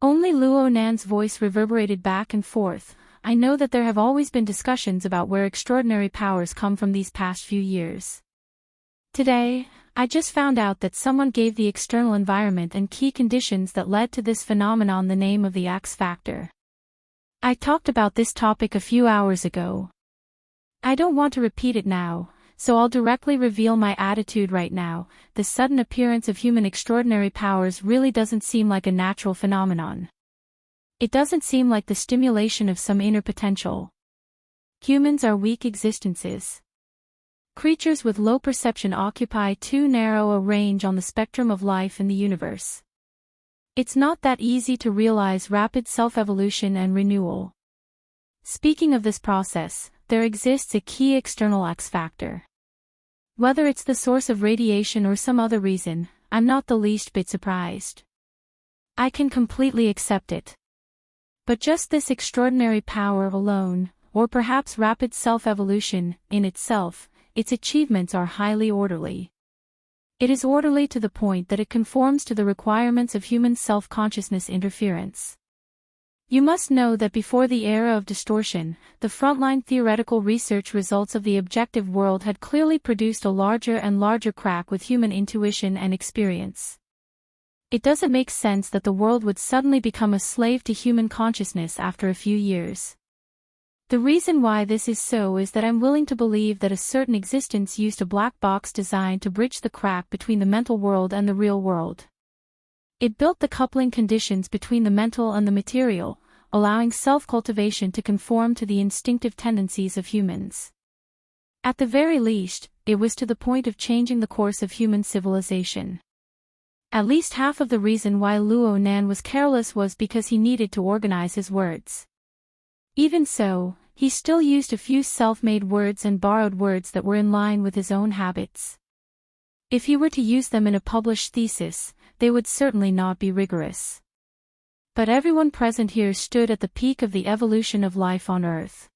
Only Luo Nan's voice reverberated back and forth. I know that there have always been discussions about where extraordinary powers come from these past few years. Today, I just found out that someone gave the external environment and key conditions that led to this phenomenon the name of the X factor. I talked about this topic a few hours ago. I don't want to repeat it now, so I'll directly reveal my attitude right now. The sudden appearance of human extraordinary powers really doesn't seem like a natural phenomenon. It doesn't seem like the stimulation of some inner potential. Humans are weak existences. Creatures with low perception occupy too narrow a range on the spectrum of life in the universe. It's not that easy to realize rapid self-evolution and renewal. Speaking of this process, there exists a key external X factor. Whether it's the source of radiation or some other reason, I'm not the least bit surprised. I can completely accept it. But just this extraordinary power alone, or perhaps rapid self-evolution, in itself, its achievements are highly orderly. It is orderly to the point that it conforms to the requirements of human self-consciousness interference. You must know that before the era of distortion, the frontline theoretical research results of the objective world had clearly produced a larger and larger crack with human intuition and experience. It doesn't make sense that the world would suddenly become a slave to human consciousness after a few years. The reason why this is so is that I'm willing to believe that a certain existence used a black box designed to bridge the crack between the mental world and the real world. It built the coupling conditions between the mental and the material, allowing self-cultivation to conform to the instinctive tendencies of humans. At the very least, it was to the point of changing the course of human civilization. At least half of the reason why Luo Nan was careless was because he needed to organize his words. Even so, he still used a few self-made words and borrowed words that were in line with his own habits. If he were to use them in a published thesis, they would certainly not be rigorous. But everyone present here stood at the peak of the evolution of life on Earth.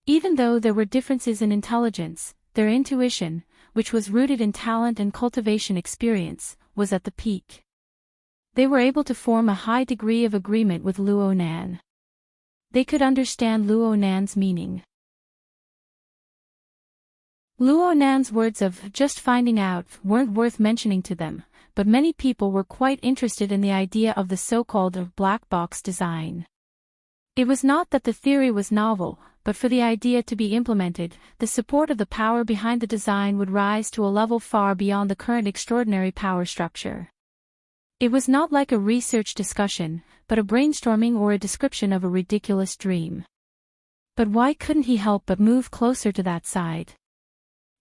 Even though there were differences in intelligence, their intuition, which was rooted in talent and cultivation experience, was at the peak. They were able to form a high degree of agreement with Luo Nan. They could understand Luo Nan's meaning. Luo Nan's words of "just finding out" weren't worth mentioning to them, but many people were quite interested in the idea of the so-called black box design. It was not that the theory was novel, but for the idea to be implemented, the support of the power behind the design would rise to a level far beyond the current extraordinary power structure. It was not like a research discussion, but a brainstorming or a description of a ridiculous dream. But why couldn't he help but move closer to that side?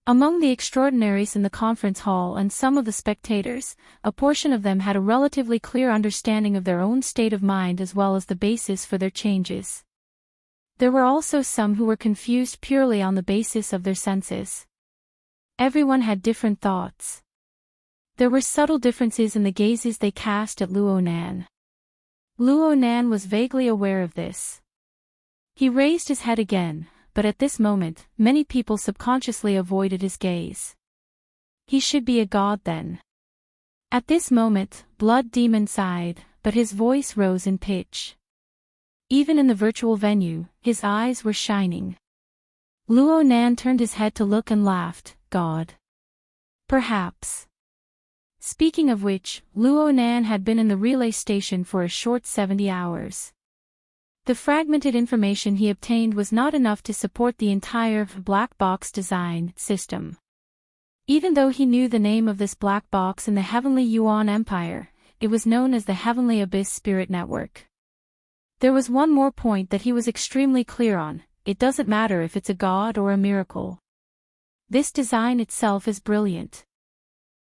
Among the extraordinaries in the conference hall and some of the spectators, a portion of them had a relatively clear understanding of their own state of mind as well as the basis for their changes. There were also some who were confused purely on the basis of their senses. Everyone had different thoughts. There were subtle differences in the gazes they cast at Luo Nan. Luo Nan was vaguely aware of this. He raised his head again, but at this moment, many people subconsciously avoided his gaze. He should be a god then. At this moment, Blood Demon sighed, but his voice rose in pitch. Even in the virtual venue, his eyes were shining. Luo Nan turned his head to look and laughed, God. Perhaps. Speaking of which, Luo Nan had been in the relay station for a short 70 hours. The fragmented information he obtained was not enough to support the entire black box design system. Even though he knew the name of this black box in the Heavenly Yuan Empire, it was known as the Heavenly Abyss Spirit Network. There was one more point that he was extremely clear on: it doesn't matter if it's a god or a miracle. This design itself is brilliant.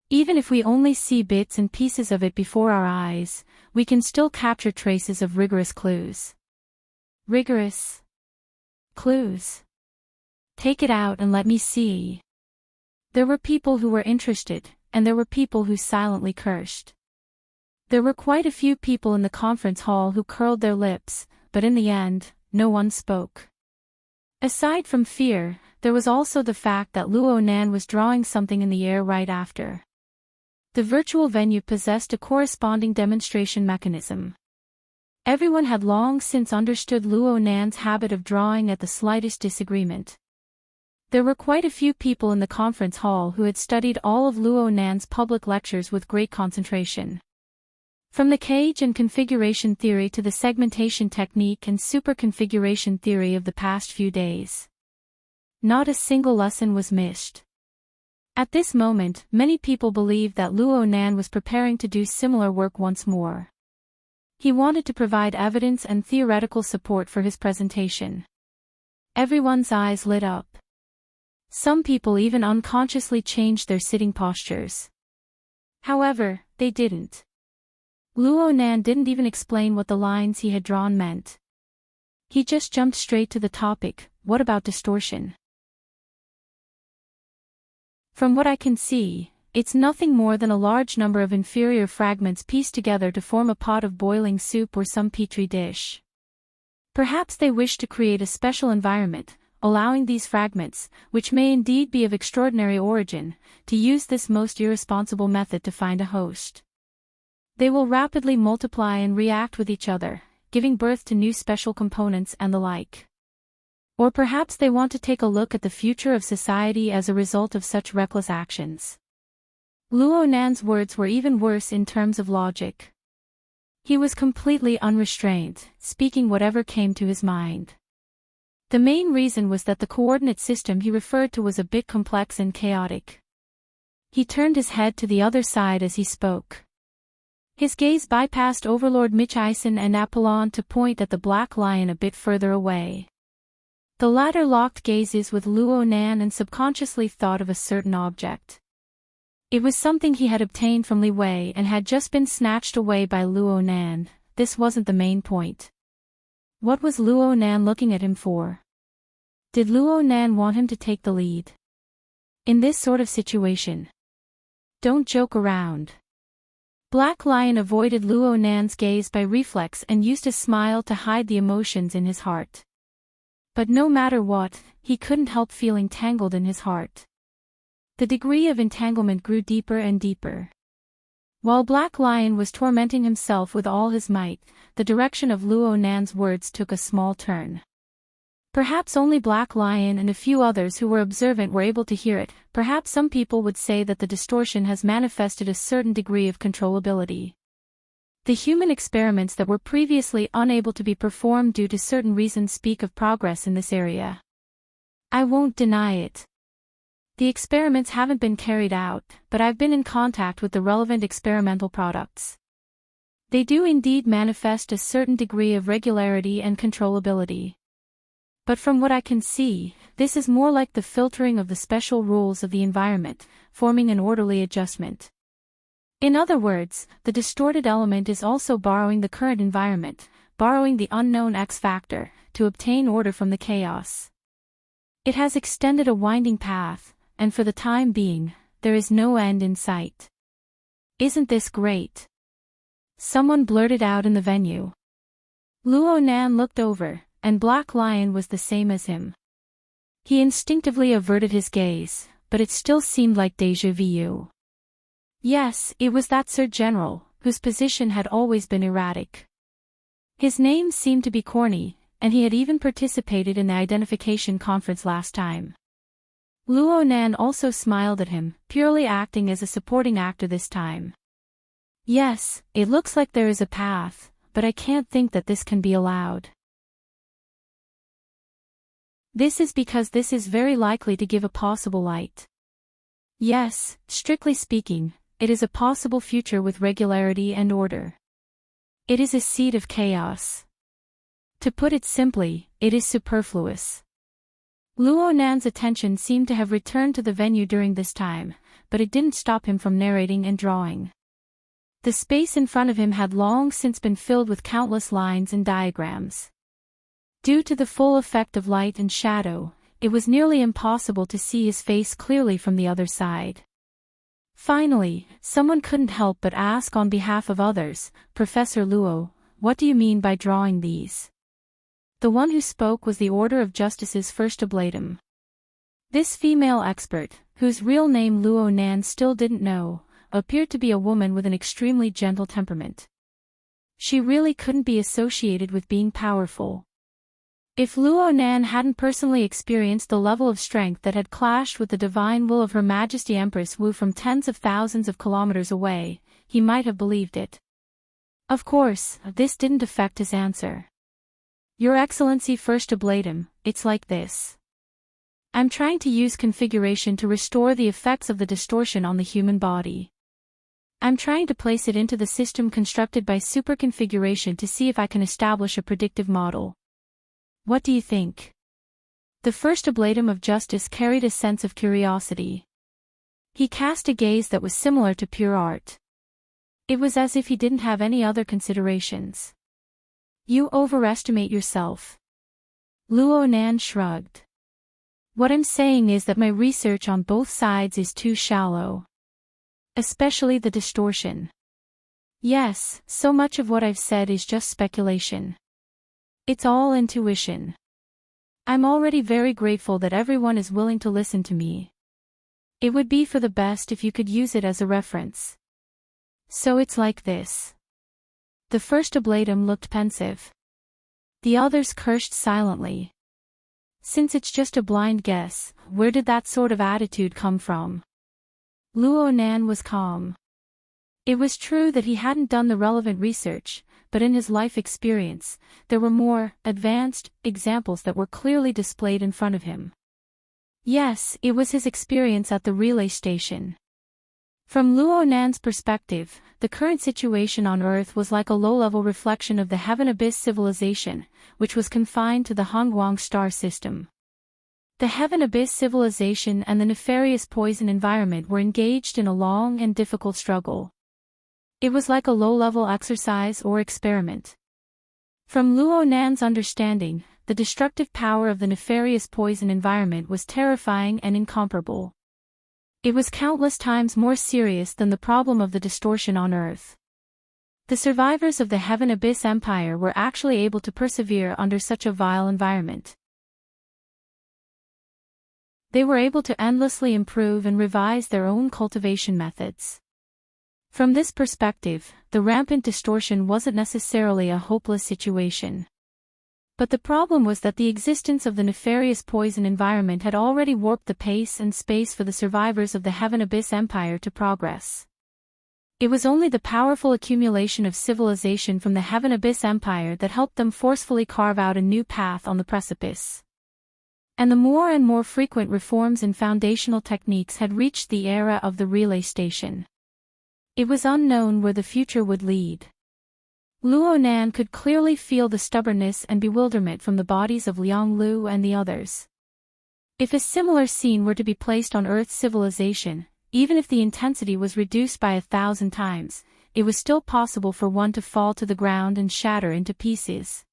Even if we only see bits and pieces of it before our eyes, we can still capture traces of rigorous clues. Rigorous clues. Take it out and let me see. There were people who were interested, and there were people who silently cursed. There were quite a few people in the conference hall who curled their lips, but in the end, no one spoke. Aside from fear, there was also the fact that Luo Nan was drawing something in the air right after. The virtual venue possessed a corresponding demonstration mechanism. Everyone had long since understood Luo Nan's habit of drawing at the slightest disagreement. There were quite a few people in the conference hall who had studied all of Luo Nan's public lectures with great concentration. From the cage and configuration theory to the segmentation technique and superconfiguration theory of the past few days. Not a single lesson was missed. At this moment, many people believed that Luo Nan was preparing to do similar work once more. He wanted to provide evidence and theoretical support for his presentation. Everyone's eyes lit up. Some people even unconsciously changed their sitting postures. However, they didn't. Luo Nan didn't even explain what the lines he had drawn meant. He just jumped straight to the topic: what about distortion? From what I can see, it's nothing more than a large number of inferior fragments pieced together to form a pot of boiling soup or some petri dish. Perhaps they wish to create a special environment, allowing these fragments, which may indeed be of extraordinary origin, to use this most irresponsible method to find a host. They will rapidly multiply and react with each other, giving birth to new special components and the like. Or perhaps they want to take a look at the future of society as a result of such reckless actions. Luo Nan's words were even worse in terms of logic. He was completely unrestrained, speaking whatever came to his mind. The main reason was that the coordinate system he referred to was a bit complex and chaotic. He turned his head to the other side as he spoke. His gaze bypassed Overlord Michaisen and Apollon to point at the Black Lion a bit further away. The latter locked gazes with Luo Nan and subconsciously thought of a certain object. It was something he had obtained from Li Wei and had just been snatched away by Luo Nan. This wasn't the main point. What was Luo Nan looking at him for? Did Luo Nan want him to take the lead? In this sort of situation, don't joke around. Black Lion avoided Luo Nan's gaze by reflex and used a smile to hide the emotions in his heart. But no matter what, he couldn't help feeling tangled in his heart. The degree of entanglement grew deeper and deeper. While Black Lion was tormenting himself with all his might, the direction of Luo Nan's words took a small turn. Perhaps only Black Lion and a few others who were observant were able to hear it. Perhaps some people would say that the distortion has manifested a certain degree of controllability. The human experiments that were previously unable to be performed due to certain reasons speak of progress in this area. I won't deny it. The experiments haven't been carried out, but I've been in contact with the relevant experimental products. They do indeed manifest a certain degree of regularity and controllability. But from what I can see, this is more like the filtering of the special rules of the environment, forming an orderly adjustment. In other words, the distorted element is also borrowing the current environment, borrowing the unknown X factor, to obtain order from the chaos. It has extended a winding path, and for the time being, there is no end in sight. Isn't this great? Someone blurted out in the venue. Luo Nan looked over, and Black Lion was the same as him. He instinctively averted his gaze, but it still seemed like déjà vu. Yes, it was that Sir General, whose position had always been erratic. His name seemed to be corny, and he had even participated in the identification conference last time. Luo Nan also smiled at him, purely acting as a supporting actor this time. Yes, it looks like there is a path, but I can't think that this can be allowed. This is because this is very likely to give a possible light. Yes, strictly speaking, it is a possible future with regularity and order. It is a seed of chaos. To put it simply, it is superfluous. Luo Nan's attention seemed to have returned to the venue during this time, but it didn't stop him from narrating and drawing. The space in front of him had long since been filled with countless lines and diagrams. Due to the full effect of light and shadow, it was nearly impossible to see his face clearly from the other side. Finally, someone couldn't help but ask on behalf of others, "Professor Luo, what do you mean by drawing these?" The one who spoke was the Order of Justice's first oblatum. This female expert, whose real name Luo Nan still didn't know, appeared to be a woman with an extremely gentle temperament. She really couldn't be associated with being powerful. If Luo Nan hadn't personally experienced the level of strength that had clashed with the divine will of Her Majesty Empress Wu from tens of thousands of kilometers away, he might have believed it. Of course, this didn't affect his answer. "Your Excellency, first oblatum, it's like this. I'm trying to use configuration to restore the effects of the distortion on the human body. I'm trying to place it into the system constructed by superconfiguration to see if I can establish a predictive model. What do you think?" The first oblatum of justice carried a sense of curiosity. He cast a gaze that was similar to pure art. It was as if he didn't have any other considerations. "You overestimate yourself." Luo Nan shrugged. "What I'm saying is that my research on both sides is too shallow. Especially the distortion. Yes, so much of what I've said is just speculation. It's all intuition. I'm already very grateful that everyone is willing to listen to me. It would be for the best if you could use it as a reference. So it's like this." The first oblatum looked pensive. The others cursed silently. Since it's just a blind guess, where did that sort of attitude come from? Luo Nan was calm. It was true that he hadn't done the relevant research, but in his life experience, there were more advanced examples that were clearly displayed in front of him. Yes, it was his experience at the relay station. From Luo Nan's perspective, the current situation on Earth was like a low-level reflection of the Heaven Abyss civilization, which was confined to the Hongguang star system. The Heaven Abyss civilization and the nefarious poison environment were engaged in a long and difficult struggle. It was like a low-level exercise or experiment. From Luo Nan's understanding, the destructive power of the nefarious poison environment was terrifying and incomparable. It was countless times more serious than the problem of the distortion on Earth. The survivors of the Heaven Abyss Empire were actually able to persevere under such a vile environment. They were able to endlessly improve and revise their own cultivation methods. From this perspective, the rampant distortion wasn't necessarily a hopeless situation. But the problem was that the existence of the nefarious poison environment had already warped the pace and space for the survivors of the Heaven Abyss Empire to progress. It was only the powerful accumulation of civilization from the Heaven Abyss Empire that helped them forcefully carve out a new path on the precipice. And the more and more frequent reforms in foundational techniques had reached the era of the relay station. It was unknown where the future would lead. Luo Nan could clearly feel the stubbornness and bewilderment from the bodies of Liang Lu and the others. If a similar scene were to be placed on Earth's civilization, even if the intensity was reduced by 1,000 times, it was still possible for one to fall to the ground and shatter into pieces.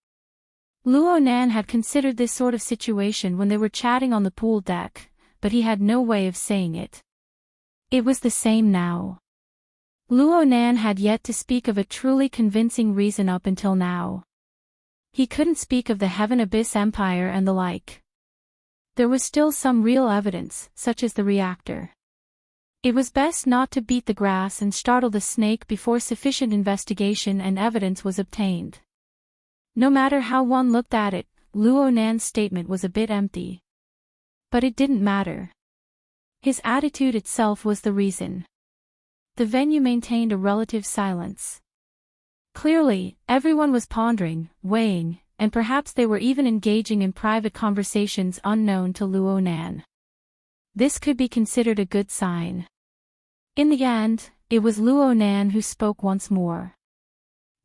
Luo Nan had considered this sort of situation when they were chatting on the pool deck, but he had no way of saying it. It was the same now. Luo Nan had yet to speak of a truly convincing reason up until now. He couldn't speak of the Heaven Abyss Empire and the like. There was still some real evidence, such as the reactor. It was best not to beat the grass and startle the snake before sufficient investigation and evidence was obtained. No matter how one looked at it, Luo Nan's statement was a bit empty. But it didn't matter. His attitude itself was the reason. The venue maintained a relative silence. Clearly, everyone was pondering, weighing, and perhaps they were even engaging in private conversations unknown to Luo Nan. This could be considered a good sign. In the end, it was Luo Nan who spoke once more.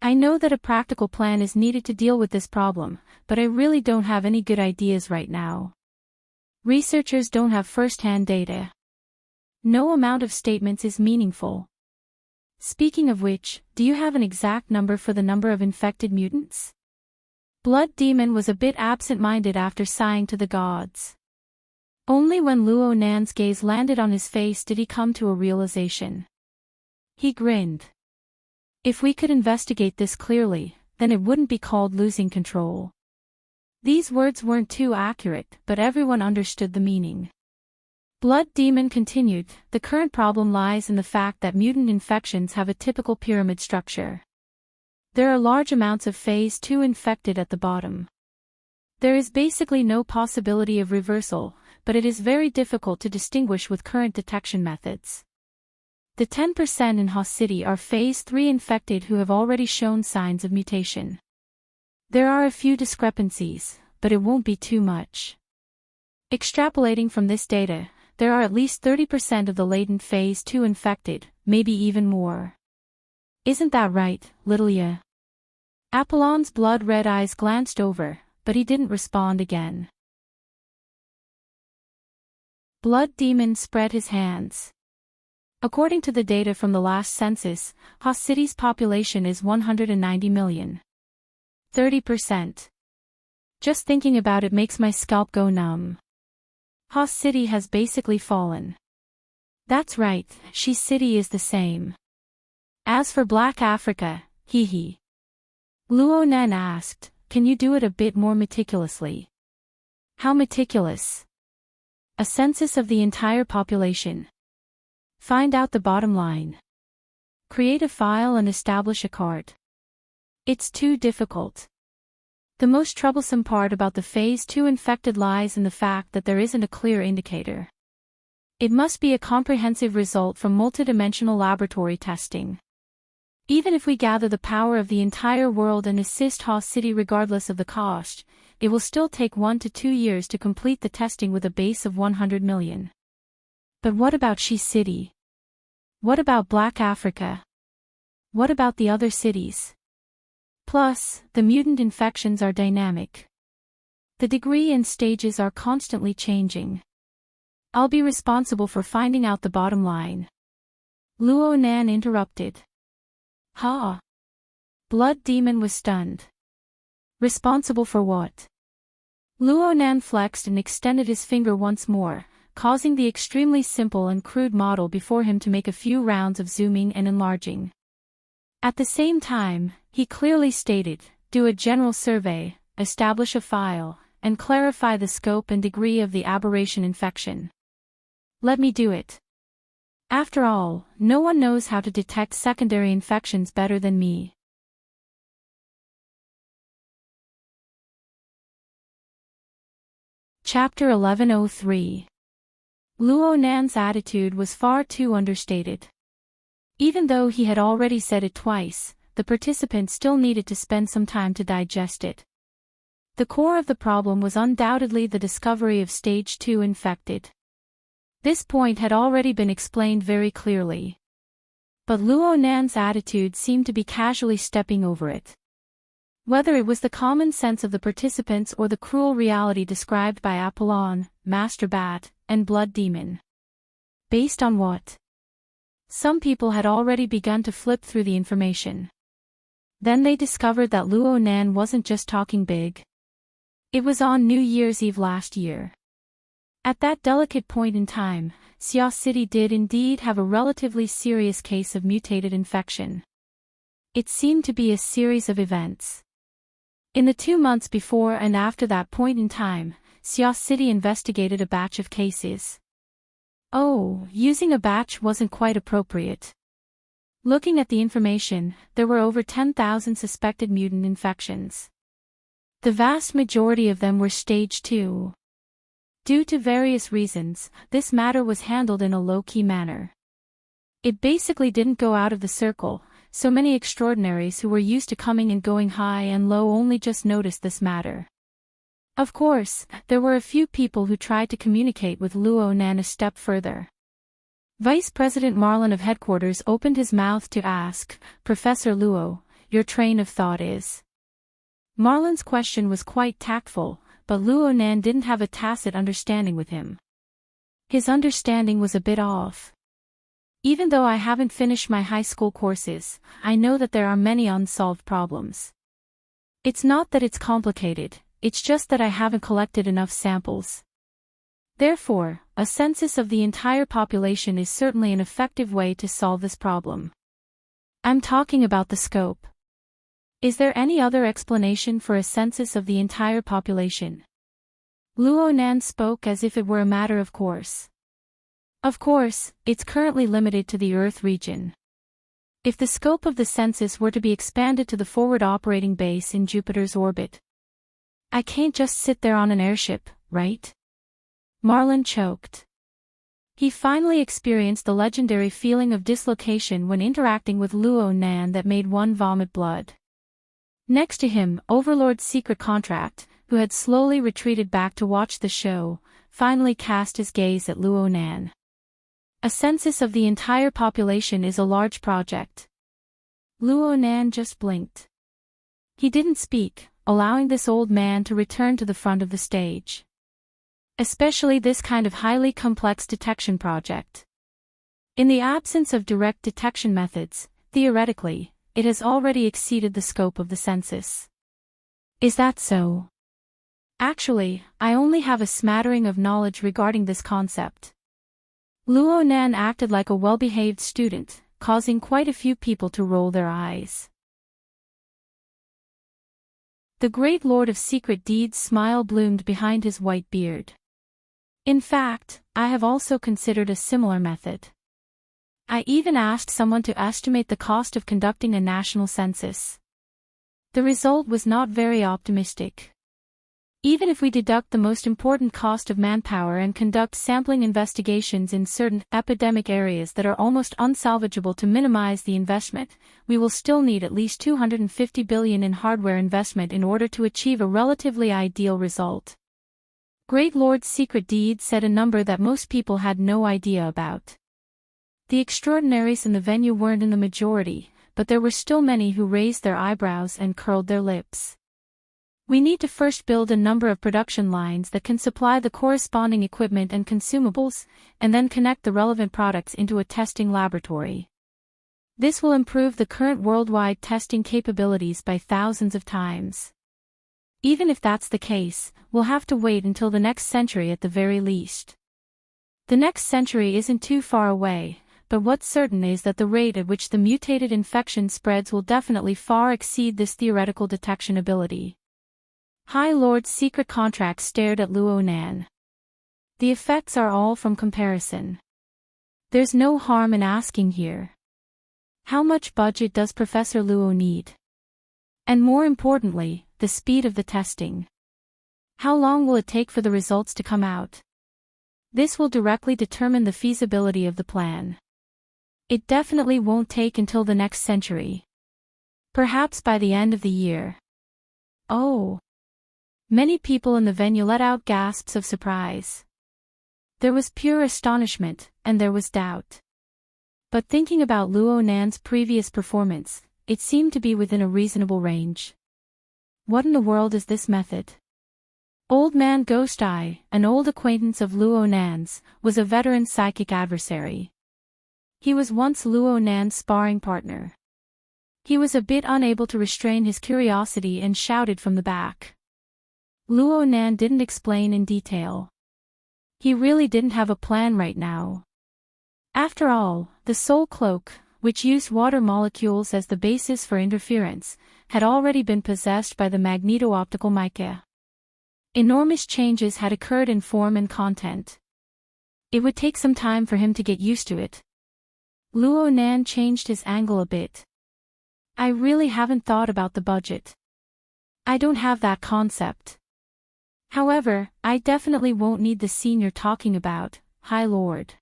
I know that a practical plan is needed to deal with this problem, but I really don't have any good ideas right now. Researchers don't have first-hand data. No amount of statements is meaningful. Speaking of which, do you have an exact number for the number of infected mutants? Blood Demon was a bit absent-minded after sighing to the gods. Only when Luo Nan's gaze landed on his face did he come to a realization. He grinned. If we could investigate this clearly, then it wouldn't be called losing control. These words weren't too accurate, but everyone understood the meaning. Blood Demon continued, the current problem lies in the fact that mutant infections have a typical pyramid structure. There are large amounts of Phase 2 infected at the bottom. There is basically no possibility of reversal, but it is very difficult to distinguish with current detection methods. The 10% in Haw City are Phase 3 infected who have already shown signs of mutation. There are a few discrepancies, but it won't be too much. Extrapolating from this data, there are at least 30% of the latent Phase 2 infected, maybe even more. Isn't that right, Littleya? Apollon's blood-red eyes glanced over, but he didn't respond again. Blood Demon spread his hands. According to the data from the last census, Haw City's population is 190 million. 30%. Just thinking about it makes my scalp go numb. Haw City has basically fallen. That's right, She City is the same. As for Black Africa, hee. Luo Nan asked, can you do it a bit more meticulously? How meticulous? A census of the entire population. Find out the bottom line. Create a file and establish a cart. It's too difficult. The most troublesome part about the Phase 2 infected lies in the fact that there isn't a clear indicator. It must be a comprehensive result from multidimensional laboratory testing. Even if we gather the power of the entire world and assist Haw City regardless of the cost, it will still take 1 to 2 years to complete the testing with a base of 100 million. But what about She City? What about Black Africa? What about the other cities? Plus, the mutant infections are dynamic. The degree and stages are constantly changing. I'll be responsible for finding out the bottom line. Luo Nan interrupted. Ha! Blood Demon was stunned. Responsible for what? Luo Nan flexed and extended his finger once more, causing the extremely simple and crude model before him to make a few rounds of zooming and enlarging. At the same time, he clearly stated, do a general survey, establish a file, and clarify the scope and degree of the aberration infection. Let me do it. After all, no one knows how to detect secondary infections better than me. Chapter 1103. Luo Nan's attitude was far too understated. Even though he had already said it twice, the participants still needed to spend some time to digest it. The core of the problem was undoubtedly the discovery of stage 2 infected. This point had already been explained very clearly. But Luo Nan's attitude seemed to be casually stepping over it. Whether it was the common sense of the participants or the cruel reality described by Apollon, Master Bat, and Blood Demon. Based on what? Some people had already begun to flip through the information. Then they discovered that Luo Nan wasn't just talking big. It was on New Year's Eve last year. At that delicate point in time, Xia City did indeed have a relatively serious case of mutated infection. It seemed to be a series of events. In the 2 months before and after that point in time, Xia City investigated a batch of cases. Oh, using a batch wasn't quite appropriate. Looking at the information, there were over 10,000 suspected mutant infections. The vast majority of them were stage 2. Due to various reasons, this matter was handled in a low-key manner. It basically didn't go out of the circle. So many extraordinaries who were used to coming and going high and low only just noticed this matter. Of course, there were a few people who tried to communicate with Luo Nan a step further. Vice President Marlin of Headquarters opened his mouth to ask, "Professor Luo, your train of thought is?" Marlin's question was quite tactful, but Luo Nan didn't have a tacit understanding with him. His understanding was a bit off. Even though I haven't finished my high school courses, I know that there are many unsolved problems. It's not that it's complicated, it's just that I haven't collected enough samples. Therefore, a census of the entire population is certainly an effective way to solve this problem. I'm talking about the scope. Is there any other explanation for a census of the entire population? Luo Nan spoke as if it were a matter of course. Of course, it's currently limited to the Earth region. If the scope of the census were to be expanded to the forward operating base in Jupiter's orbit, I can't just sit there on an airship, right? Marlin choked. He finally experienced the legendary feeling of dislocation when interacting with Luo Nan that made one vomit blood. Next to him, Overlord's secret contract, who had slowly retreated back to watch the show, finally cast his gaze at Luo Nan. A census of the entire population is a large project. Luo Nan just blinked. He didn't speak, allowing this old man to return to the front of the stage. Especially this kind of highly complex detection project. In the absence of direct detection methods, theoretically, it has already exceeded the scope of the census. Is that so? Actually, I only have a smattering of knowledge regarding this concept. Luo Nan acted like a well-behaved student, causing quite a few people to roll their eyes. The great lord of secret deeds' smile bloomed behind his white beard. In fact, I have also considered a similar method. I even asked someone to estimate the cost of conducting a national census. The result was not very optimistic. Even if we deduct the most important cost of manpower and conduct sampling investigations in certain epidemic areas that are almost unsalvageable to minimize the investment, we will still need at least 250 billion in hardware investment in order to achieve a relatively ideal result. Great Lord's secret deed said a number that most people had no idea about. The extraordinaries in the venue weren't in the majority, but there were still many who raised their eyebrows and curled their lips. We need to first build a number of production lines that can supply the corresponding equipment and consumables, and then connect the relevant products into a testing laboratory. This will improve the current worldwide testing capabilities by thousands of times. Even if that's the case, we'll have to wait until the next century at the very least. The next century isn't too far away, but what's certain is that the rate at which the mutated infection spreads will definitely far exceed this theoretical detection ability. High Lord's secret contract stared at Luo Nan. The effects are all from comparison. There's no harm in asking here. How much budget does Professor Luo need? And more importantly, the speed of the testing. How long will it take for the results to come out? This will directly determine the feasibility of the plan. It definitely won't take until the next century. Perhaps by the end of the year. Oh. Many people in the venue let out gasps of surprise. There was pure astonishment, and there was doubt. But thinking about Luo Nan's previous performance, it seemed to be within a reasonable range. What in the world is this method? Old Man Ghost Eye, an old acquaintance of Luo Nan's, was a veteran psychic adversary. He was once Luo Nan's sparring partner. He was a bit unable to restrain his curiosity and shouted from the back. Luo Nan didn't explain in detail. He really didn't have a plan right now. After all, the Soul Cloak, which used water molecules as the basis for interference, had already been possessed by the magneto-optical mica. Enormous changes had occurred in form and content. It would take some time for him to get used to it. Luo Nan changed his angle a bit. I really haven't thought about the budget. I don't have that concept. However, I definitely won't need the scene you're talking about, High Lord.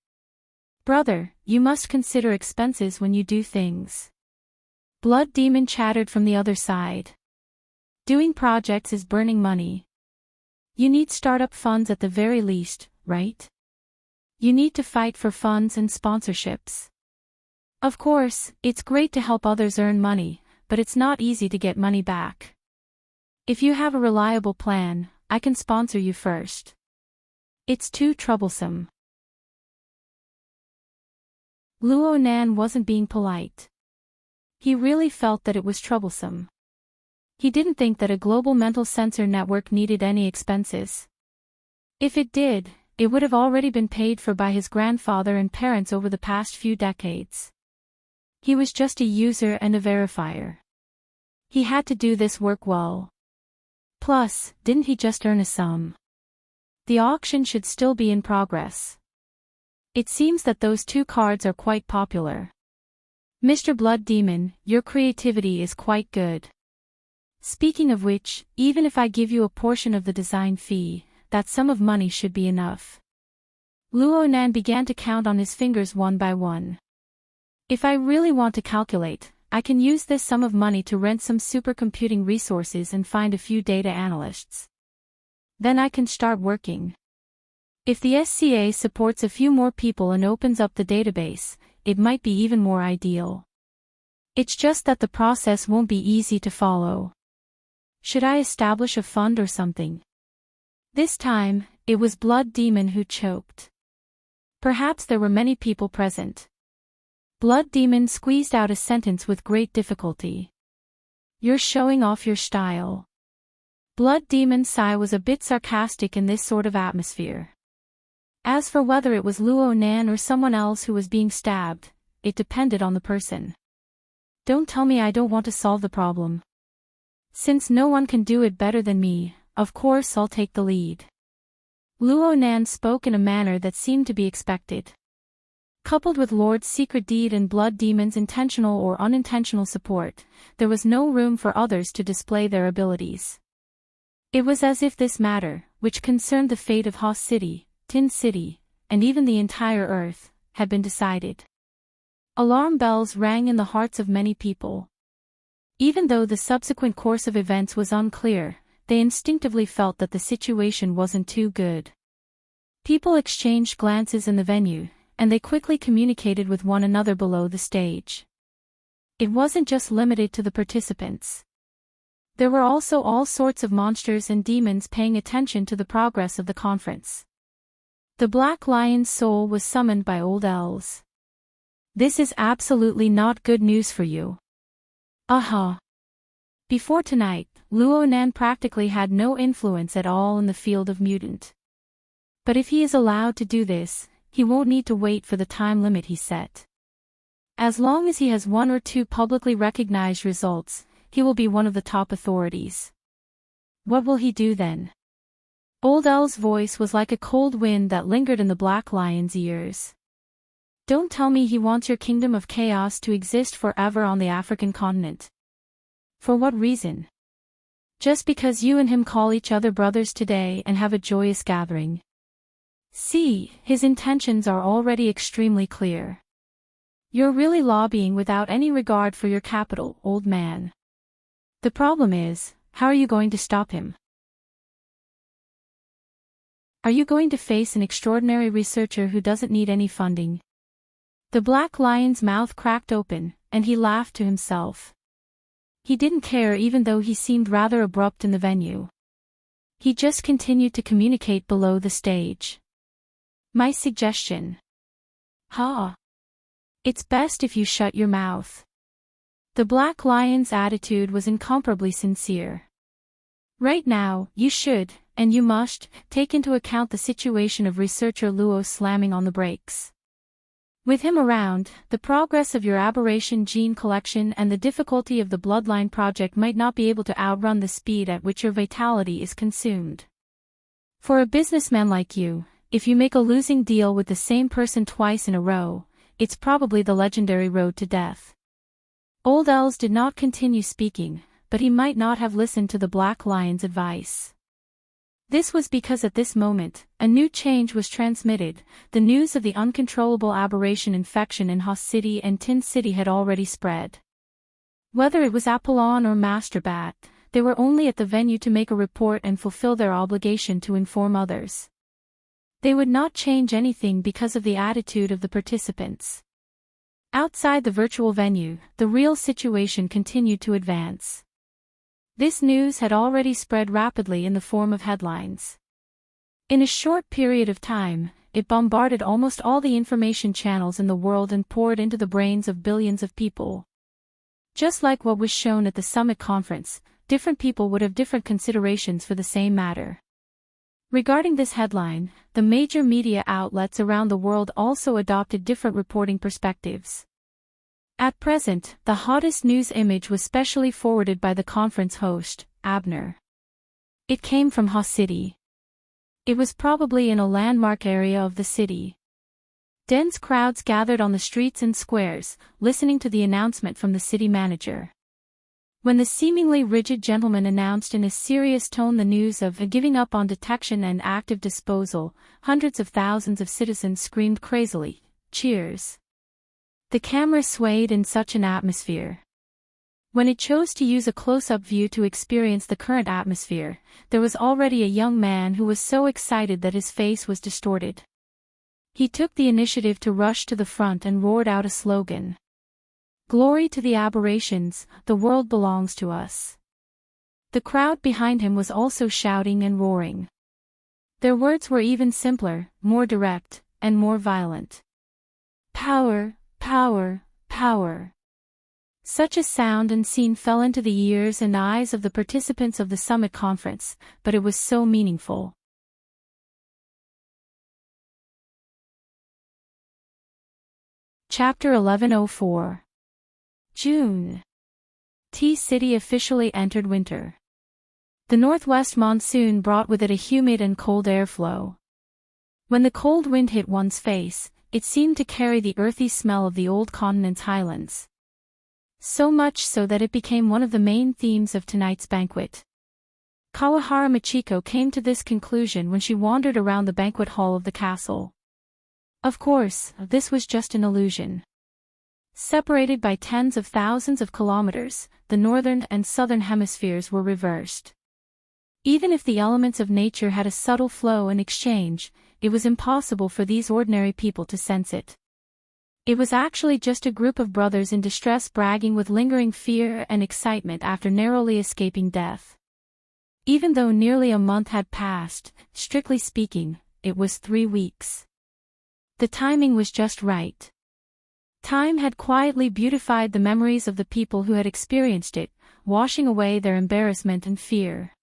Brother, you must consider expenses when you do things. Blood Demon chattered from the other side. Doing projects is burning money. You need startup funds at the very least, right? You need to fight for funds and sponsorships. Of course, it's great to help others earn money, but it's not easy to get money back. If you have a reliable plan, I can sponsor you first. It's too troublesome. Luo Nan wasn't being polite. He really felt that it was troublesome. He didn't think that a global mental sensor network needed any expenses. If it did, it would have already been paid for by his grandfather and parents over the past few decades. He was just a user and a verifier. He had to do this work well. Plus, didn't he just earn a sum? The auction should still be in progress. It seems that those two cards are quite popular. Mr. Blood Demon, your creativity is quite good. Speaking of which, even if I give you a portion of the design fee, that sum of money should be enough. Luo Nan began to count on his fingers one by one. If I really want to calculate, I can use this sum of money to rent some supercomputing resources and find a few data analysts. Then I can start working. If the SCA supports a few more people and opens up the database, it might be even more ideal. It's just that the process won't be easy to follow. Should I establish a fund or something? This time, it was Blood Demon who choked. Perhaps there were many people present. Blood Demon squeezed out a sentence with great difficulty. You're showing off your style. Blood Demon's sigh was a bit sarcastic in this sort of atmosphere. As for whether it was Luo Nan or someone else who was being stabbed, it depended on the person. Don't tell me I don't want to solve the problem. Since no one can do it better than me, of course I'll take the lead. Luo Nan spoke in a manner that seemed to be expected. Coupled with Lord's secret deed and Blood Demon's intentional or unintentional support, there was no room for others to display their abilities. It was as if this matter, which concerned the fate of Hoss City, Tin City, and even the entire Earth, had been decided. Alarm bells rang in the hearts of many people. Even though the subsequent course of events was unclear, they instinctively felt that the situation wasn't too good. People exchanged glances in the venue, and they quickly communicated with one another below the stage. It wasn't just limited to the participants. There were also all sorts of monsters and demons paying attention to the progress of the conference. The Black Lion's soul was summoned by old elves. This is absolutely not good news for you. Before tonight, Luo Nan practically had no influence at all in the field of mutant. But if he is allowed to do this, he won't need to wait for the time limit he set. As long as he has one or two publicly recognized results, he will be one of the top authorities. What will he do then? Old El's voice was like a cold wind that lingered in the Black Lion's ears. Don't tell me he wants your kingdom of chaos to exist forever on the African continent. For what reason? Just because you and him call each other brothers today and have a joyous gathering. See, his intentions are already extremely clear. You're really lobbying without any regard for your capital, old man. The problem is, how are you going to stop him? Are you going to face an extraordinary researcher who doesn't need any funding? The Black Lion's mouth cracked open, and he laughed to himself. He didn't care even though he seemed rather abrupt in the venue. He just continued to communicate below the stage. My suggestion. Ha! It's best if you shut your mouth. The Black Lion's attitude was incomparably sincere. Right now, you should, and you must, take into account the situation of researcher Luo slamming on the brakes. With him around, the progress of your aberration gene collection and the difficulty of the Bloodline project might not be able to outrun the speed at which your vitality is consumed. For a businessman like you, if you make a losing deal with the same person twice in a row, it's probably the legendary road to death. Old Els did not continue speaking, but he might not have listened to the Black Lion's advice. This was because at this moment, a new change was transmitted. The news of the uncontrollable aberration infection in Hoss City and Tin City had already spread. Whether it was Apollon or Master Bat, they were only at the venue to make a report and fulfill their obligation to inform others. They would not change anything because of the attitude of the participants. Outside the virtual venue, the real situation continued to advance. This news had already spread rapidly in the form of headlines. In a short period of time, it bombarded almost all the information channels in the world and poured into the brains of billions of people. Just like what was shown at the summit conference, different people would have different considerations for the same matter. Regarding this headline, the major media outlets around the world also adopted different reporting perspectives. At present, the hottest news image was specially forwarded by the conference host, Abner. It came from Hoss City. It was probably in a landmark area of the city. Dense crowds gathered on the streets and squares, listening to the announcement from the city manager. When the seemingly rigid gentleman announced in a serious tone the news of giving up on detection and active disposal, hundreds of thousands of citizens screamed crazily, "Cheers!" The camera swayed in such an atmosphere. When it chose to use a close-up view to experience the current atmosphere, there was already a young man who was so excited that his face was distorted. He took the initiative to rush to the front and roared out a slogan. "Glory to the aberrations, the world belongs to us." The crowd behind him was also shouting and roaring. Their words were even simpler, more direct, and more violent. Power, power, power. Such a sound and scene fell into the ears and eyes of the participants of the summit conference, but it was so meaningful. Chapter 1104. June. T-City officially entered winter. The northwest monsoon brought with it a humid and cold airflow. When the cold wind hit one's face, it seemed to carry the earthy smell of the old continent's highlands. So much so that it became one of the main themes of tonight's banquet. Kawahara Machiko came to this conclusion when she wandered around the banquet hall of the castle. Of course, this was just an illusion. Separated by tens of thousands of kilometers, the northern and southern hemispheres were reversed. Even if the elements of nature had a subtle flow and exchange, it was impossible for these ordinary people to sense it. It was actually just a group of brothers in distress bragging with lingering fear and excitement after narrowly escaping death. Even though nearly a month had passed, strictly speaking, it was 3 weeks. The timing was just right. Time had quietly beautified the memories of the people who had experienced it, washing away their embarrassment and fear.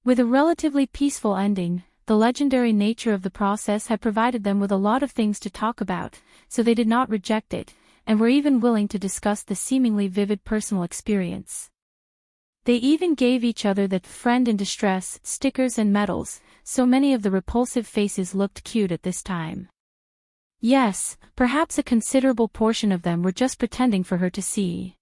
With a relatively peaceful ending, the legendary nature of the process had provided them with a lot of things to talk about, so they did not reject it, and were even willing to discuss the seemingly vivid personal experience. They even gave each other the "friend in distress" stickers and medals, so many of the repulsive faces looked cute at this time. Yes, perhaps a considerable portion of them were just pretending for her to see.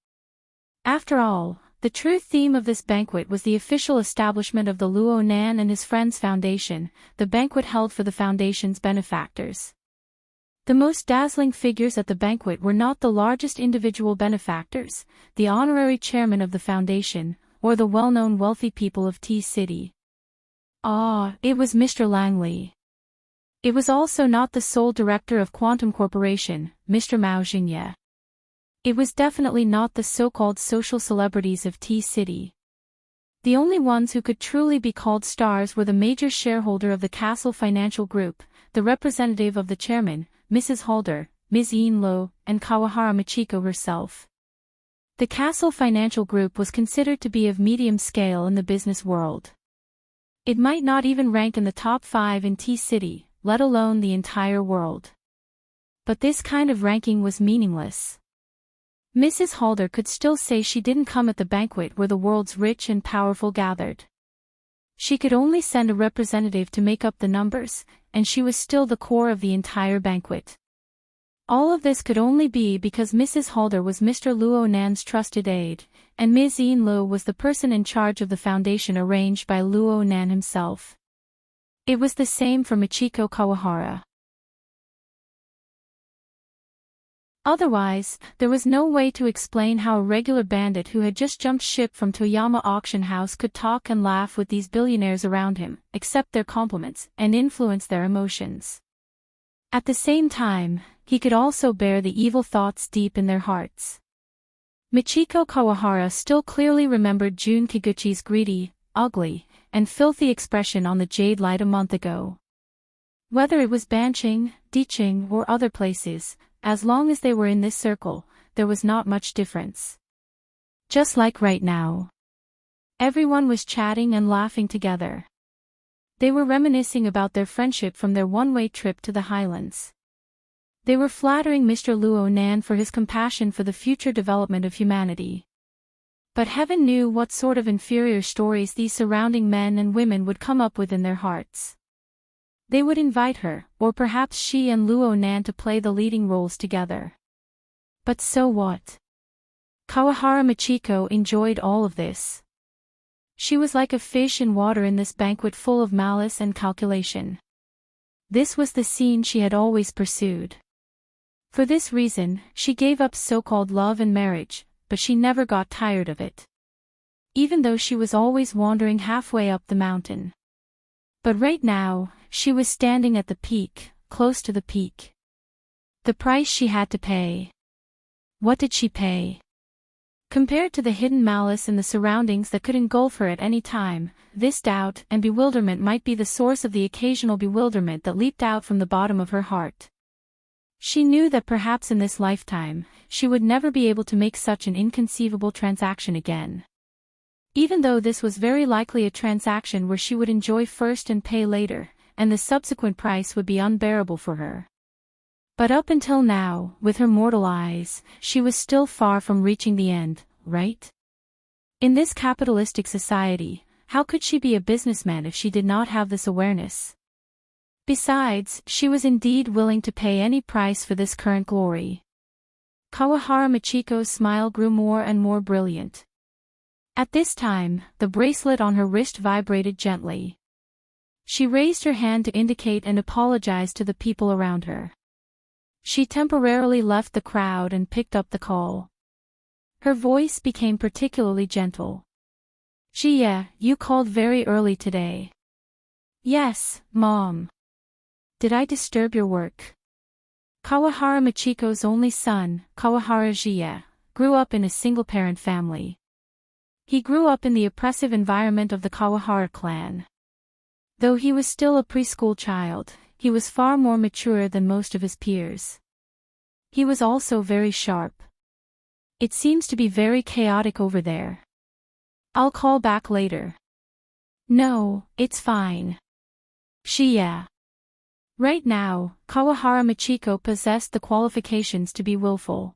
After all, the true theme of this banquet was the official establishment of the Luo Nan and his Friends Foundation, the banquet held for the foundation's benefactors. The most dazzling figures at the banquet were not the largest individual benefactors, the honorary chairman of the foundation, or the well-known wealthy people of T-City. It was Mr. Langley. It was also not the sole director of Quantum Corporation, Mr. Mao Xinye. It was definitely not the so-called social celebrities of T-City. The only ones who could truly be called stars were the major shareholder of the Castle Financial Group, the representative of the chairman, Mrs. Halder, Ms. Ian Lo, and Kawahara Michiko herself. The Castle Financial Group was considered to be of medium scale in the business world. It might not even rank in the top 5 in T-City, let alone the entire world. But this kind of ranking was meaningless. Mrs. Halder could still say she didn't come at the banquet where the world's rich and powerful gathered. She could only send a representative to make up the numbers, and she was still the core of the entire banquet. All of this could only be because Mrs. Halder was Mr. Luo Nan's trusted aide, and Ms. Ian Lo was the person in charge of the foundation arranged by Luo Nan himself. It was the same for Michiko Kawahara. Otherwise, there was no way to explain how a regular bandit who had just jumped ship from Toyama Auction House could talk and laugh with these billionaires around him, accept their compliments, and influence their emotions. At the same time, he could also bear the evil thoughts deep in their hearts. Michiko Kawahara still clearly remembered Jun Kiguchi's greedy, ugly, and filthy expression on the Jade Light a month ago. Whether it was Banqing, Diqing, or other places, as long as they were in this circle, there was not much difference. Just like right now. Everyone was chatting and laughing together. They were reminiscing about their friendship from their one-way trip to the Highlands. They were flattering Mr. Luo Nan for his compassion for the future development of humanity. But heaven knew what sort of inferior stories these surrounding men and women would come up with in their hearts. They would invite her, or perhaps she and Luo Nan to play the leading roles together. But so what? Kawahara Michiko enjoyed all of this. She was like a fish in water in this banquet full of malice and calculation. This was the scene she had always pursued. For this reason, she gave up so-called love and marriage, but she never got tired of it. Even though she was always wandering halfway up the mountain. But right now, she was standing at the peak, close to the peak. The price she had to pay. What did she pay? Compared to the hidden malice in the surroundings that could engulf her at any time, this doubt and bewilderment might be the source of the occasional bewilderment that leaped out from the bottom of her heart. She knew that perhaps in this lifetime, she would never be able to make such an inconceivable transaction again. Even though this was very likely a transaction where she would enjoy first and pay later, and the subsequent price would be unbearable for her. But up until now, with her mortal eyes, she was still far from reaching the end, right? In this capitalistic society, how could she be a businessman if she did not have this awareness? Besides, she was indeed willing to pay any price for this current glory. Kawahara Michiko's smile grew more and more brilliant. At this time, the bracelet on her wrist vibrated gently. She raised her hand to indicate and apologize to the people around her. She temporarily left the crowd and picked up the call. Her voice became particularly gentle. "Jie, you called very early today." "Yes, Mom. Did I disturb your work?" Kawahara Michiko's only son, Kawahara Jie, grew up in a single-parent family. He grew up in the oppressive environment of the Kawahara clan. Though he was still a preschool child, he was far more mature than most of his peers. He was also very sharp. "It seems to be very chaotic over there. I'll call back later." "No, it's fine. Jie." Right now, Kawahara Michiko possessed the qualifications to be willful.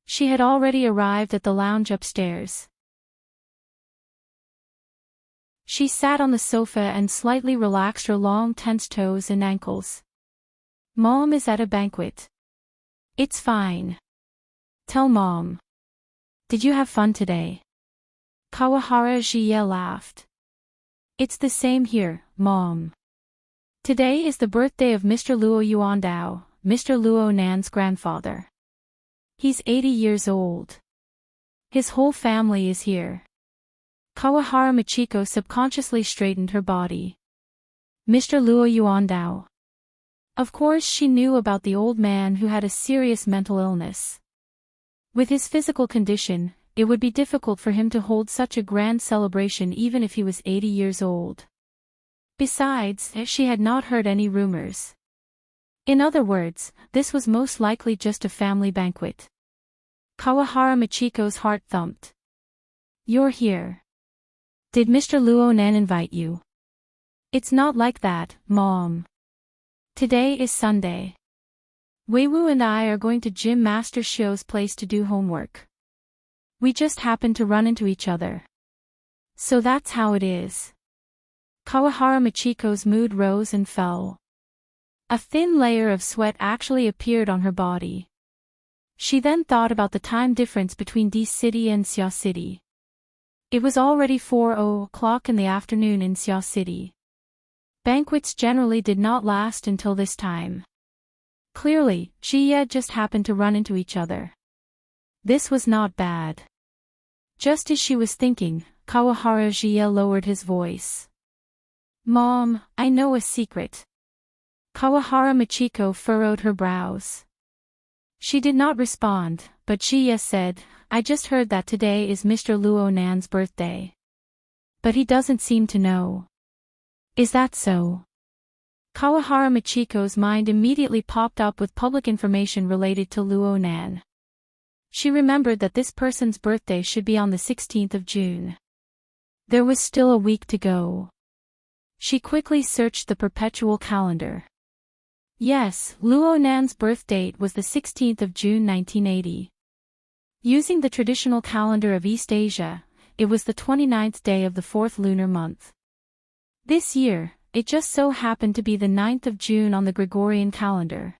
She had already arrived at the lounge upstairs. She sat on the sofa and slightly relaxed her long tense toes and ankles. "Mom is at a banquet." "It's fine. Tell Mom." "Did you have fun today?" Kawahara Jie laughed. "It's the same here, Mom. Today is the birthday of Mr. Luo Yuandao, Mr. Luo Nan's grandfather. He's 80 years old. His whole family is here. Kawahara Michiko subconsciously straightened her body. Mr. Luo Yuandao. Of course she knew about the old man who had a serious mental illness. With his physical condition, it would be difficult for him to hold such a grand celebration even if he was 80 years old. Besides, she had not heard any rumors. In other words, this was most likely just a family banquet. Kawahara Michiko's heart thumped. You're here. Did Mr. Luo Nan invite you? It's not like that, Mom. Today is Sunday. Weiwu and I are going to Gym Master Shio's place to do homework. We just happened to run into each other. So that's how it is. Kawahara Michiko's mood rose and fell. A thin layer of sweat actually appeared on her body. She then thought about the time difference between D City and Xia City. It was already 4:00 in the afternoon in Xia City. Banquets generally did not last until this time. Clearly, she and just happened to run into each other. This was not bad. Just as she was thinking, Kawahara Jie lowered his voice. Mom, I know a secret. Kawahara Michiko furrowed her brows. She did not respond, but Jie said, I just heard that today is Mr. Luo Nan's birthday. But he doesn't seem to know. Is that so? Kawahara Michiko's mind immediately popped up with public information related to Luo Nan. She remembered that this person's birthday should be on the 16th of June. There was still a week to go. She quickly searched the perpetual calendar. Yes, Luo Nan's birth date was the 16th of June 1980. Using the traditional calendar of East Asia, it was the 29th day of the 4th lunar month. This year, it just so happened to be the 9th of June on the Gregorian calendar.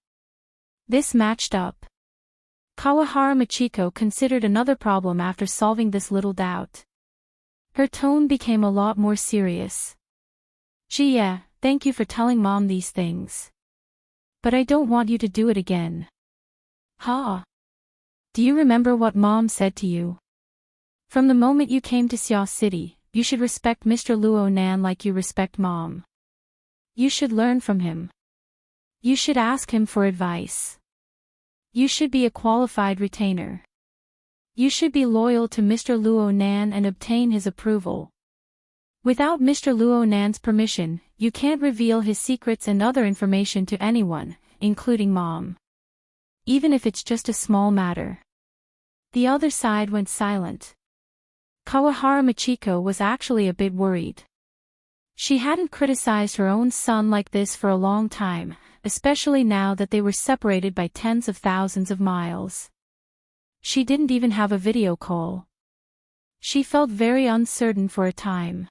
This matched up. Kawahara Michiko considered another problem after solving this little doubt. Her tone became a lot more serious. Jie, thank you for telling Mom these things. But I don't want you to do it again. Ha! Do you remember what Mom said to you? From the moment you came to Xia City, you should respect Mr. Luo Nan like you respect Mom. You should learn from him. You should ask him for advice. You should be a qualified retainer. You should be loyal to Mr. Luo Nan and obtain his approval. Without Mr. Luo Nan's permission, you can't reveal his secrets and other information to anyone, including Mom. Even if it's just a small matter. The other side went silent. Kawahara Michiko was actually a bit worried. She hadn't criticized her own son like this for a long time, especially now that they were separated by tens of thousands of miles. She didn't even have a video call. She felt very uncertain for a time.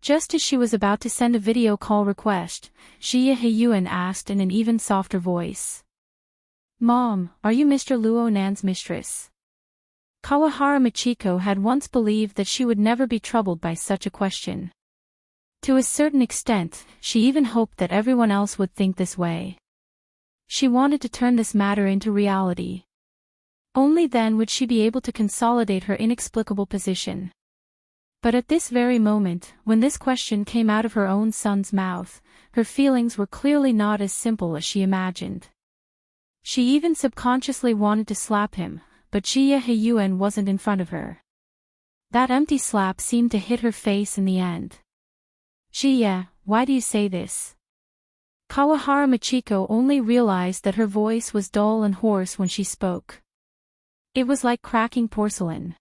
Just as she was about to send a video call request, Jie Heyuan asked in an even softer voice. Mom, are you Mr. Luo Nan's mistress? Kawahara Michiko had once believed that she would never be troubled by such a question. To a certain extent, she even hoped that everyone else would think this way. She wanted to turn this matter into reality. Only then would she be able to consolidate her inexplicable position. But at this very moment, when this question came out of her own son's mouth, her feelings were clearly not as simple as she imagined. She even subconsciously wanted to slap him, but Jie Heyuan wasn't in front of her. That empty slap seemed to hit her face in the end. Jie, why do you say this? Kawahara Michiko only realized that her voice was dull and hoarse when she spoke. It was like cracking porcelain.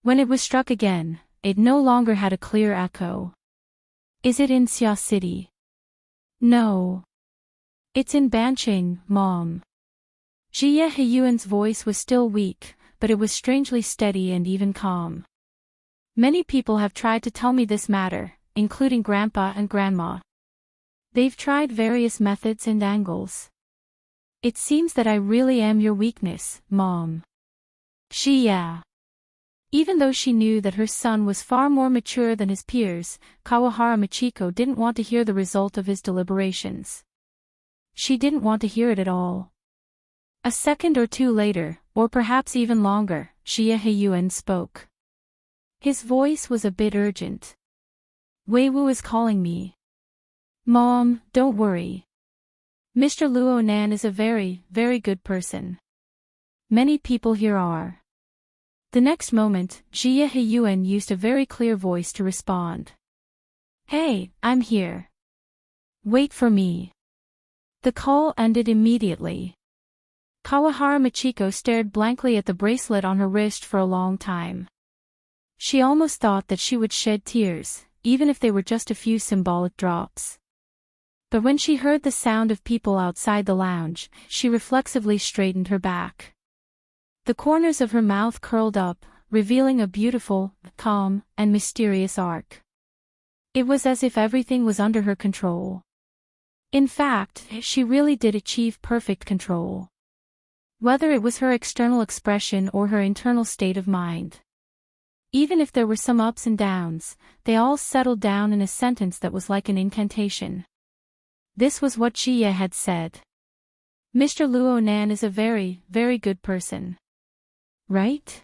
When it was struck again, it no longer had a clear echo. Is it in Xia City? No. It's in Banqing, Mom. Jie Heyuan's voice was still weak, but it was strangely steady and even calm. Many people have tried to tell me this matter, including Grandpa and Grandma. They've tried various methods and angles. It seems that I really am your weakness, Mom. Jie. Even though she knew that her son was far more mature than his peers, Kawahara Michiko didn't want to hear the result of his deliberations. She didn't want to hear it at all. A second or two later, or perhaps even longer, Shia Heiyuan spoke. His voice was a bit urgent. Weiwu is calling me. Mom, don't worry. Mr. Luo Nan is a very, very good person. Many people here are. The next moment, Jia Heiyuan used a very clear voice to respond. Hey, I'm here. Wait for me. The call ended immediately. Kawahara Michiko stared blankly at the bracelet on her wrist for a long time. She almost thought that she would shed tears, even if they were just a few symbolic drops. But when she heard the sound of people outside the lounge, she reflexively straightened her back. The corners of her mouth curled up, revealing a beautiful, calm, and mysterious arc. It was as if everything was under her control. In fact, she really did achieve perfect control. Whether it was her external expression or her internal state of mind. Even if there were some ups and downs, they all settled down in a sentence that was like an incantation. This was what Jia had said. Mr. Luo Nan is a very, very good person. Right?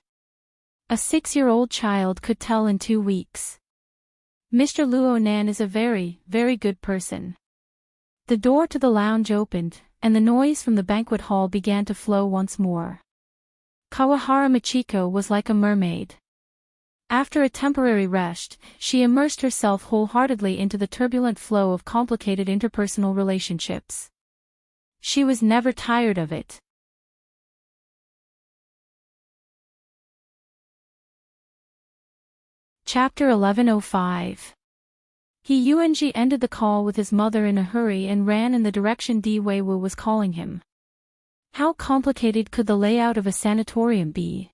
A 6-year-old child could tell in 2 weeks. Mr. Luo Nan is a very, very good person. The door to the lounge opened, and the noise from the banquet hall began to flow once more. Kawahara Michiko was like a mermaid. After a temporary rest, she immersed herself wholeheartedly into the turbulent flow of complicated interpersonal relationships. She was never tired of it. Chapter 1105. Yuanji ended the call with his mother in a hurry and ran in the direction Di Weiwu was calling him. How complicated could the layout of a sanatorium be?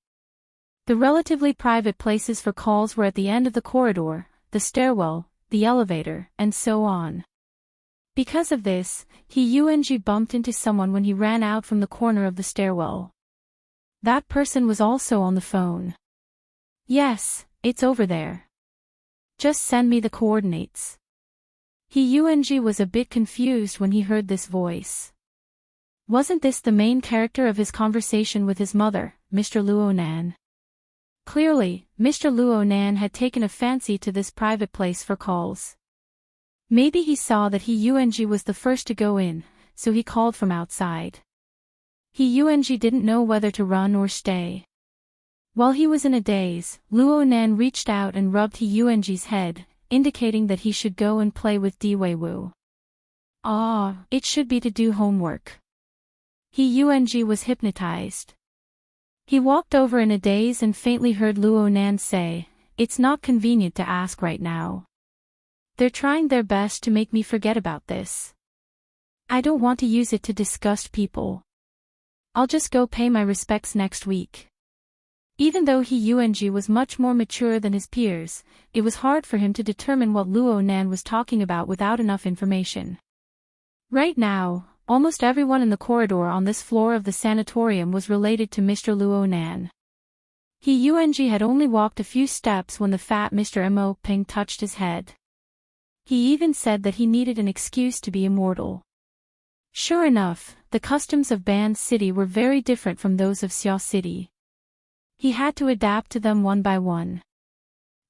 The relatively private places for calls were at the end of the corridor, the stairwell, the elevator, and so on. Because of this, Yuanji bumped into someone when he ran out from the corner of the stairwell. That person was also on the phone. Yes, it's over there. Just send me the coordinates. Yuanji was a bit confused when he heard this voice. Wasn't this the main character of his conversation with his mother, Mr. Luo Nan? Clearly, Mr. Luo Nan had taken a fancy to this private place for calls. Maybe he saw that Yuanji was the first to go in, so he called from outside. Yuanji didn't know whether to run or stay. While he was in a daze, Luo Nan reached out and rubbed Yuanji's head, indicating that he should go and play with Di Weiwu. It should be to do homework. Yuanji was hypnotized. He walked over in a daze and faintly heard Luo Nan say, "It's not convenient to ask right now. They're trying their best to make me forget about this. I don't want to use it to disgust people. I'll just go pay my respects next week." Even though Yuanji was much more mature than his peers, it was hard for him to determine what Luo Nan was talking about without enough information. Right now, almost everyone in the corridor on this floor of the sanatorium was related to Mr. Luo Nan. Yuanji had only walked a few steps when the fat Mr. Mo Ping touched his head. He even said that he needed an excuse to be immortal. Sure enough, the customs of Ban City were very different from those of Xia City. He had to adapt to them one by one.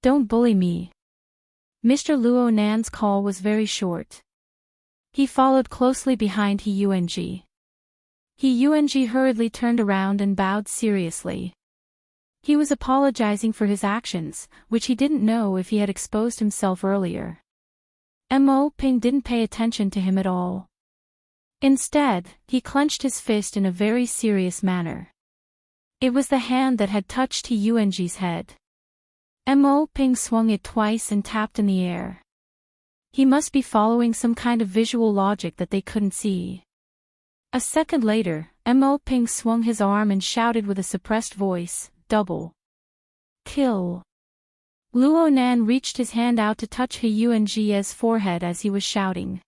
"Don't bully me." Mr. Luo Nan's call was very short. He followed closely behind Yuanji. Yuanji hurriedly turned around and bowed seriously. He was apologizing for his actions, which he didn't know if he had exposed himself earlier. Mo Ping didn't pay attention to him at all. Instead, he clenched his fist in a very serious manner. It was the hand that had touched Yuanji's head. Mo Ping swung it twice and tapped in the air. He must be following some kind of visual logic that they couldn't see. A second later, Mo Ping swung his arm and shouted with a suppressed voice, "Double kill." Luo Nan reached his hand out to touch Yuanji's forehead as he was shouting.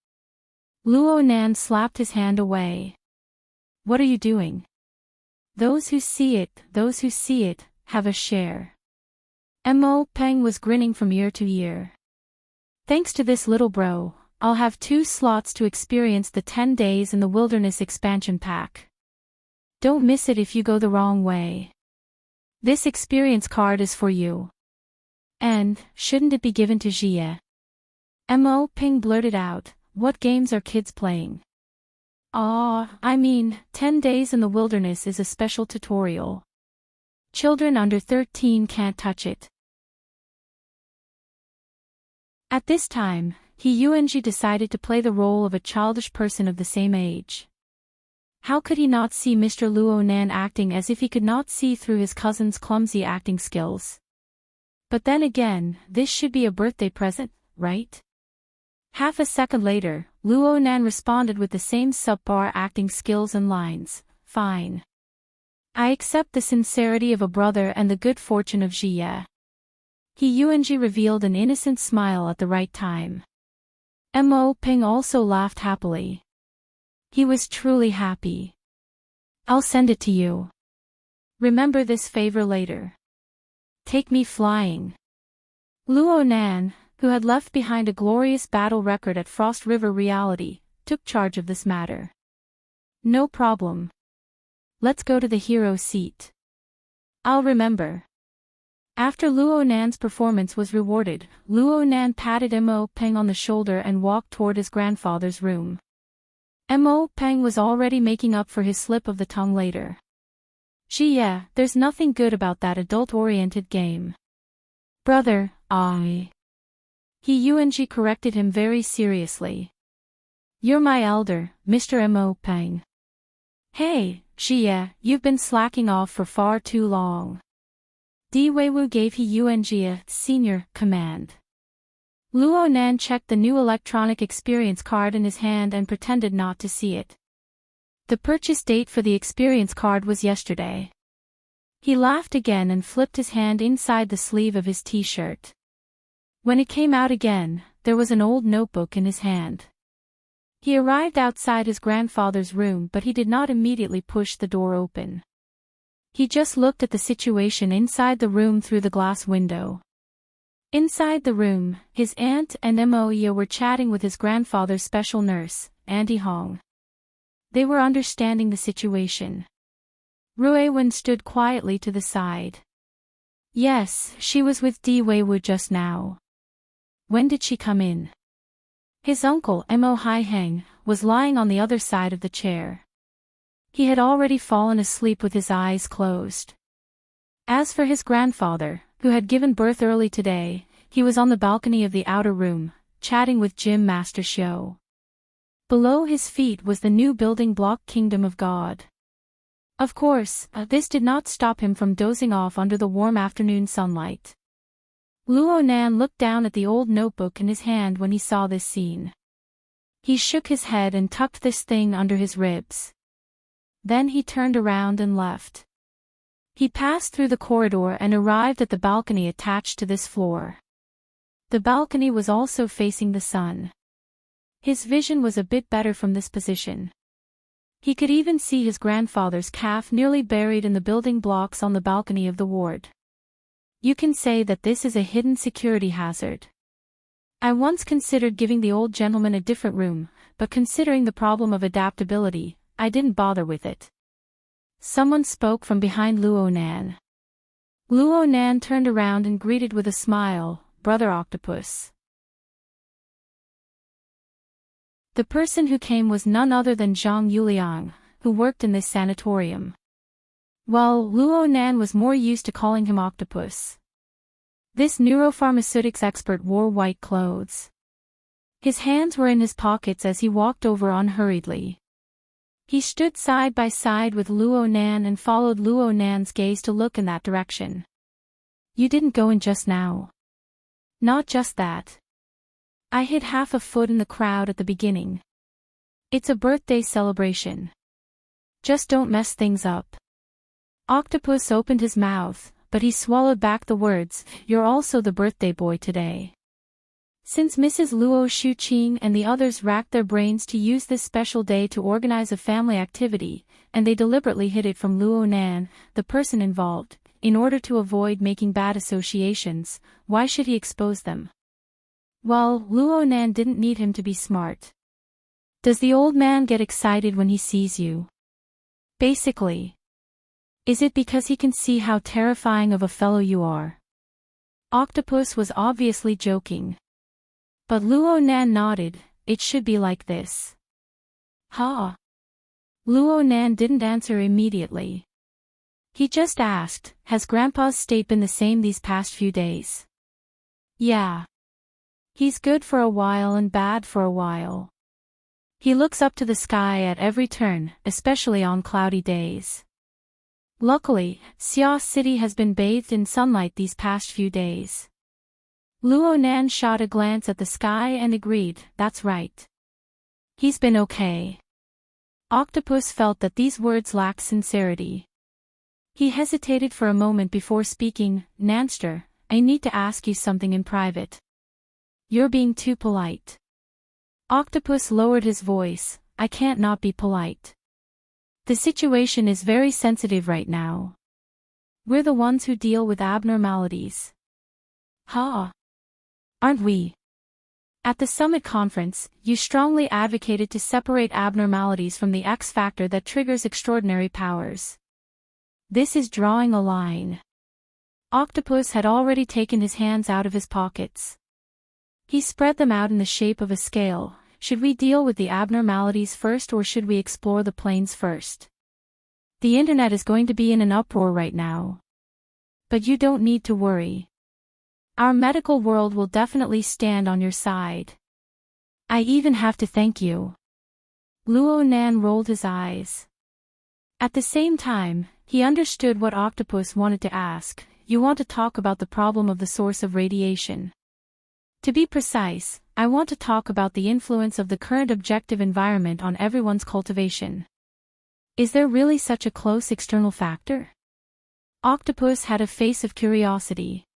Luo Nan slapped his hand away. "What are you doing? Those who see it, have a share." Mo Peng was grinning from ear to ear. Thanks to this little bro, I'll have 2 slots to experience the 10 days in the wilderness expansion pack. Don't miss it if you go the wrong way. This experience card is for you. And, shouldn't it be given to Jie? Mo Ping blurted out, what games are kids playing? I mean, 10 days in the wilderness is a special tutorial. Children under 13 can't touch it. At this time, Yuanji decided to play the role of a childish person of the same age. How could he not see Mr. Luonan acting as if he could not see through his cousin's clumsy acting skills? But then again, this should be a birthday present, right? Half a second later, Luonan responded with the same subpar acting skills and lines, fine. I accept the sincerity of a brother and the good fortune of Jie. Yuanji revealed an innocent smile at the right time. Mo Ping also laughed happily. He was truly happy. I'll send it to you. Remember this favor later. Take me flying. Luonan, who had left behind a glorious battle record at Frost River Reality, took charge of this matter. No problem. Let's go to the hero seat. I'll remember. After Luonan's performance was rewarded, Luonan patted Mo Peng on the shoulder and walked toward his grandfather's room. Mo Peng was already making up for his slip of the tongue later. Jie, there's nothing good about that adult-oriented game. Brother, Yuanji corrected him very seriously. You're my elder, Mr. Mo Peng. Hey, Jie, you've been slacking off for far too long. Di Weiwu gave Yuanji a senior command. Luonan checked the new electronic experience card in his hand and pretended not to see it. The purchase date for the experience card was yesterday. He laughed again and flipped his hand inside the sleeve of his t-shirt. When it came out again, there was an old notebook in his hand. He arrived outside his grandfather's room, but he did not immediately push the door open. He just looked at the situation inside the room through the glass window. Inside the room, his aunt and Moya were chatting with his grandfather's special nurse, Auntie Hong. They were understanding the situation. Ruiwen stood quietly to the side. Yes, she was with Di Weiwu just now. When did she come in? His uncle, Mo Haiheng, was lying on the other side of the chair. He had already fallen asleep with his eyes closed. As for his grandfather, who had given birth early today, he was on the balcony of the outer room, chatting with Gym Master Xiao. Below his feet was the new building block Kingdom of God. Of course, this did not stop him from dozing off under the warm afternoon sunlight. Luonan looked down at the old notebook in his hand when he saw this scene. He shook his head and tucked this thing under his ribs. Then he turned around and left. He passed through the corridor and arrived at the balcony attached to this floor. The balcony was also facing the sun. His vision was a bit better from this position. He could even see his grandfather's calf nearly buried in the building blocks on the balcony of the ward. You can say that this is a hidden security hazard. I once considered giving the old gentleman a different room, but considering the problem of adaptability, I didn't bother with it. Someone spoke from behind Luonan. Luonan turned around and greeted with a smile, Brother Octopus. The person who came was none other than Zhang Yuliang, who worked in this sanatorium. While Luonan was more used to calling him Octopus. This neuropharmaceutics expert wore white clothes. His hands were in his pockets as he walked over unhurriedly. He stood side by side with Luonan and followed Luonan's gaze to look in that direction. You didn't go in just now. Not just that. I hid half a foot in the crowd at the beginning. It's a birthday celebration. Just don't mess things up. Octopus opened his mouth, but he swallowed back the words, you're also the birthday boy today. Since Mrs. Luo Shuqing and the others racked their brains to use this special day to organize a family activity, and they deliberately hid it from Luonan, the person involved, in order to avoid making bad associations, why should he expose them? Well, Luo Nan didn't need him to be smart. Does the old man get excited when he sees you? Basically. Is it because he can see how terrifying of a fellow you are? Octopus was obviously joking. But Luo Nan nodded. It should be like this. Ha! Luo Nan didn't answer immediately. He just asked, has Grandpa's state been the same these past few days? Yeah. He's good for a while and bad for a while. He looks up to the sky at every turn, especially on cloudy days. Luckily, Xia City has been bathed in sunlight these past few days. Luo Nan shot a glance at the sky and agreed, that's right. He's been okay. Octopus felt that these words lacked sincerity. He hesitated for a moment before speaking. Nanster, I need to ask you something in private. You're being too polite. Octopus lowered his voice. I can't not be polite. The situation is very sensitive right now. We're the ones who deal with abnormalities. Ha! Aren't we? At the summit conference, you strongly advocated to separate abnormalities from the X factor that triggers extraordinary powers. This is drawing a line. Octopus had already taken his hands out of his pockets. He spread them out in the shape of a scale. Should we deal with the abnormalities first or should we explore the planes first? The internet is going to be in an uproar right now. But you don't need to worry. Our medical world will definitely stand on your side. I even have to thank you. Luo Nan rolled his eyes. At the same time, he understood what Octopus wanted to ask. You want to talk about the problem of the source of radiation. To be precise, I want to talk about the influence of the current objective environment on everyone's cultivation. Is there really such a close external factor? Octopus had a face of curiosity.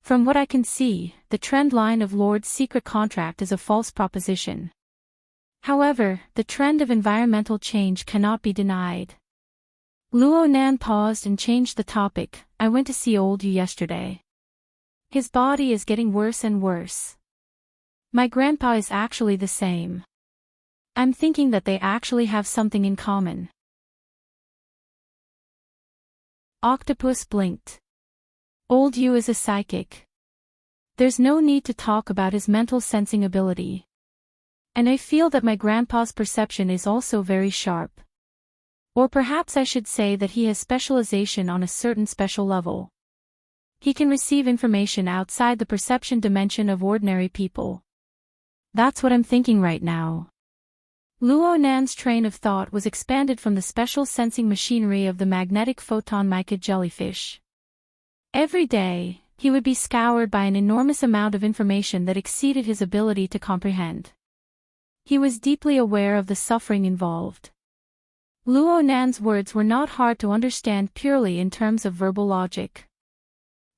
From what I can see, the trend line of Lord's secret contract is a false proposition. However, the trend of environmental change cannot be denied. Luo Nan paused and changed the topic. I went to see old you yesterday. His body is getting worse and worse. My grandpa is actually the same. I'm thinking that they actually have something in common. Octopus blinked. Old you is a psychic. There's no need to talk about his mental sensing ability. And I feel that my grandpa's perception is also very sharp. Or perhaps I should say that he has specialization on a certain special level. He can receive information outside the perception dimension of ordinary people. That's what I'm thinking right now. Luo Nan's train of thought was expanded from the special sensing machinery of the magnetic photon mica jellyfish. Every day, he would be scoured by an enormous amount of information that exceeded his ability to comprehend. He was deeply aware of the suffering involved. Luo Nan's words were not hard to understand purely in terms of verbal logic.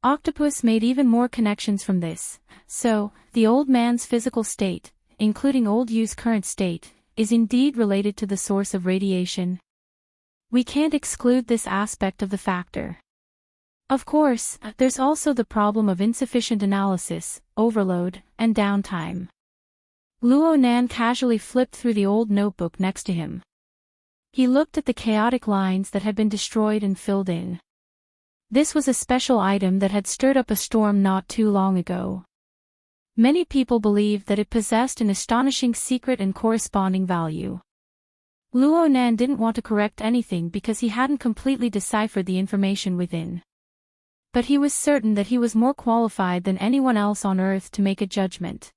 Octopus made even more connections from this. So, the old man's physical state, including old you's current state, is indeed related to the source of radiation. We can't exclude this aspect of the factor. Of course, there's also the problem of insufficient analysis, overload, and downtime. Luo Nan casually flipped through the old notebook next to him. He looked at the chaotic lines that had been destroyed and filled in. This was a special item that had stirred up a storm not too long ago. Many people believed that it possessed an astonishing secret and corresponding value. Luo Nan didn't want to correct anything because he hadn't completely deciphered the information within. But he was certain that he was more qualified than anyone else on Earth to make a judgment.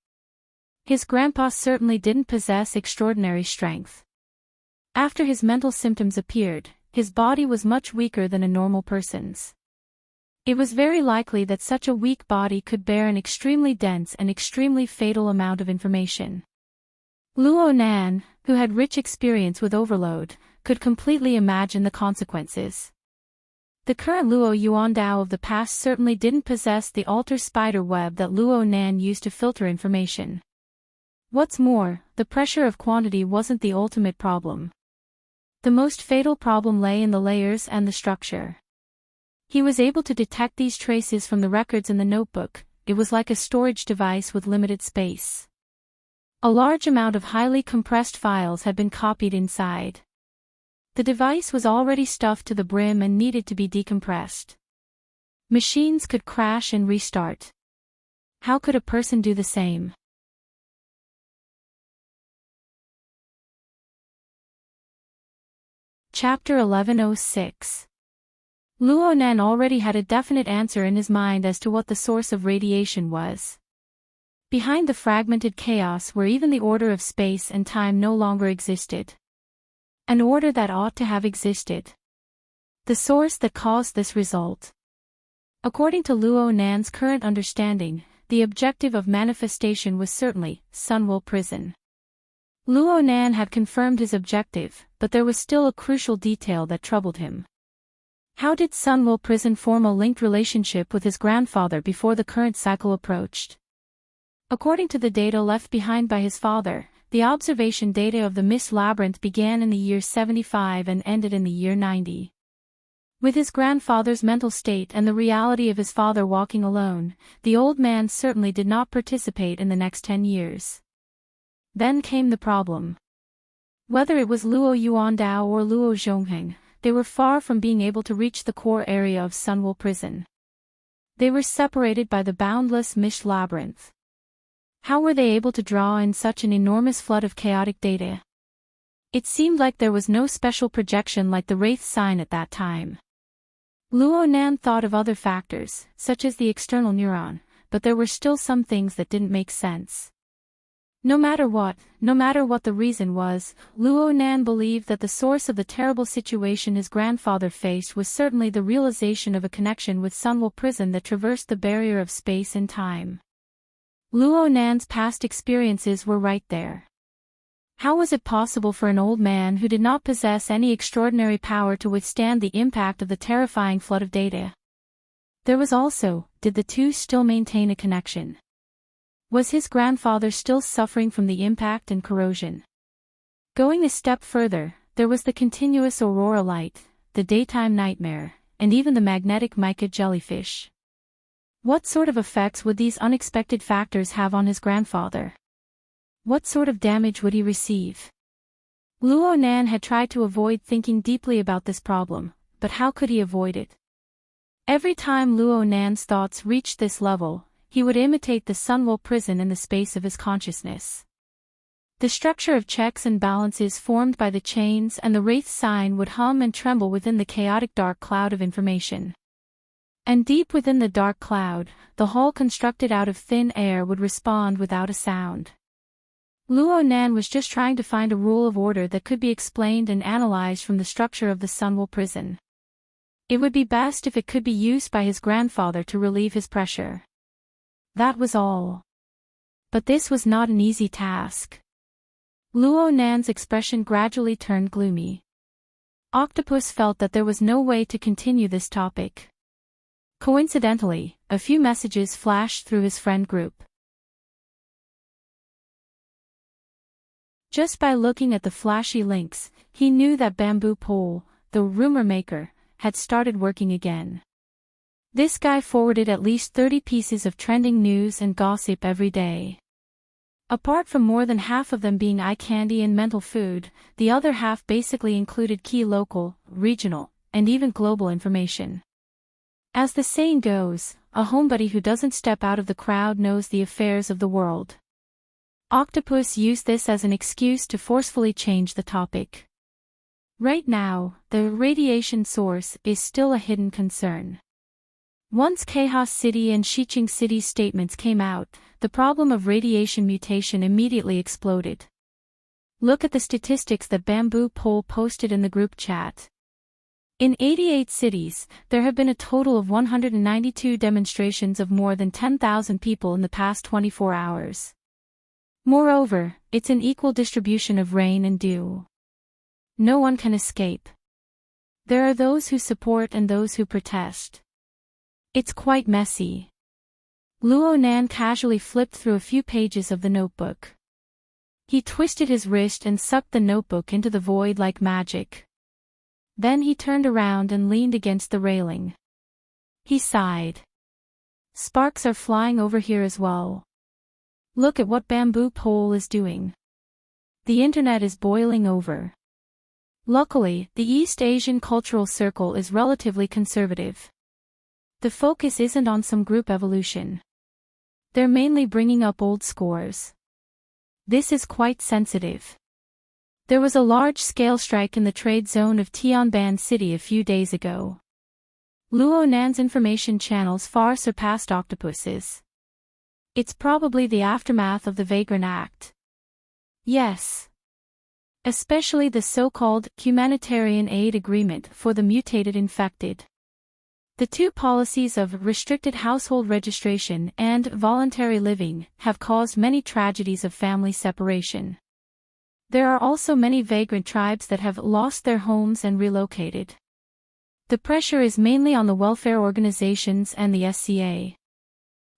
His grandpa certainly didn't possess extraordinary strength. After his mental symptoms appeared, his body was much weaker than a normal person's. It was very likely that such a weak body could bear an extremely dense and extremely fatal amount of information. Luo Nan, who had rich experience with overload, could completely imagine the consequences. The current Luo Yuandao of the past certainly didn't possess the alter spider web that Luo Nan used to filter information. What's more, the pressure of quantity wasn't the ultimate problem. The most fatal problem lay in the layers and the structure. He was able to detect these traces from the records in the notebook. It was like a storage device with limited space. A large amount of highly compressed files had been copied inside. The device was already stuffed to the brim and needed to be decompressed. Machines could crash and restart. How could a person do the same? Chapter 1106. Luo Nan already had a definite answer in his mind as to what the source of radiation was. Behind the fragmented chaos where even the order of space and time no longer existed. An order that ought to have existed. The source that caused this result. According to Luo Nan's current understanding, the objective of manifestation was certainly Sunwell Prison. Luo Nan had confirmed his objective, but there was still a crucial detail that troubled him. How did Sunwell Prison form a linked relationship with his grandfather before the current cycle approached? According to the data left behind by his father, the observation data of the Mist Labyrinth began in the year 75 and ended in the year 90. With his grandfather's mental state and the reality of his father walking alone, the old man certainly did not participate in the next 10 years. Then came the problem. Whether it was Luo Yuandao or Luo Zhongheng, they were far from being able to reach the core area of Sunwell Prison. They were separated by the boundless Mist Labyrinth. How were they able to draw in such an enormous flood of chaotic data? It seemed like there was no special projection like the Wraith sign at that time. Luo Nan thought of other factors, such as the external neuron, but there were still some things that didn't make sense. No matter what the reason was, Luo Nan believed that the source of the terrible situation his grandfather faced was certainly the realization of a connection with Sunwell Prison that traversed the barrier of space and time. Luo Nan's past experiences were right there. How was it possible for an old man who did not possess any extraordinary power to withstand the impact of the terrifying flood of data? There was also, did the two still maintain a connection? Was his grandfather still suffering from the impact and corrosion? Going a step further, there was the continuous aurora light, the daytime nightmare, and even the magnetic mica jellyfish. What sort of effects would these unexpected factors have on his grandfather? What sort of damage would he receive? Luo Nan had tried to avoid thinking deeply about this problem, but how could he avoid it? Every time Luo Nan's thoughts reached this level, he would imitate the Sunwell Prison in the space of his consciousness. The structure of checks and balances formed by the chains and the Wraith sign would hum and tremble within the chaotic dark cloud of information. And deep within the dark cloud, the hull constructed out of thin air would respond without a sound. Luo Nan was just trying to find a rule of order that could be explained and analyzed from the structure of the Sunwell Prison. It would be best if it could be used by his grandfather to relieve his pressure. That was all. But this was not an easy task. Luo Nan's expression gradually turned gloomy. Octopus felt that there was no way to continue this topic. Coincidentally, a few messages flashed through his friend group. Just by looking at the flashy links, he knew that Bamboo Pole, the rumor maker, had started working again. This guy forwarded at least 30 pieces of trending news and gossip every day. Apart from more than half of them being eye candy and mental food, the other half basically included key local, regional, and even global information. As the saying goes, a homebody who doesn't step out of the crowd knows the affairs of the world. Octopus used this as an excuse to forcefully change the topic. Right now, the radiation source is still a hidden concern. Once Chaos City and Xiqing City's statements came out, the problem of radiation mutation immediately exploded. Look at the statistics that Bamboo Pole posted in the group chat. In 88 cities, there have been a total of 192 demonstrations of more than 10,000 people in the past 24 hours. Moreover, it's an equal distribution of rain and dew. No one can escape. There are those who support and those who protest. It's quite messy. Luo Nan casually flipped through a few pages of the notebook. He twisted his wrist and sucked the notebook into the void like magic. Then he turned around and leaned against the railing. He sighed. Sparks are flying over here as well. Look at what Bamboo Pole is doing. The internet is boiling over. Luckily, the East Asian cultural circle is relatively conservative. The focus isn't on some group evolution. They're mainly bringing up old scores. This is quite sensitive. There was a large-scale strike in the trade zone of Tianban City a few days ago. Luo Nan's information channels far surpassed Octopus's. It's probably the aftermath of the Vagrant Act. Yes. Especially the so-called humanitarian aid agreement for the mutated infected. The two policies of restricted household registration and voluntary living have caused many tragedies of family separation. There are also many vagrant tribes that have lost their homes and relocated. The pressure is mainly on the welfare organizations and the SCA.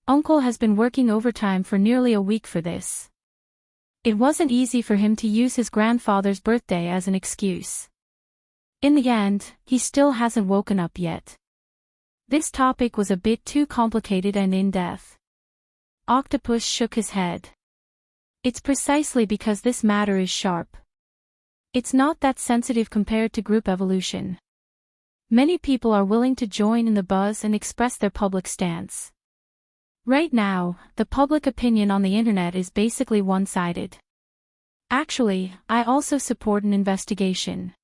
Uncle has been working overtime for nearly a week for this. It wasn't easy for him to use his grandfather's birthday as an excuse. In the end, he still hasn't woken up yet. This topic was a bit too complicated and in-depth. Octopus shook his head. It's precisely because this matter is sharp. It's not that sensitive compared to group evolution. Many people are willing to join in the buzz and express their public stance. Right now, the public opinion on the internet is basically one-sided. Actually, I also support an investigation.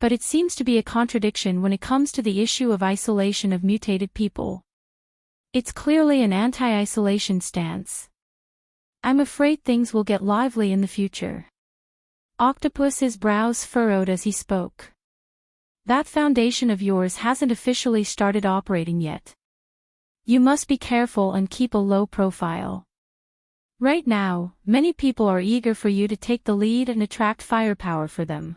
But it seems to be a contradiction when it comes to the issue of isolation of mutated people. It's clearly an anti-isolation stance. I'm afraid things will get lively in the future. Octopus's brows furrowed as he spoke. That foundation of yours hasn't officially started operating yet. You must be careful and keep a low profile. Right now, many people are eager for you to take the lead and attract firepower for them.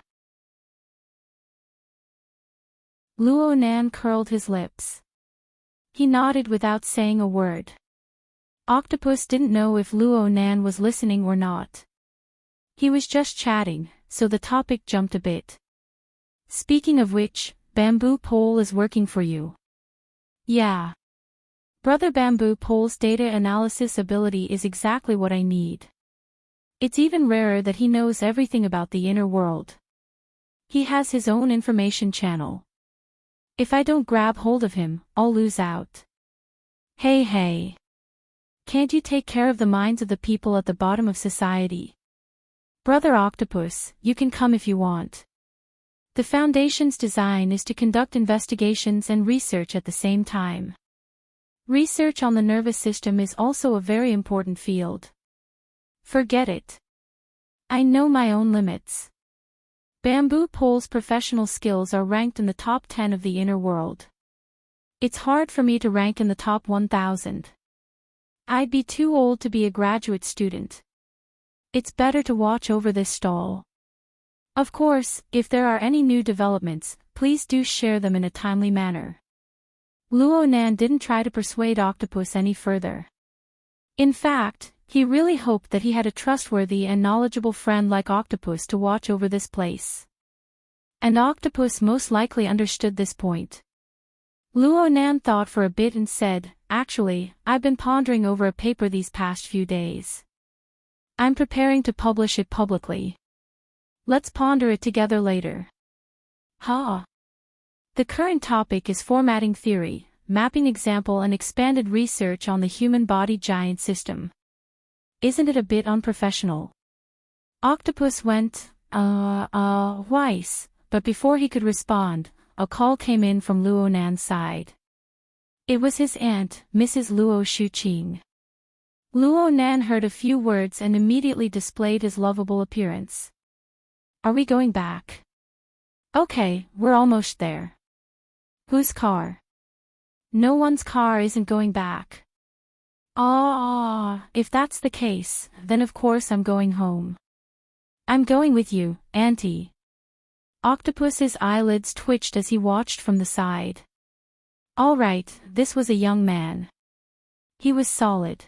Luo Nan curled his lips. He nodded without saying a word. Octopus didn't know if Luo Nan was listening or not. He was just chatting, so the topic jumped a bit. Speaking of which, Bamboo Pole is working for you. Yeah. Brother Bamboo Pole's data analysis ability is exactly what I need. It's even rarer that he knows everything about the inner world. He has his own information channel. If I don't grab hold of him, I'll lose out. Hey. Can't you take care of the minds of the people at the bottom of society? Brother Octopus, you can come if you want. The Foundation's design is to conduct investigations and research at the same time. Research on the nervous system is also a very important field. Forget it. I know my own limits. Bamboo Pole's professional skills are ranked in the top 10 of the inner world. It's hard for me to rank in the top 1,000. I'd be too old to be a graduate student. It's better to watch over this stall. Of course, if there are any new developments, please do share them in a timely manner. Luo Nan didn't try to persuade Octopus any further. In fact, he really hoped that he had a trustworthy and knowledgeable friend like Octopus to watch over this place. And Octopus most likely understood this point. Luo Nan thought for a bit and said, "Actually, I've been pondering over a paper these past few days. I'm preparing to publish it publicly. Let's ponder it together later." Ha! The current topic is formatting theory, mapping example and expanded research on the human body giant system. Isn't it a bit unprofessional? Octopus went, twice, but before he could respond, a call came in from Luo Nan's side. It was his aunt, Mrs. Luo Shuqing. Luo Nan heard a few words and immediately displayed his lovable appearance. Are we going back? Okay, we're almost there. Whose car? No one's car isn't going back. If that's the case, then of course I'm going home. I'm going with you, Auntie. Octopus's eyelids twitched as he watched from the side. All right, this was a young man. He was solid.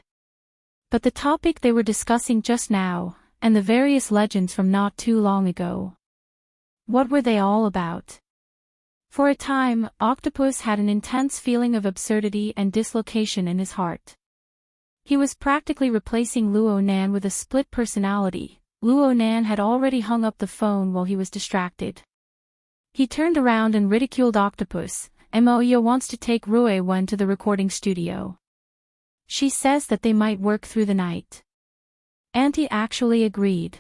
But the topic they were discussing just now, and the various legends from not too long ago. What were they all about? For a time, Octopus had an intense feeling of absurdity and dislocation in his heart. He was practically replacing Luo Nan with a split personality. Luo Nan had already hung up the phone while he was distracted. He turned around and ridiculed Octopus. Moya wants to take Rue Wen to the recording studio. She says that they might work through the night. Auntie actually agreed.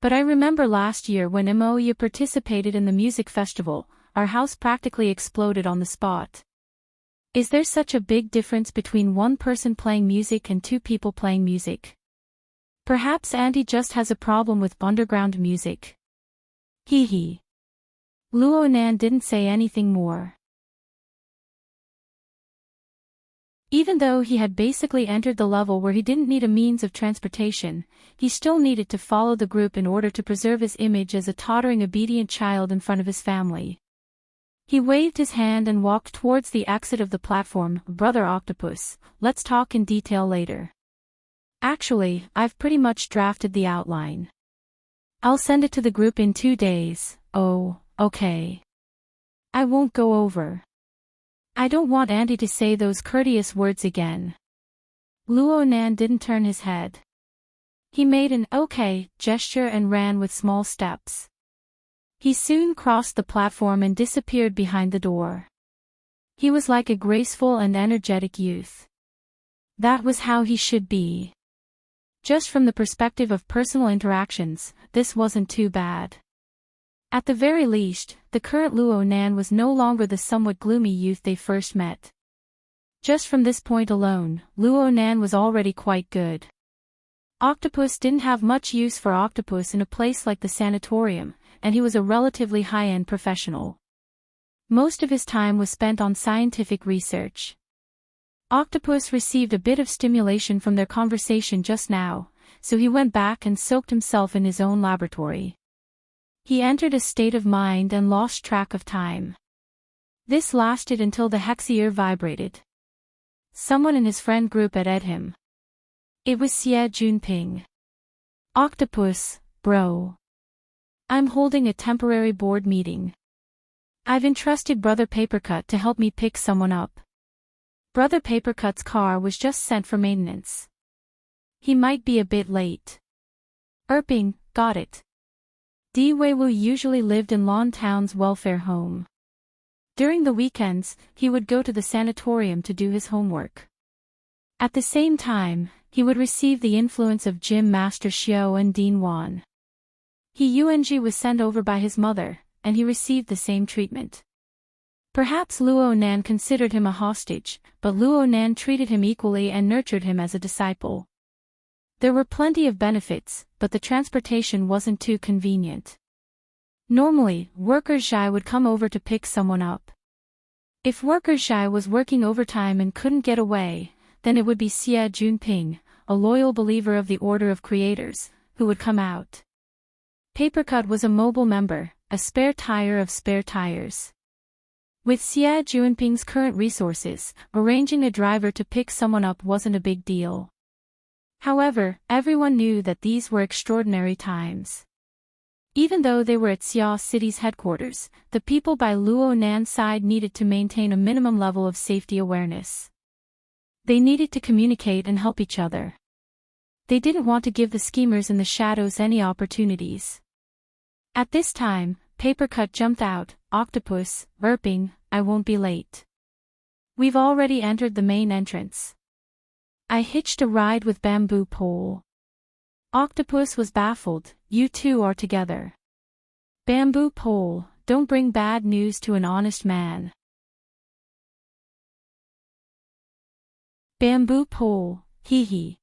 But I remember last year when Moya participated in the music festival, our house practically exploded on the spot. Is there such a big difference between one person playing music and two people playing music? Perhaps Auntie just has a problem with underground music. Hee hee. Luo Nan didn't say anything more. Even though he had basically entered the level where he didn't need a means of transportation, he still needed to follow the group in order to preserve his image as a tottering obedient child in front of his family. He waved his hand and walked towards the exit of the platform. Brother Octopus, let's talk in detail later. Actually, I've pretty much drafted the outline. I'll send it to the group in 2 days. Oh, okay. I won't go over. I don't want Auntie to say those courteous words again. Luo Nan didn't turn his head. He made an okay gesture and ran with small steps. He soon crossed the platform and disappeared behind the door. He was like a graceful and energetic youth. That was how he should be. Just from the perspective of personal interactions, this wasn't too bad. At the very least, the current Luo Nan was no longer the somewhat gloomy youth they first met. Just from this point alone, Luo Nan was already quite good. Octopus didn't have much use for Octopus in a place like the sanatorium, and he was a relatively high-end professional. Most of his time was spent on scientific research. Octopus received a bit of stimulation from their conversation just now, so he went back and soaked himself in his own laboratory. He entered a state of mind and lost track of time. This lasted until the hexier vibrated. Someone in his friend group had him. It was Xie Junping. Octopus, bro. I'm holding a temporary board meeting. I've entrusted Brother Papercut to help me pick someone up. Brother Papercut's car was just sent for maintenance. He might be a bit late. Erping, got it. Di Weiwu usually lived in Lon Town's welfare home. During the weekends, he would go to the sanatorium to do his homework. At the same time, he would receive the influence of Gym Master Xiao and Dean Wan. Yuanji was sent over by his mother, and he received the same treatment. Perhaps Luo Nan considered him a hostage, but Luo Nan treated him equally and nurtured him as a disciple. There were plenty of benefits, but the transportation wasn't too convenient. Normally, Worker Zhai would come over to pick someone up. If Worker Zhai was working overtime and couldn't get away, then it would be Xie Junping, a loyal believer of the Order of Creators, who would come out. Papercut was a mobile member, a spare tire of spare tires. With Xie Junping's current resources, arranging a driver to pick someone up wasn't a big deal. However, everyone knew that these were extraordinary times. Even though they were at Xia City's headquarters, the people by Luo Nan's side needed to maintain a minimum level of safety awareness. They needed to communicate and help each other. They didn't want to give the schemers in the shadows any opportunities. At this time, Papercut jumped out. Octopus, Erping, I won't be late. We've already entered the main entrance. I hitched a ride with Bamboo Pole. Octopus was baffled. You two are together. Bamboo Pole, don't bring bad news to an honest man. Bamboo Pole, hee hee.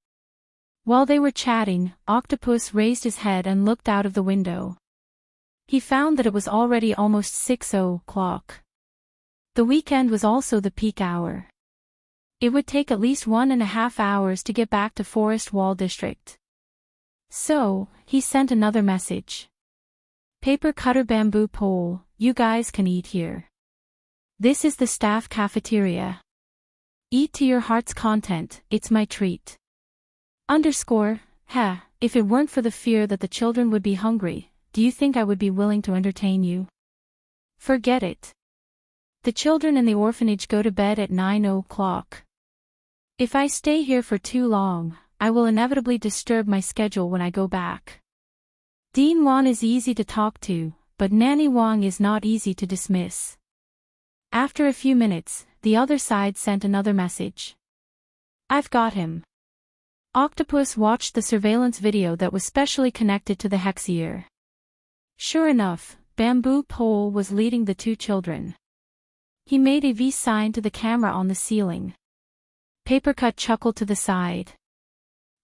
While they were chatting, Octopus raised his head and looked out of the window. He found that it was already almost 6:00. The weekend was also the peak hour. It would take at least 1.5 hours to get back to Forest Wall District. So, he sent another message. Paper Cutter Bamboo Pole, you guys can eat here. This is the staff cafeteria. Eat to your heart's content, it's my treat. If it weren't for the fear that the children would be hungry, do you think I would be willing to entertain you? Forget it. The children in the orphanage go to bed at 9 o'clock. If I stay here for too long, I will inevitably disturb my schedule when I go back. Dean Wan is easy to talk to, but Nanny Wang is not easy to dismiss. After a few minutes, the other side sent another message. I've got him. Octopus watched the surveillance video that was specially connected to the Hexier. Sure enough, Bamboo Pole was leading the two children. He made a V sign to the camera on the ceiling. Papercut chuckled to the side.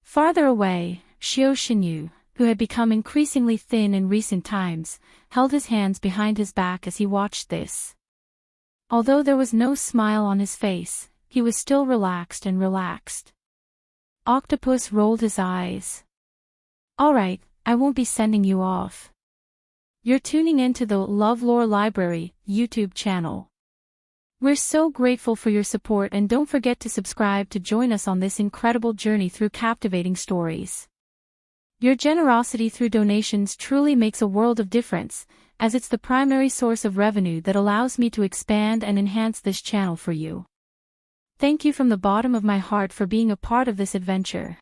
Farther away, Xiao Xinyu, who had become increasingly thin in recent times, held his hands behind his back as he watched this. Although there was no smile on his face, he was still relaxed. Octopus rolled his eyes. Alright, I won't be sending you off. You're tuning in to the LoveLore Library YouTube channel. We're so grateful for your support, and don't forget to subscribe to join us on this incredible journey through captivating stories. Your generosity through donations truly makes a world of difference, as it's the primary source of revenue that allows me to expand and enhance this channel for you. Thank you from the bottom of my heart for being a part of this adventure.